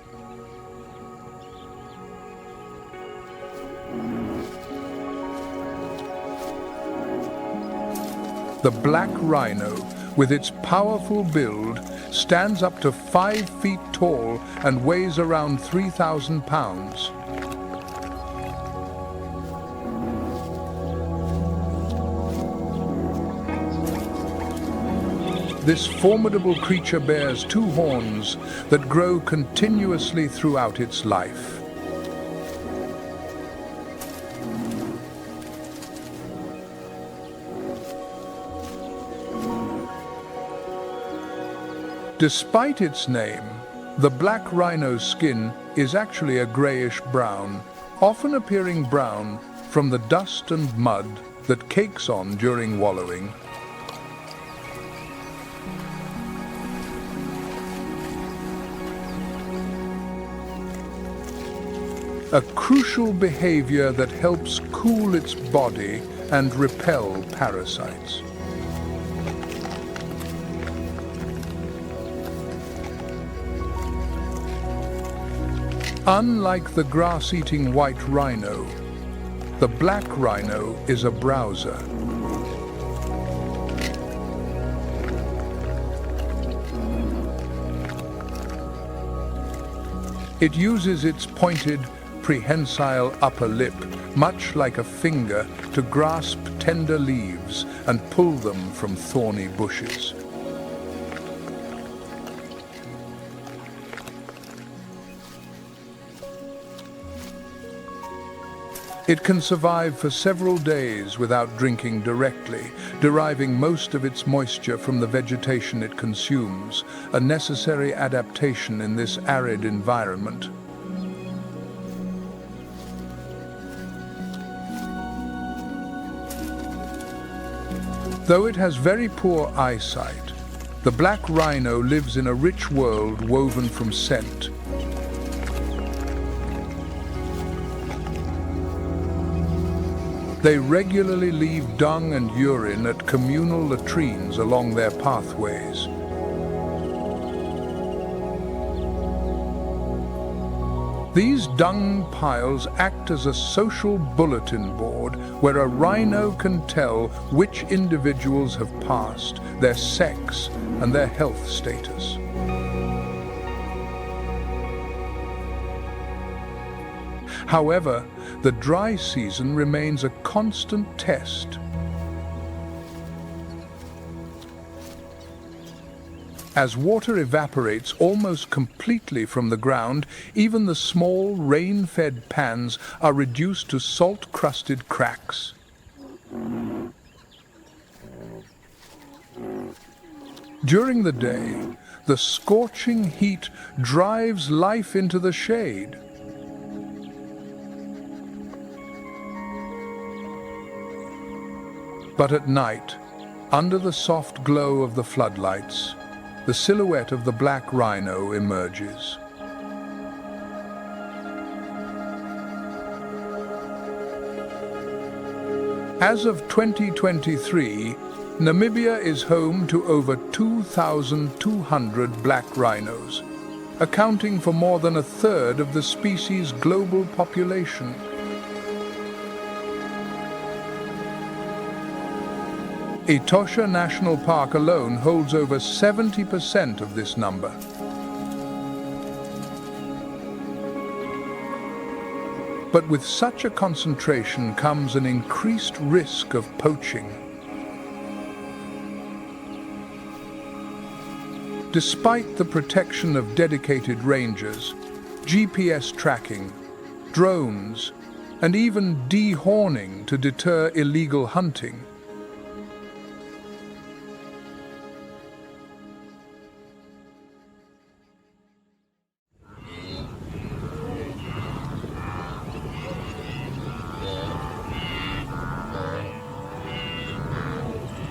The black rhino, with its powerful build, stands up to 5 feet tall and weighs around 3,000 pounds. This formidable creature bears two horns that grow continuously throughout its life. Despite its name, the black rhino's skin is actually a grayish-brown, often appearing brown from the dust and mud that cakes on during wallowing. A crucial behavior that helps cool its body and repel parasites. Unlike the grass-eating white rhino, the black rhino is a browser. It uses its pointed, prehensile upper lip, much like a finger, to grasp tender leaves and pull them from thorny bushes. It can survive for several days without drinking directly, deriving most of its moisture from the vegetation it consumes, a necessary adaptation in this arid environment. Though it has very poor eyesight, the black rhino lives in a rich world woven from scent. They regularly leave dung and urine at communal latrines along their pathways. These dung piles act as a social bulletin board where a rhino can tell which individuals have passed, their sex, and their health status. However, the dry season remains a constant test. As water evaporates almost completely from the ground, even the small rain-fed pans are reduced to salt-crusted cracks. During the day, the scorching heat drives life into the shade. But at night, under the soft glow of the floodlights, the silhouette of the black rhino emerges. As of 2023, Namibia is home to over 2,200 black rhinos, accounting for more than a third of the species' global population. Etosha National Park alone holds over 70% of this number. But with such a concentration comes an increased risk of poaching. Despite the protection of dedicated rangers, GPS tracking, drones, and even dehorning to deter illegal hunting,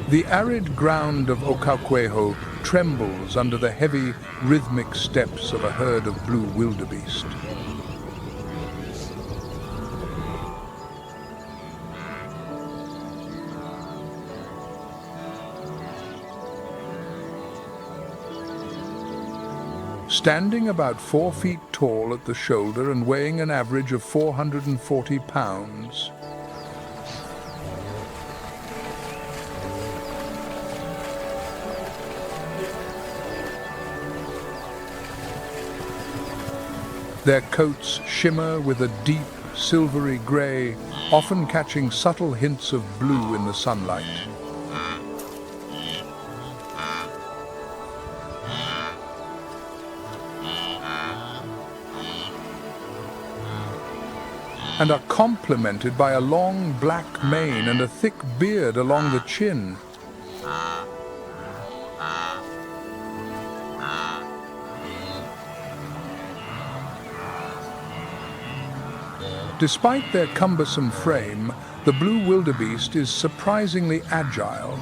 the arid ground of Okauquejo trembles under the heavy, rhythmic steps of a herd of blue wildebeest. Standing about 4 feet tall at the shoulder and weighing an average of 440 pounds, their coats shimmer with a deep, silvery grey, often catching subtle hints of blue in the sunlight. and are complemented by a long black mane and a thick beard along the chin. Despite their cumbersome frame, the blue wildebeest is surprisingly agile.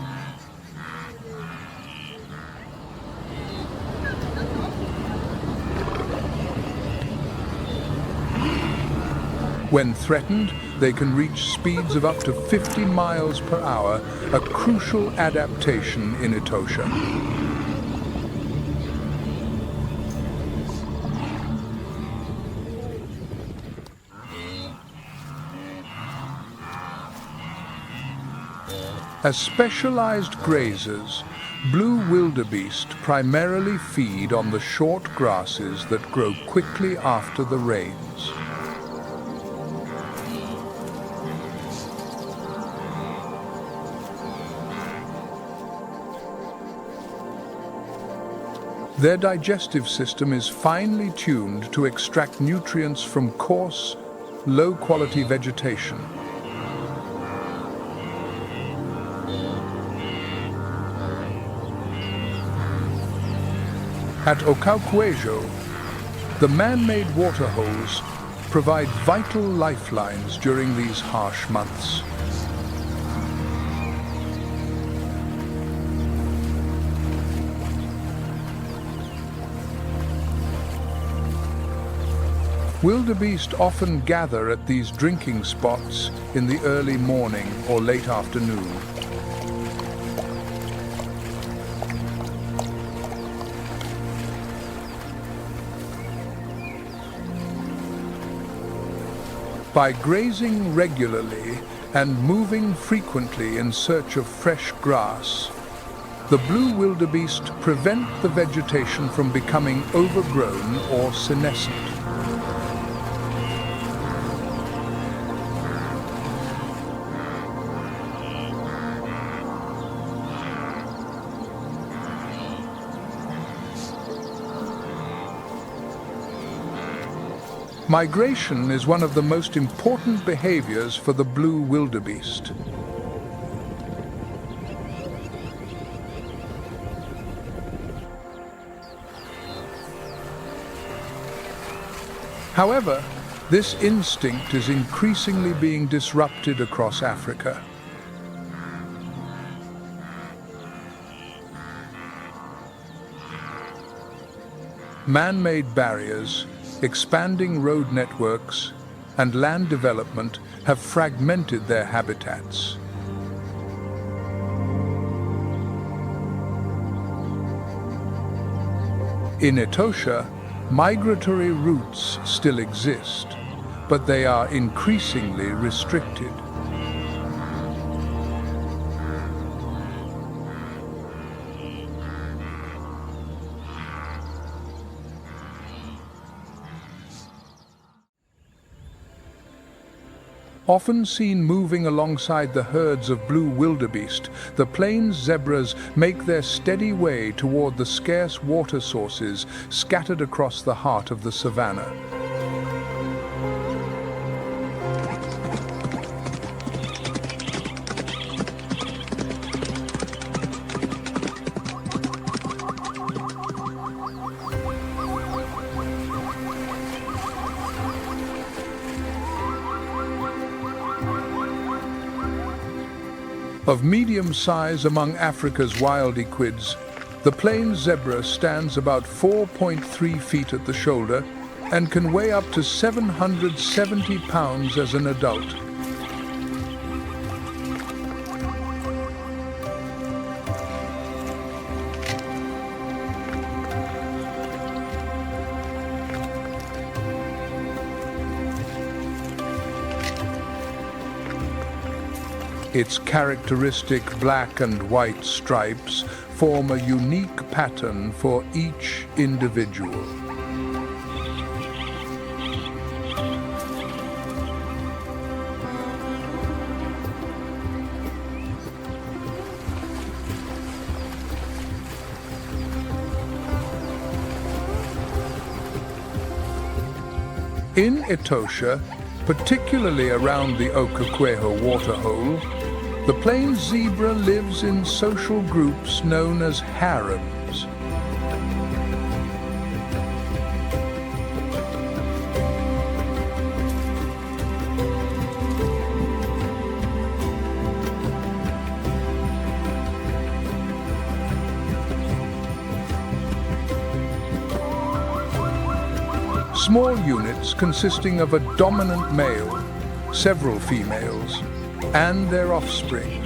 When threatened, they can reach speeds of up to 50 miles per hour, a crucial adaptation in Etosha. As specialized grazers, blue wildebeest primarily feed on the short grasses that grow quickly after the rains. Their digestive system is finely tuned to extract nutrients from coarse, low-quality vegetation. At Ocaucuejo, the man-made waterholes provide vital lifelines during these harsh months. Wildebeest often gather at these drinking spots in the early morning or late afternoon. By grazing regularly and moving frequently in search of fresh grass, the blue wildebeest prevent the vegetation from becoming overgrown or senescent. Migration is one of the most important behaviors for the blue wildebeest. However, this instinct is increasingly being disrupted across Africa. Man-made barriers, expanding road networks, and land development have fragmented their habitats. In Etosha, migratory routes still exist, but they are increasingly restricted. Often seen moving alongside the herds of blue wildebeest, the plains zebras make their steady way toward the scarce water sources scattered across the heart of the savanna. Of medium size among Africa's wild equids, the plains zebra stands about 4.3 feet at the shoulder and can weigh up to 770 pounds as an adult. Its characteristic black and white stripes form a unique pattern for each individual. In Etosha, particularly around the Ocoquejo waterhole. The plains zebra lives in social groups known as harems. Small units consisting of a dominant male, several females, and their offspring.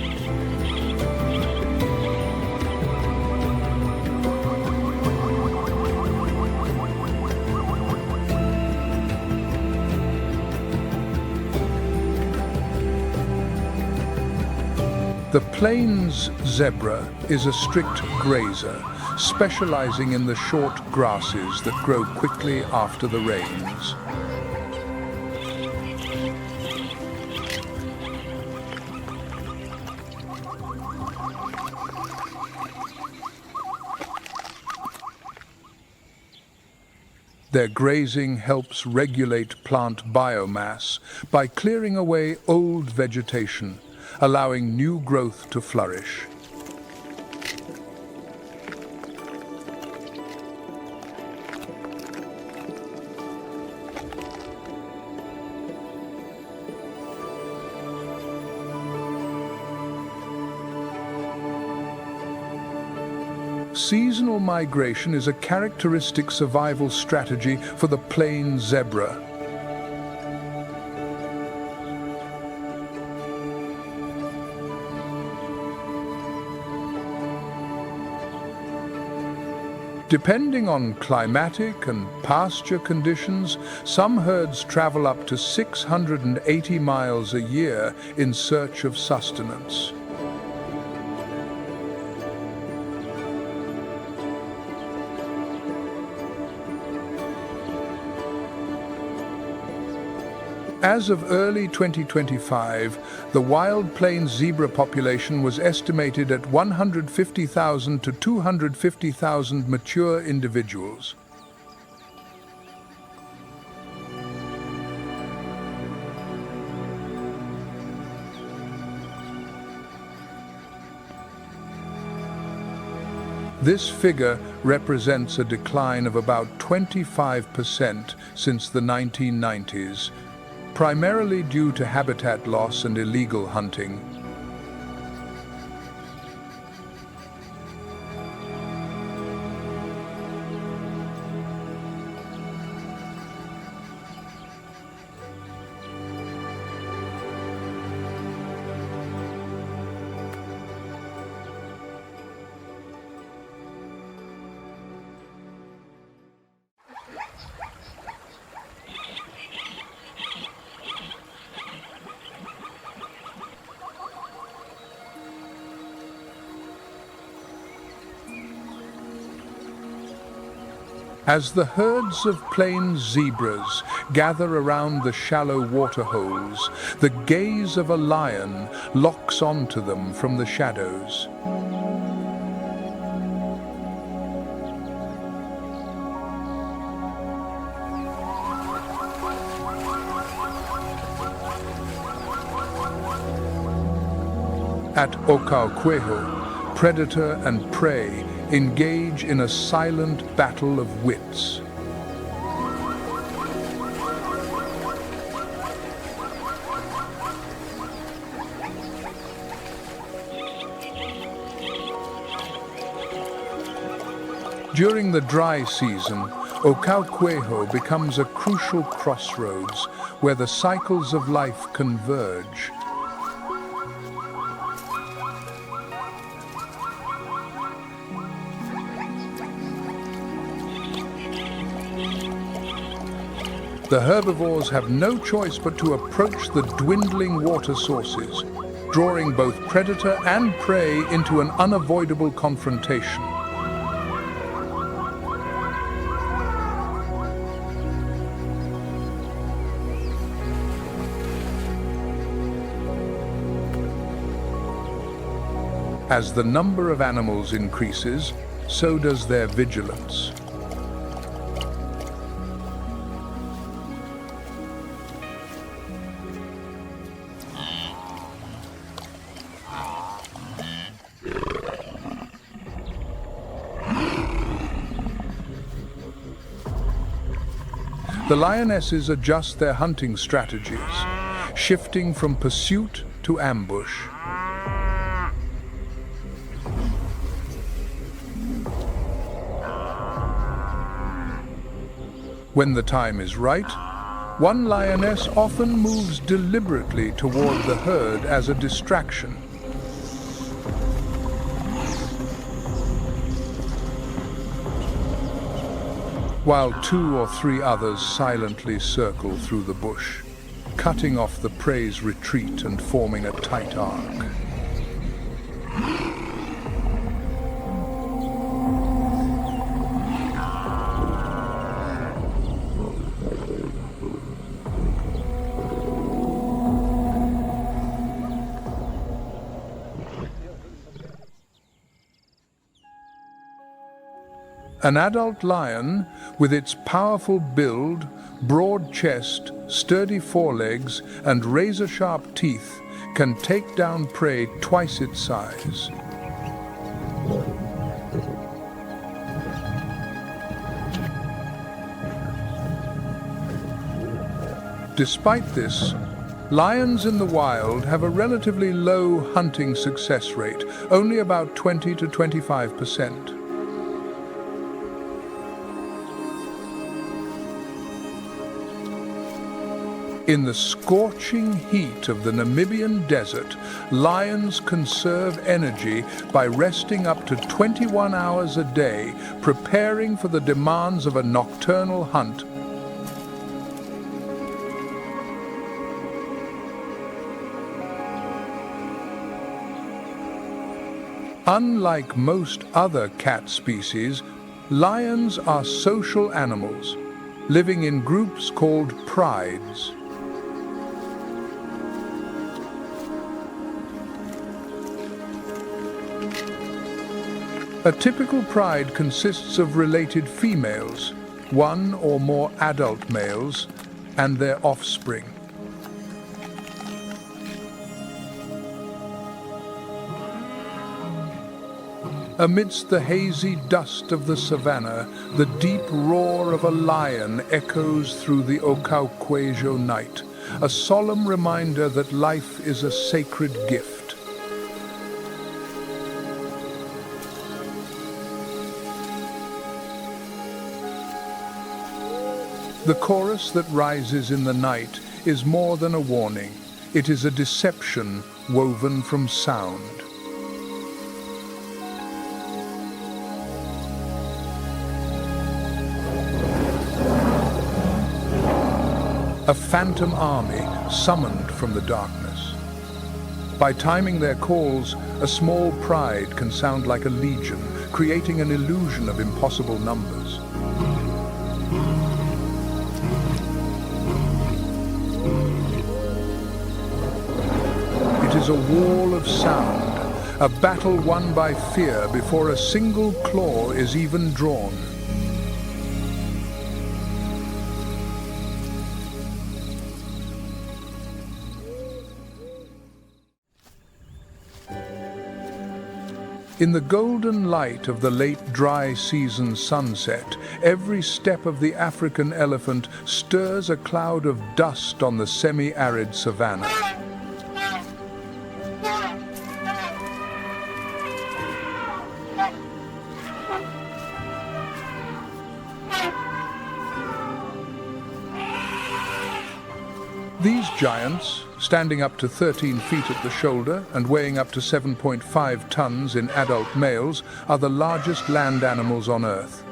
The plains zebra is a strict grazer, specializing in the short grasses that grow quickly after the rains. Their grazing helps regulate plant biomass by clearing away old vegetation, allowing new growth to flourish. Seasonal migration is a characteristic survival strategy for the plains zebra. Depending on climatic and pasture conditions, some herds travel up to 680 miles a year in search of sustenance. As of early 2025, the wild plains zebra population was estimated at 150,000 to 250,000 mature individuals. This figure represents a decline of about 25% since the 1990s, primarily due to habitat loss and illegal hunting. As the herds of plains zebras gather around the shallow waterholes, the gaze of a lion locks onto them from the shadows. At Ocoquejo, predator and prey engage in a silent battle of wits. During the dry season, Ocoquejo becomes a crucial crossroads where the cycles of life converge. The herbivores have no choice but to approach the dwindling water sources, drawing both predator and prey into an unavoidable confrontation. As the number of animals increases, so does their vigilance. The lionesses adjust their hunting strategies, shifting from pursuit to ambush. When the time is right, one lioness often moves deliberately toward the herd as a distraction. While 2 or 3 others silently circle through the bush, cutting off the prey's retreat and forming a tight arc. An adult lion, with its powerful build, broad chest, sturdy forelegs, and razor-sharp teeth, can take down prey twice its size. Despite this, lions in the wild have a relatively low hunting success rate, only about 20 to 25%. In the scorching heat of the Namibian desert, lions conserve energy by resting up to 21 hours a day, preparing for the demands of a nocturnal hunt. Unlike most other cat species, lions are social animals, living in groups called prides. A typical pride consists of related females, 1 or more adult males, and their offspring. Amidst the hazy dust of the savanna, the deep roar of a lion echoes through the Okauquejo night, a solemn reminder that life is a sacred gift. The chorus that rises in the night is more than a warning. It is a deception woven from sound. A phantom army summoned from the darkness. By timing their calls, a small pride can sound like a legion, creating an illusion of impossible numbers. It is a wall of sound, a battle won by fear before a single claw is even drawn. In the golden light of the late dry season sunset, every step of the African elephant stirs a cloud of dust on the semi-arid savanna. These giants, standing up to 13 feet at the shoulder and weighing up to 7.5 tons in adult males, are the largest land animals on Earth.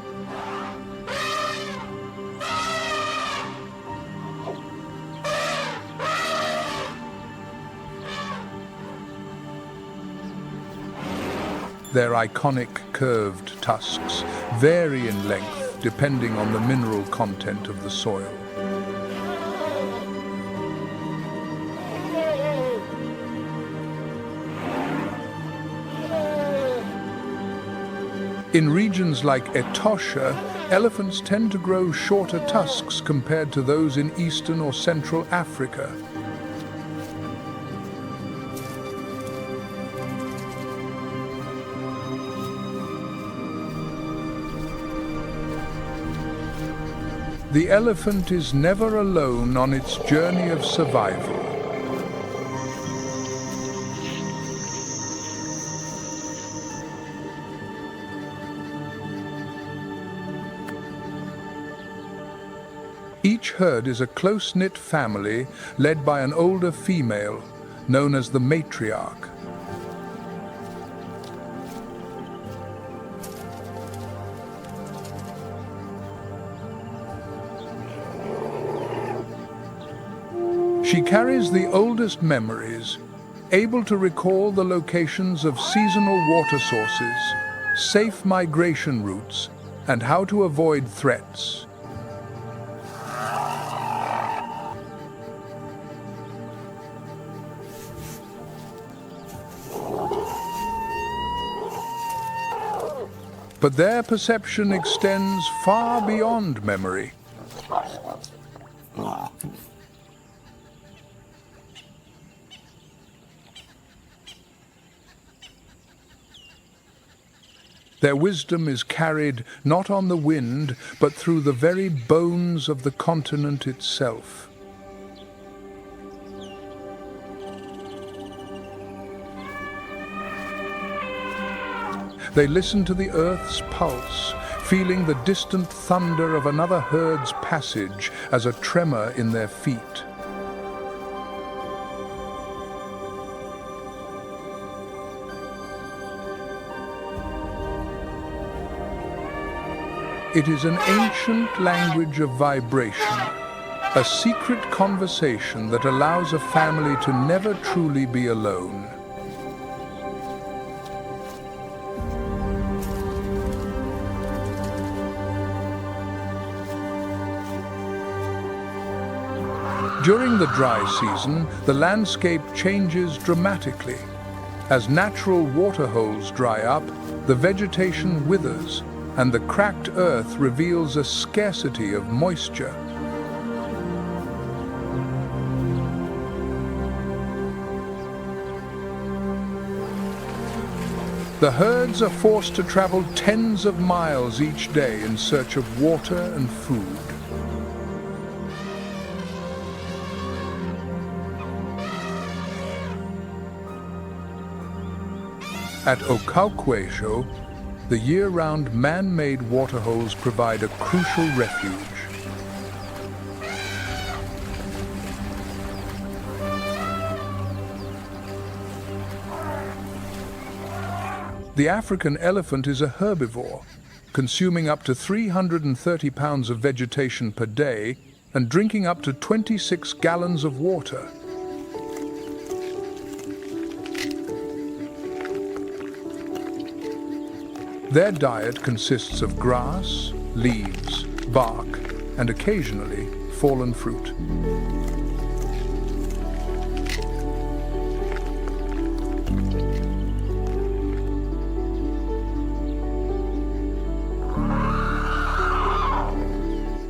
Their iconic curved tusks vary in length depending on the mineral content of the soil. In regions like Etosha, elephants tend to grow shorter tusks compared to those in eastern or central Africa. The elephant is never alone on its journey of survival. Each herd is a close-knit family led by an older female, known as the matriarch. She carries the oldest memories, able to recall the locations of seasonal water sources, safe migration routes, and how to avoid threats. But their perception extends far beyond memory. Their wisdom is carried not on the wind, but through the very bones of the continent itself. They listen to the earth's pulse, feeling the distant thunder of another herd's passage as a tremor in their feet. It is an ancient language of vibration, a secret conversation that allows a family to never truly be alone. During the dry season, the landscape changes dramatically. As natural waterholes dry up, the vegetation withers, and the cracked earth reveals a scarcity of moisture. The herds are forced to travel tens of miles each day in search of water and food. At Ocauquesho, the year-round man-made waterholes provide a crucial refuge. The African elephant is a herbivore, consuming up to 330 pounds of vegetation per day and drinking up to 26 gallons of water. Their diet consists of grass, leaves, bark, and occasionally fallen fruit.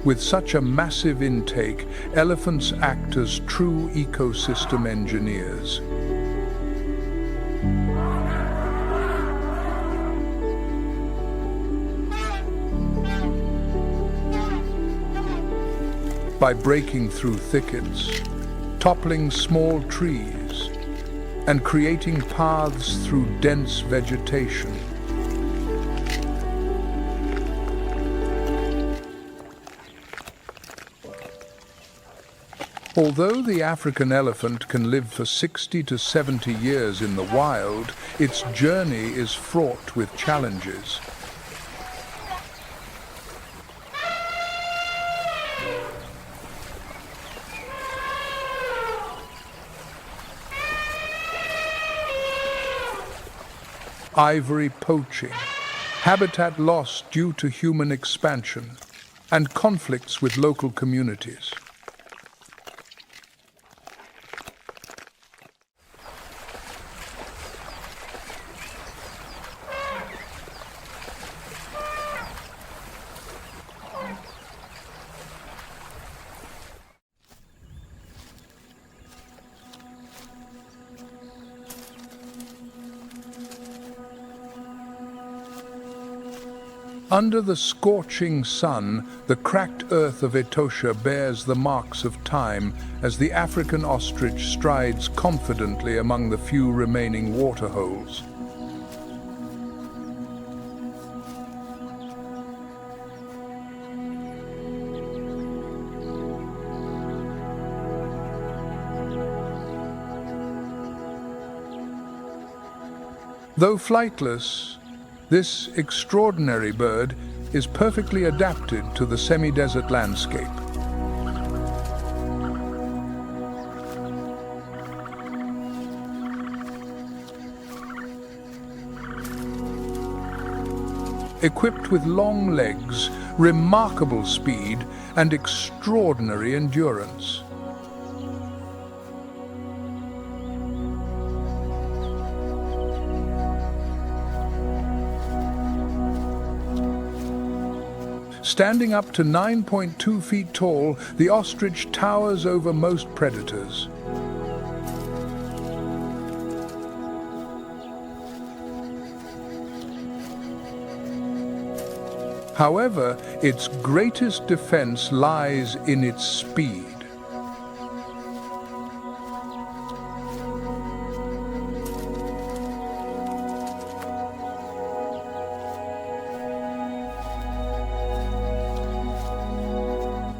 With such a massive intake, elephants act as true ecosystem engineers. By breaking through thickets, toppling small trees, and creating paths through dense vegetation. Although the African elephant can live for 60 to 70 years in the wild, its journey is fraught with challenges. Ivory poaching, habitat loss due to human expansion, and conflicts with local communities. Under the scorching sun, the cracked earth of Etosha bears the marks of time as the African ostrich strides confidently among the few remaining waterholes. Though flightless, this extraordinary bird is perfectly adapted to the semi-desert landscape. Equipped with long legs, remarkable speed, and extraordinary endurance. Standing up to 9.2 feet tall, the ostrich towers over most predators. However, its greatest defense lies in its speed.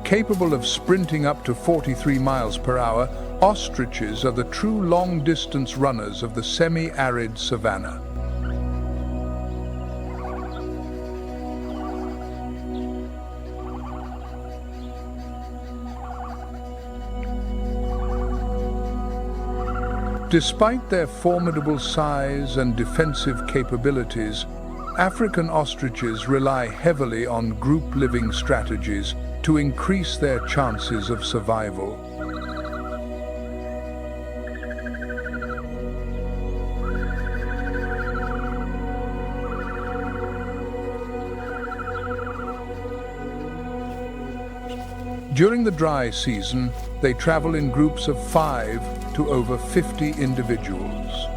Capable of sprinting up to 43 miles per hour, ostriches are the true long-distance runners of the semi-arid savanna. Despite their formidable size and defensive capabilities, African ostriches rely heavily on group living strategies to increase their chances of survival. During the dry season, they travel in groups of 5 to over 50 individuals.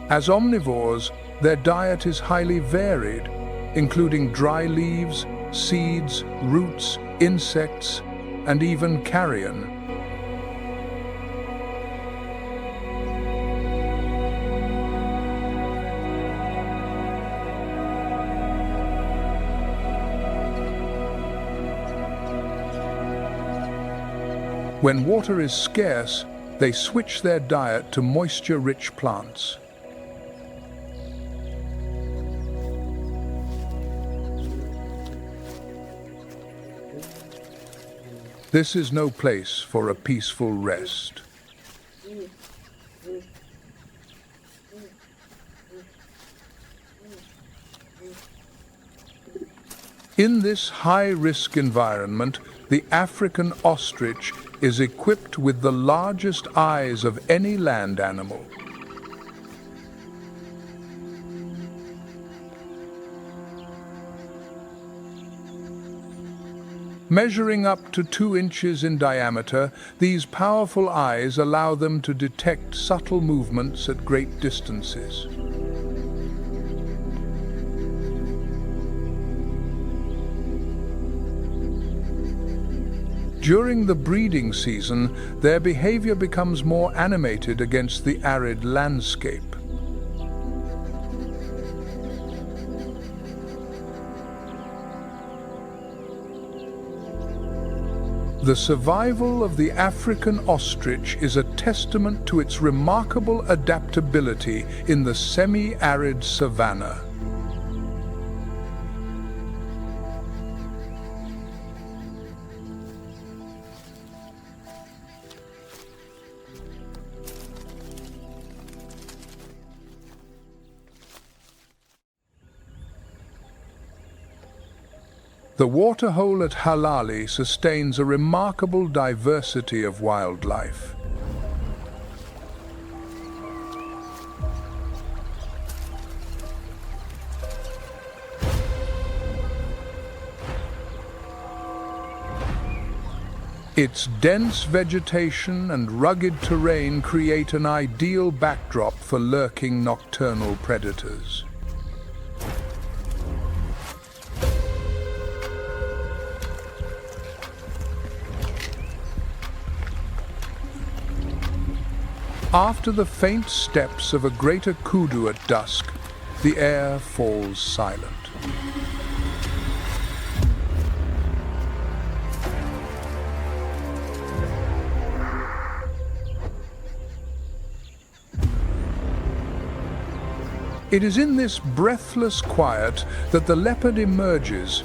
As omnivores, their diet is highly varied, including dry leaves, seeds, roots, insects, and even carrion. When water is scarce, they switch their diet to moisture-rich plants. This is no place for a peaceful rest. In this high-risk environment, the African ostrich is equipped with the largest eyes of any land animal. Measuring up to 2 inches in diameter, these powerful eyes allow them to detect subtle movements at great distances. During the breeding season, their behavior becomes more animated against the arid landscape. The survival of the African ostrich is a testament to its remarkable adaptability in the semi-arid savanna. The waterhole at Halali sustains a remarkable diversity of wildlife. Its dense vegetation and rugged terrain create an ideal backdrop for lurking nocturnal predators. After the faint steps of a greater kudu at dusk, the air falls silent. It is in this breathless quiet that the leopard emerges,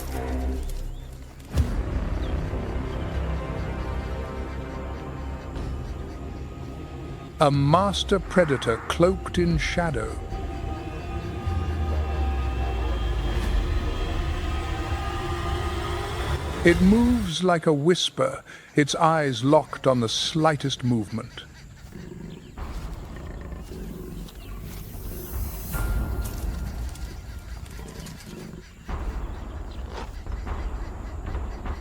a master predator cloaked in shadow. It moves like a whisper, its eyes locked on the slightest movement.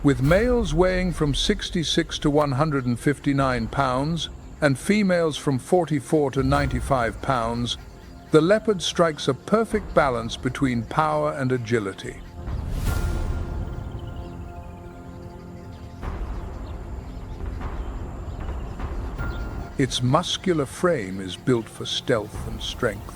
With males weighing from 66 to 159 pounds and females from 44 to 95 pounds, the leopard strikes a perfect balance between power and agility. Its muscular frame is built for stealth and strength.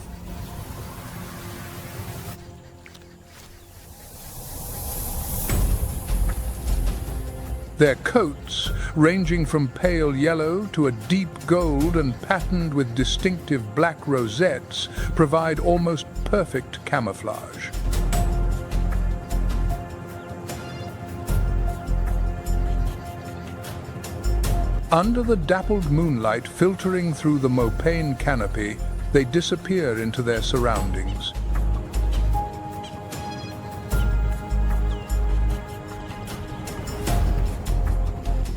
Their coats, ranging from pale yellow to a deep gold and patterned with distinctive black rosettes, provide almost perfect camouflage. Under the dappled moonlight filtering through the mopane canopy, they disappear into their surroundings.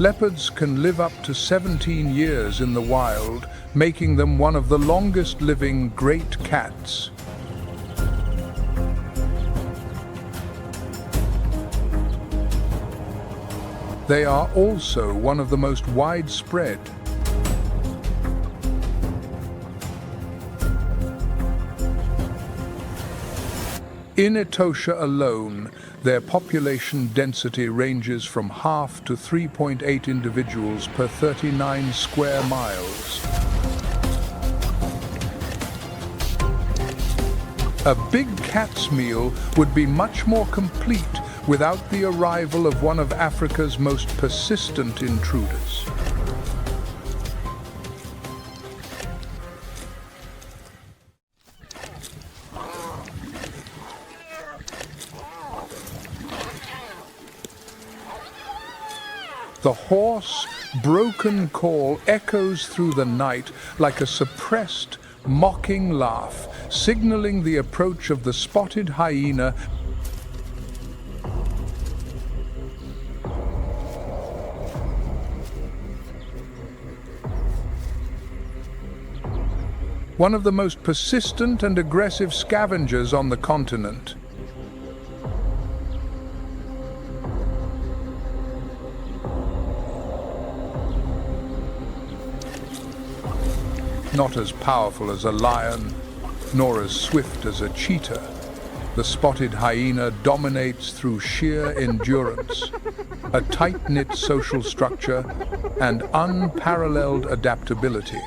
Leopards can live up to 17 years in the wild, making them one of the longest-living great cats. They are also one of the most widespread. In Etosha alone, their population density ranges from 0.5 to 3.8 individuals per 39 square miles. A big cat's meal would be much more complete without the arrival of one of Africa's most persistent intruders. The hoarse, broken call echoes through the night like a suppressed, mocking laugh, signaling the approach of the spotted hyena. One of the most persistent and aggressive scavengers on the continent. Not as powerful as a lion, nor as swift as a cheetah, the spotted hyena dominates through sheer endurance, a tight-knit social structure, and unparalleled adaptability.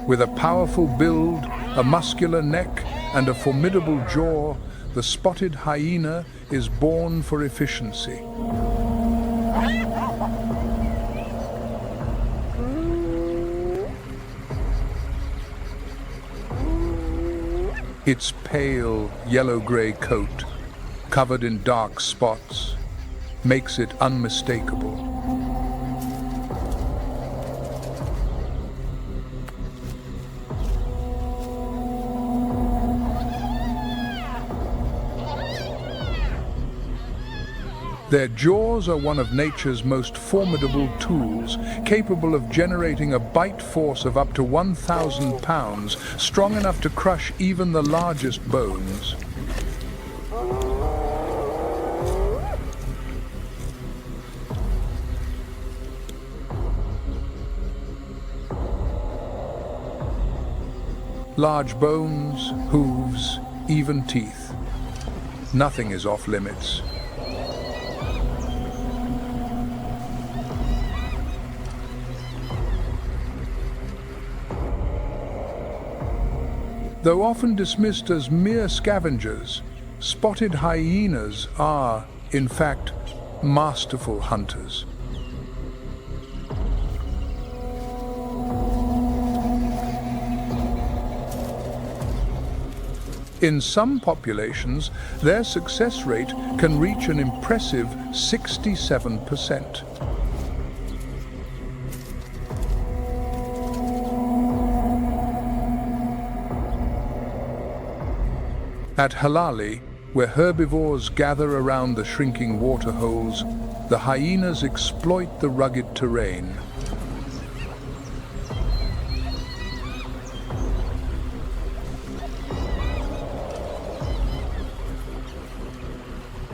With a powerful build, a muscular neck, and a formidable jaw, the spotted hyena is born for efficiency. Its pale, yellow-gray coat, covered in dark spots, makes it unmistakable. Their jaws are one of nature's most formidable tools, capable of generating a bite force of up to 1,000 pounds, strong enough to crush even the largest bones. Large bones, hooves, even teeth. Nothing is off limits. Though often dismissed as mere scavengers, spotted hyenas are, in fact, masterful hunters. In some populations, their success rate can reach an impressive 67%. At Halali, where herbivores gather around the shrinking waterholes, the hyenas exploit the rugged terrain.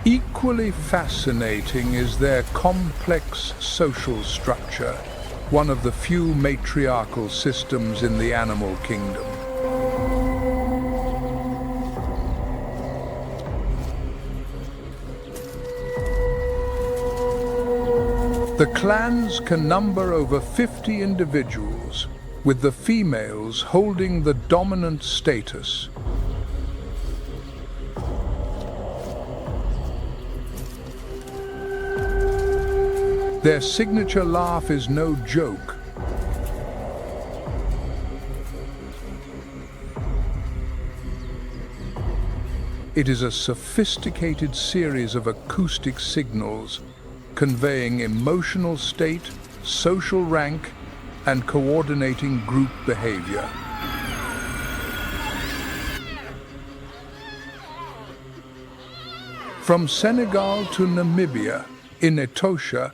Equally fascinating is their complex social structure, one of the few matriarchal systems in the animal kingdom. The clans can number over 50 individuals, with the females holding the dominant status. Their signature laugh is no joke. It is a sophisticated series of acoustic signals conveying emotional state, social rank, and coordinating group behavior. From Senegal to Namibia, in Etosha,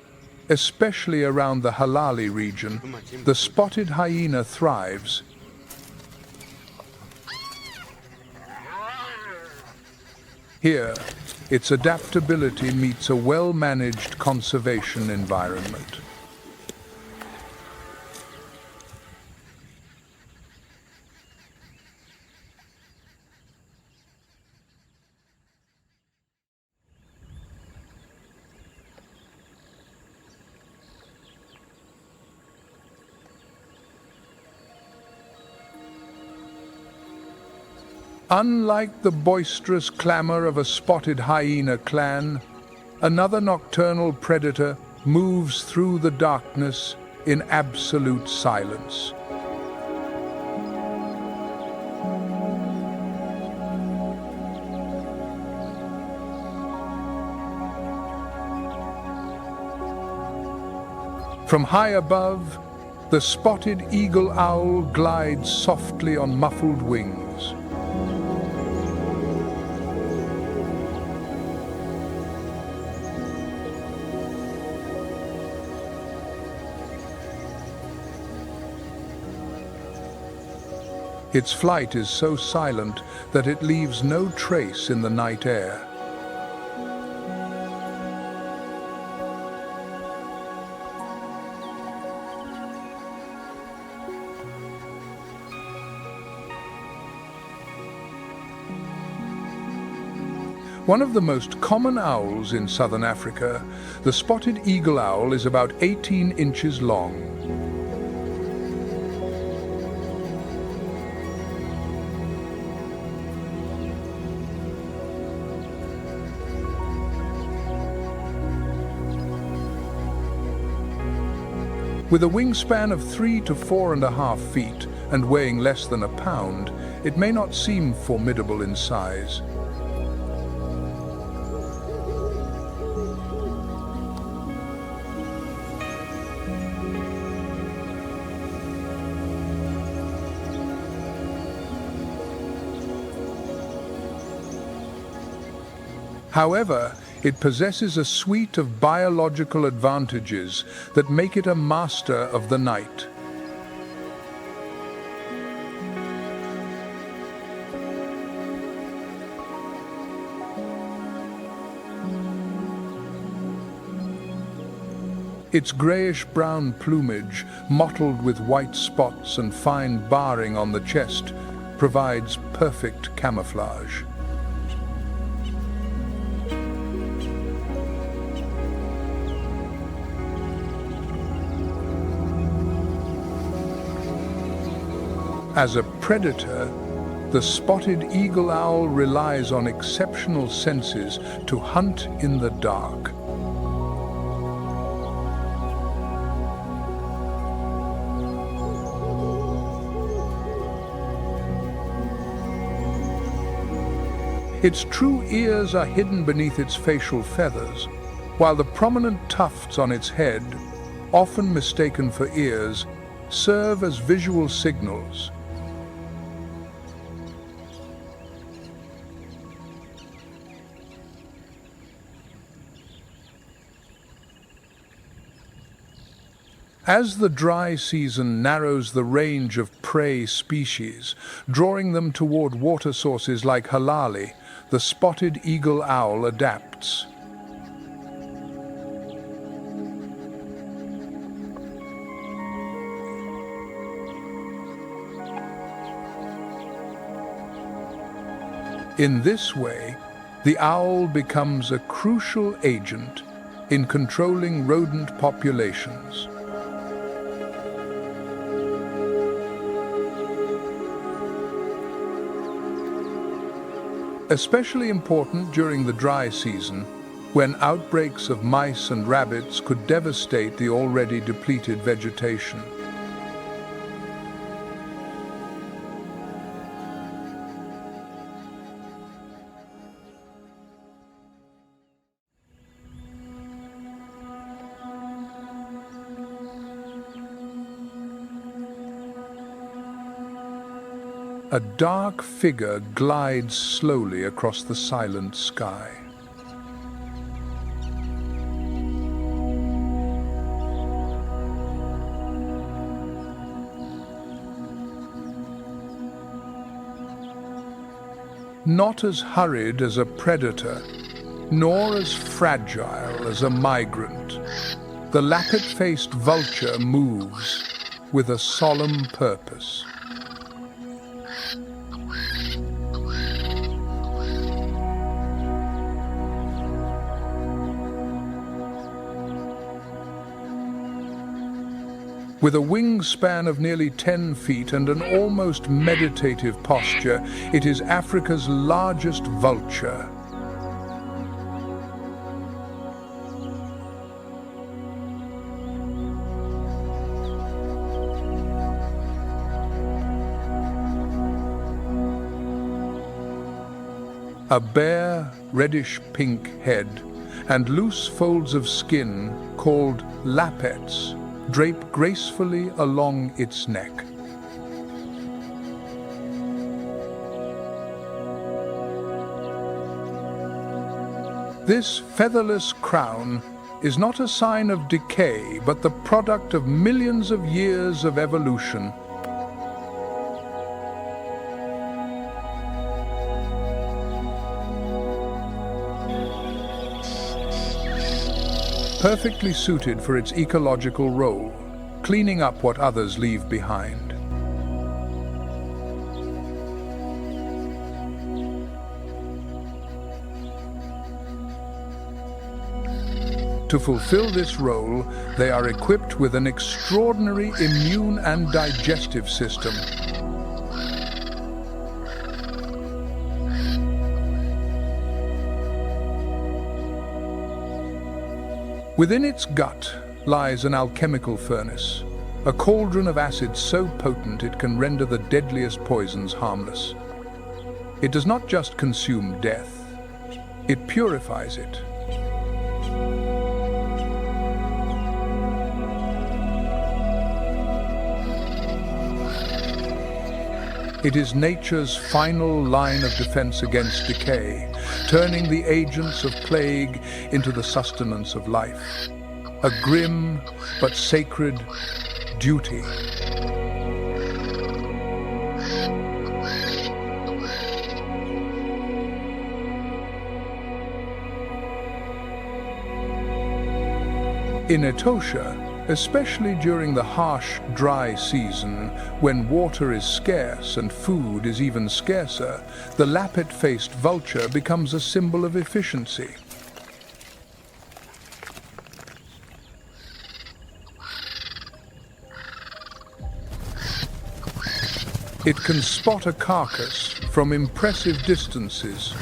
especially around the Halali region, the spotted hyena thrives. Here, its adaptability meets a well-managed conservation environment. Unlike the boisterous clamor of a spotted hyena clan, another nocturnal predator moves through the darkness in absolute silence. From high above, the spotted eagle owl glides softly on muffled wings. Its flight is so silent that it leaves no trace in the night air. One of the most common owls in southern Africa, the spotted eagle owl is about 18 inches long. With a wingspan of 3 to 4.5 feet and weighing less than a pound, it may not seem formidable in size. However, It possesses a suite of biological advantages that make it a master of the night. Its grayish-brown plumage, mottled with white spots and fine barring on the chest, provides perfect camouflage. As a predator, the spotted eagle owl relies on exceptional senses to hunt in the dark. Its true ears are hidden beneath its facial feathers, while the prominent tufts on its head, often mistaken for ears, serve as visual signals. As the dry season narrows the range of prey species, drawing them toward water sources like halali, the spotted eagle owl adapts. In this way, the owl becomes a crucial agent in controlling rodent populations. Especially important during the dry season, when outbreaks of mice and rabbits could devastate the already depleted vegetation. A dark figure glides slowly across the silent sky. Not as hurried as a predator, nor as fragile as a migrant, the lappet-faced vulture moves with a solemn purpose. With a wingspan of nearly 10 feet and an almost meditative posture, it is Africa's largest vulture. A bare, reddish-pink head and loose folds of skin called lappets drape gracefully along its neck. This featherless crown is not a sign of decay, but the product of millions of years of evolution. Perfectly suited for its ecological role, cleaning up what others leave behind. To fulfill this role, they are equipped with an extraordinary immune and digestive system. Within its gut lies an alchemical furnace, a cauldron of acid so potent it can render the deadliest poisons harmless. It does not just consume death, it purifies it. It is nature's final line of defense against decay, turning the agents of plague into the sustenance of life. A grim but sacred duty. In Etosha, especially during the harsh, dry season, when water is scarce and food is even scarcer, the lappet-faced vulture becomes a symbol of efficiency. It can spot a carcass from impressive distances.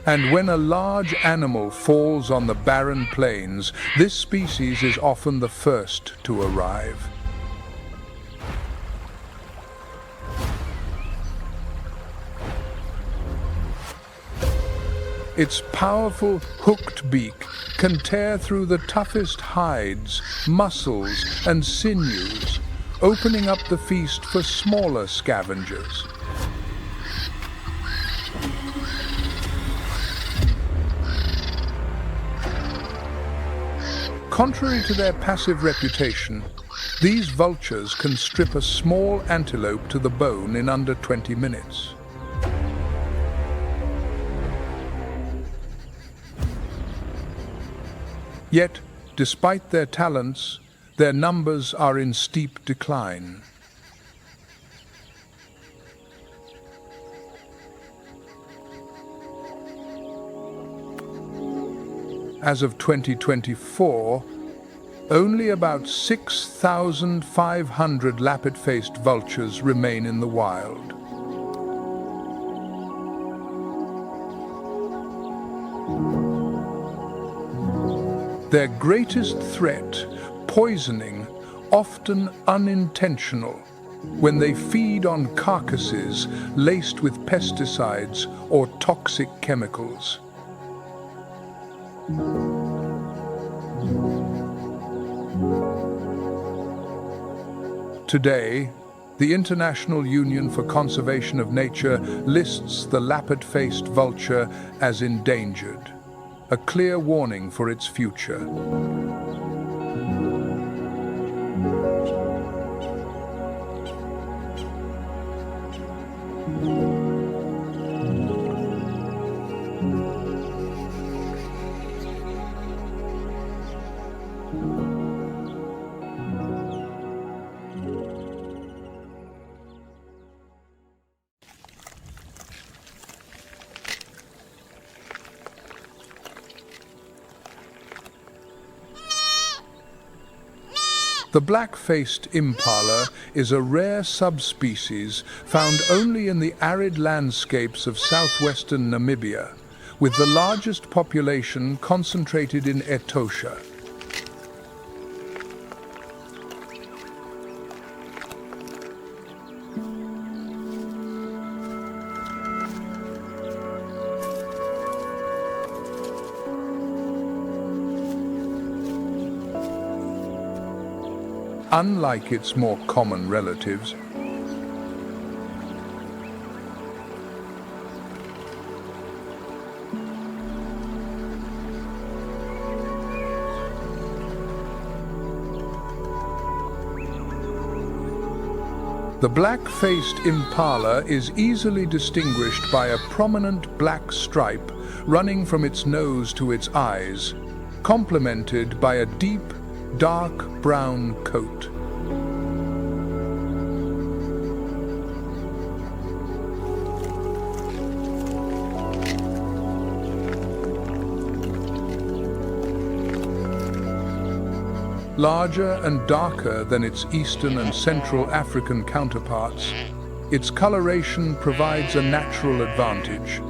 And when a large animal falls on the barren plains, this species is often the first to arrive. Its powerful, hooked beak can tear through the toughest hides, muscles, and sinews, opening up the feast for smaller scavengers. Contrary to their passive reputation, these vultures can strip a small antelope to the bone in under 20 minutes. Yet, despite their talents, their numbers are in steep decline. As of 2024, only about 6,500 lappet-faced vultures remain in the wild. Their greatest threat, poisoning, often unintentional, when they feed on carcasses laced with pesticides or toxic chemicals. Today, the International Union for Conservation of Nature lists the lappet-faced vulture as endangered, a clear warning for its future. The black-faced impala is a rare subspecies found only in the arid landscapes of southwestern Namibia, with the largest population concentrated in Etosha. Unlike its more common relatives, the black-faced impala is easily distinguished by a prominent black stripe running from its nose to its eyes, complemented by a deep, dark brown coat. Larger and darker than its Eastern and Central African counterparts, its coloration provides a natural advantage,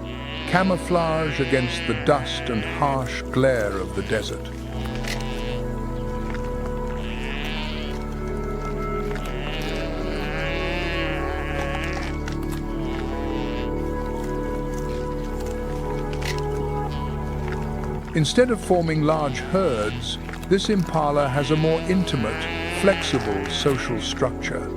camouflage against the dust and harsh glare of the desert. Instead of forming large herds, This impala has a more intimate, flexible social structure.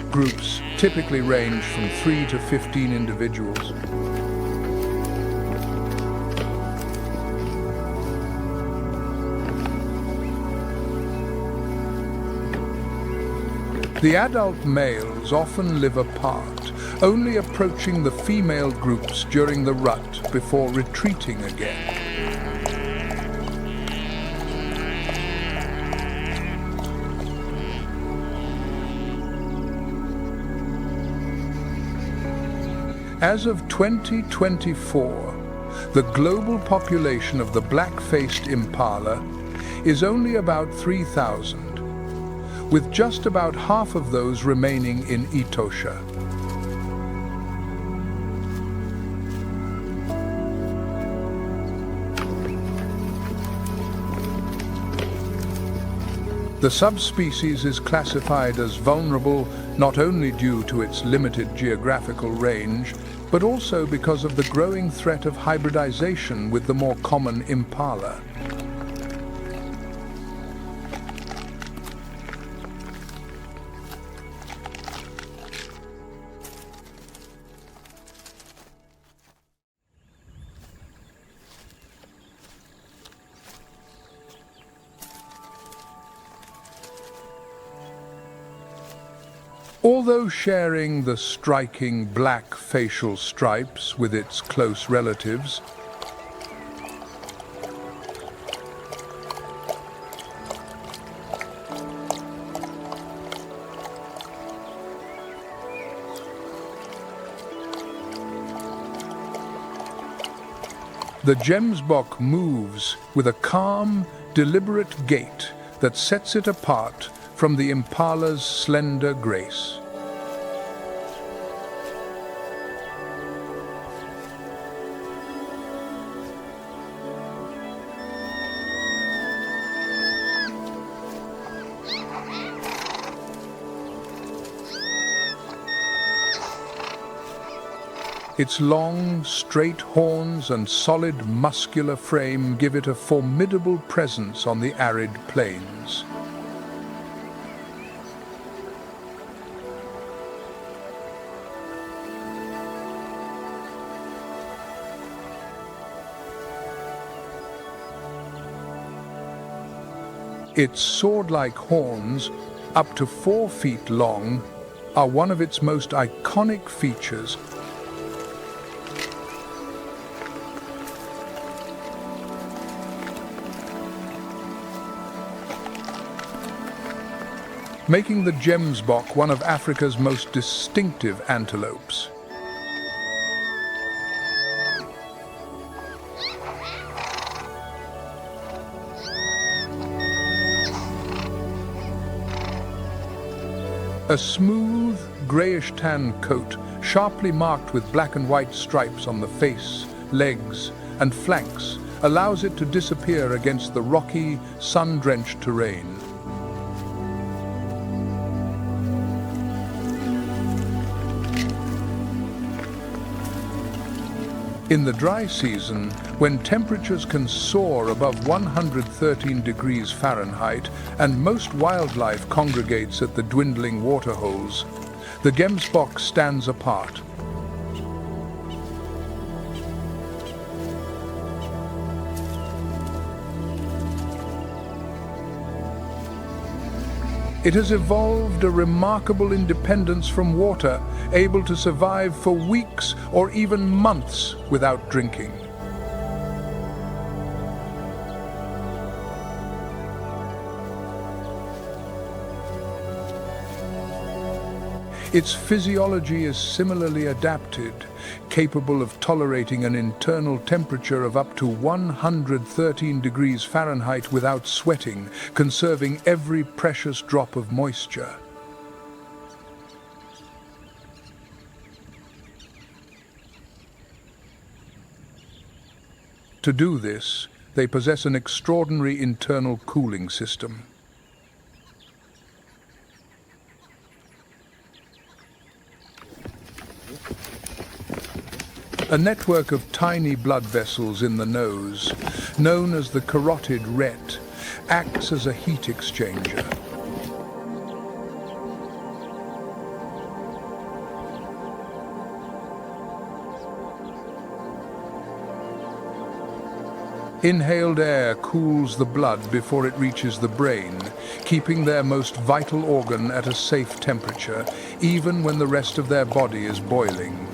Groups typically range from 3 to 15 individuals. The adult males often live apart, only approaching the female groups during the rut before retreating again. As of 2024, the global population of the black-faced impala is only about 3,000. With just about half of those remaining in Etosha. The subspecies is classified as vulnerable not only due to its limited geographical range, but also because of the growing threat of hybridization with the more common impala. Although sharing the striking black facial stripes with its close relatives, the gemsbok moves with a calm, deliberate gait that sets it apart from the impala's slender grace. Its long, straight horns and solid muscular frame give it a formidable presence on the arid plains. Its sword-like horns, up to 4 feet long, are one of its most iconic features. Making the gemsbok one of Africa's most distinctive antelopes. A smooth, grayish-tan coat, sharply marked with black and white stripes on the face, legs, and flanks, allows it to disappear against the rocky, sun-drenched terrain. In the dry season, when temperatures can soar above 113 degrees Fahrenheit and most wildlife congregates at the dwindling waterholes, the gemsbok stands apart. It has evolved a remarkable independence from water, able to survive for weeks or even months without drinking. Its physiology is similarly adapted, capable of tolerating an internal temperature of up to 113 degrees Fahrenheit without sweating, conserving every precious drop of moisture. To do this, they possess an extraordinary internal cooling system. A network of tiny blood vessels in the nose, known as the carotid ret, acts as a heat exchanger. Inhaled air cools the blood before it reaches the brain, keeping their most vital organ at a safe temperature, even when the rest of their body is boiling.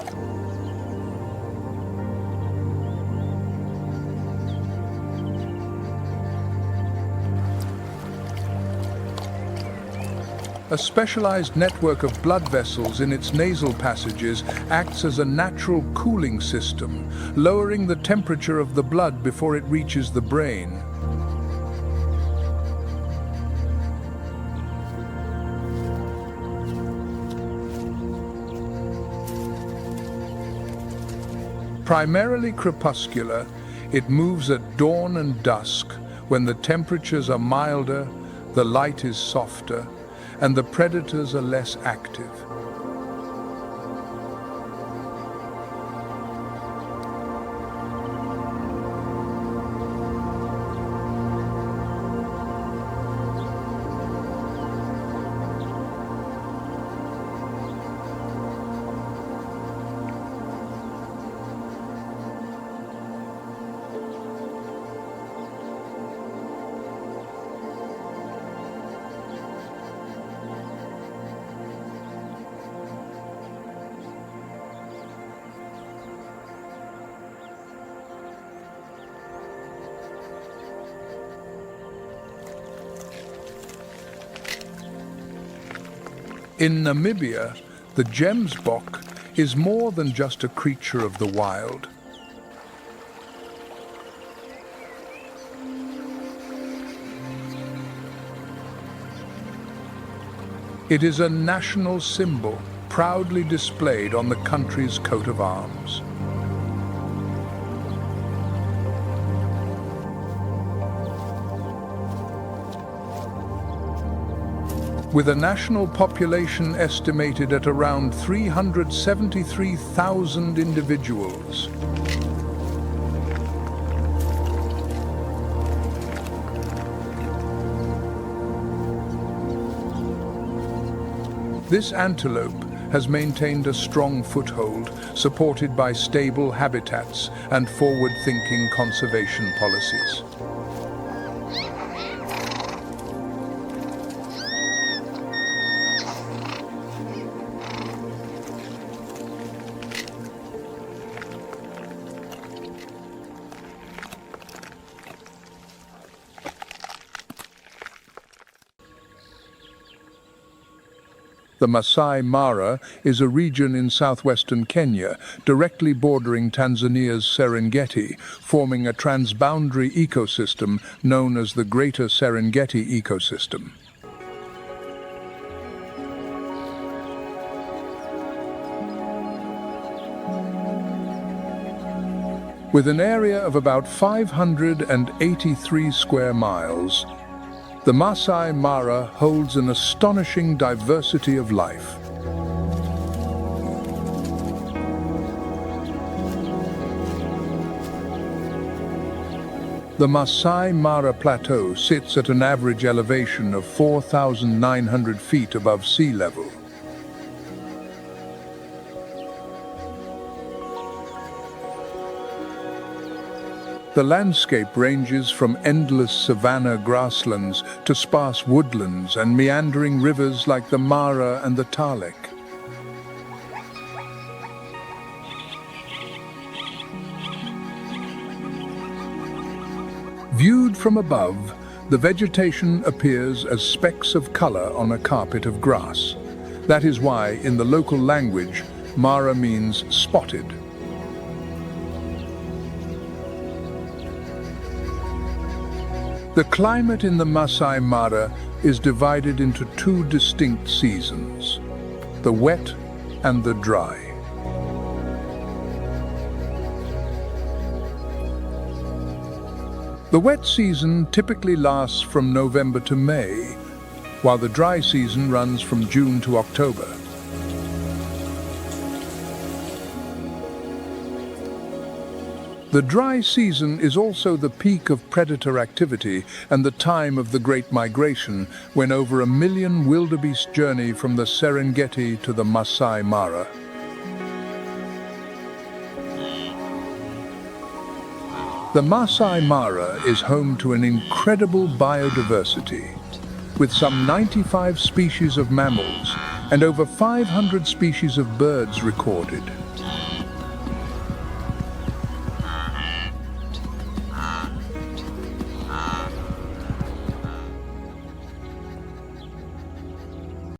A specialized network of blood vessels in its nasal passages acts as a natural cooling system, lowering the temperature of the blood before it reaches the brain. Primarily crepuscular, it moves at dawn and dusk when the temperatures are milder, the light is softer, and the predators are less active. In Namibia, the gemsbok is more than just a creature of the wild. It is a national symbol, proudly displayed on the country's coat of arms. With a national population estimated at around 373,000 individuals. This antelope has maintained a strong foothold, supported by stable habitats and forward-thinking conservation policies. The Masai Mara is a region in southwestern Kenya, directly bordering Tanzania's Serengeti, forming a transboundary ecosystem known as the Greater Serengeti ecosystem. With an area of about 583 square miles, the Masai Mara holds an astonishing diversity of life. The Masai Mara Plateau sits at an average elevation of 4,900 feet above sea level. The landscape ranges from endless savanna grasslands to sparse woodlands and meandering rivers like the Mara and the Talek. Viewed from above, the vegetation appears as specks of color on a carpet of grass. That is why, in the local language, Mara means spotted. The climate in the Masai Mara is divided into two distinct seasons, the wet and the dry. The wet season typically lasts from November to May, while the dry season runs from June to October. The dry season is also the peak of predator activity and the time of the Great Migration, when over 1 million wildebeest journey from the Serengeti to the Masai Mara. The Masai Mara is home to an incredible biodiversity, with some 95 species of mammals and over 500 species of birds recorded.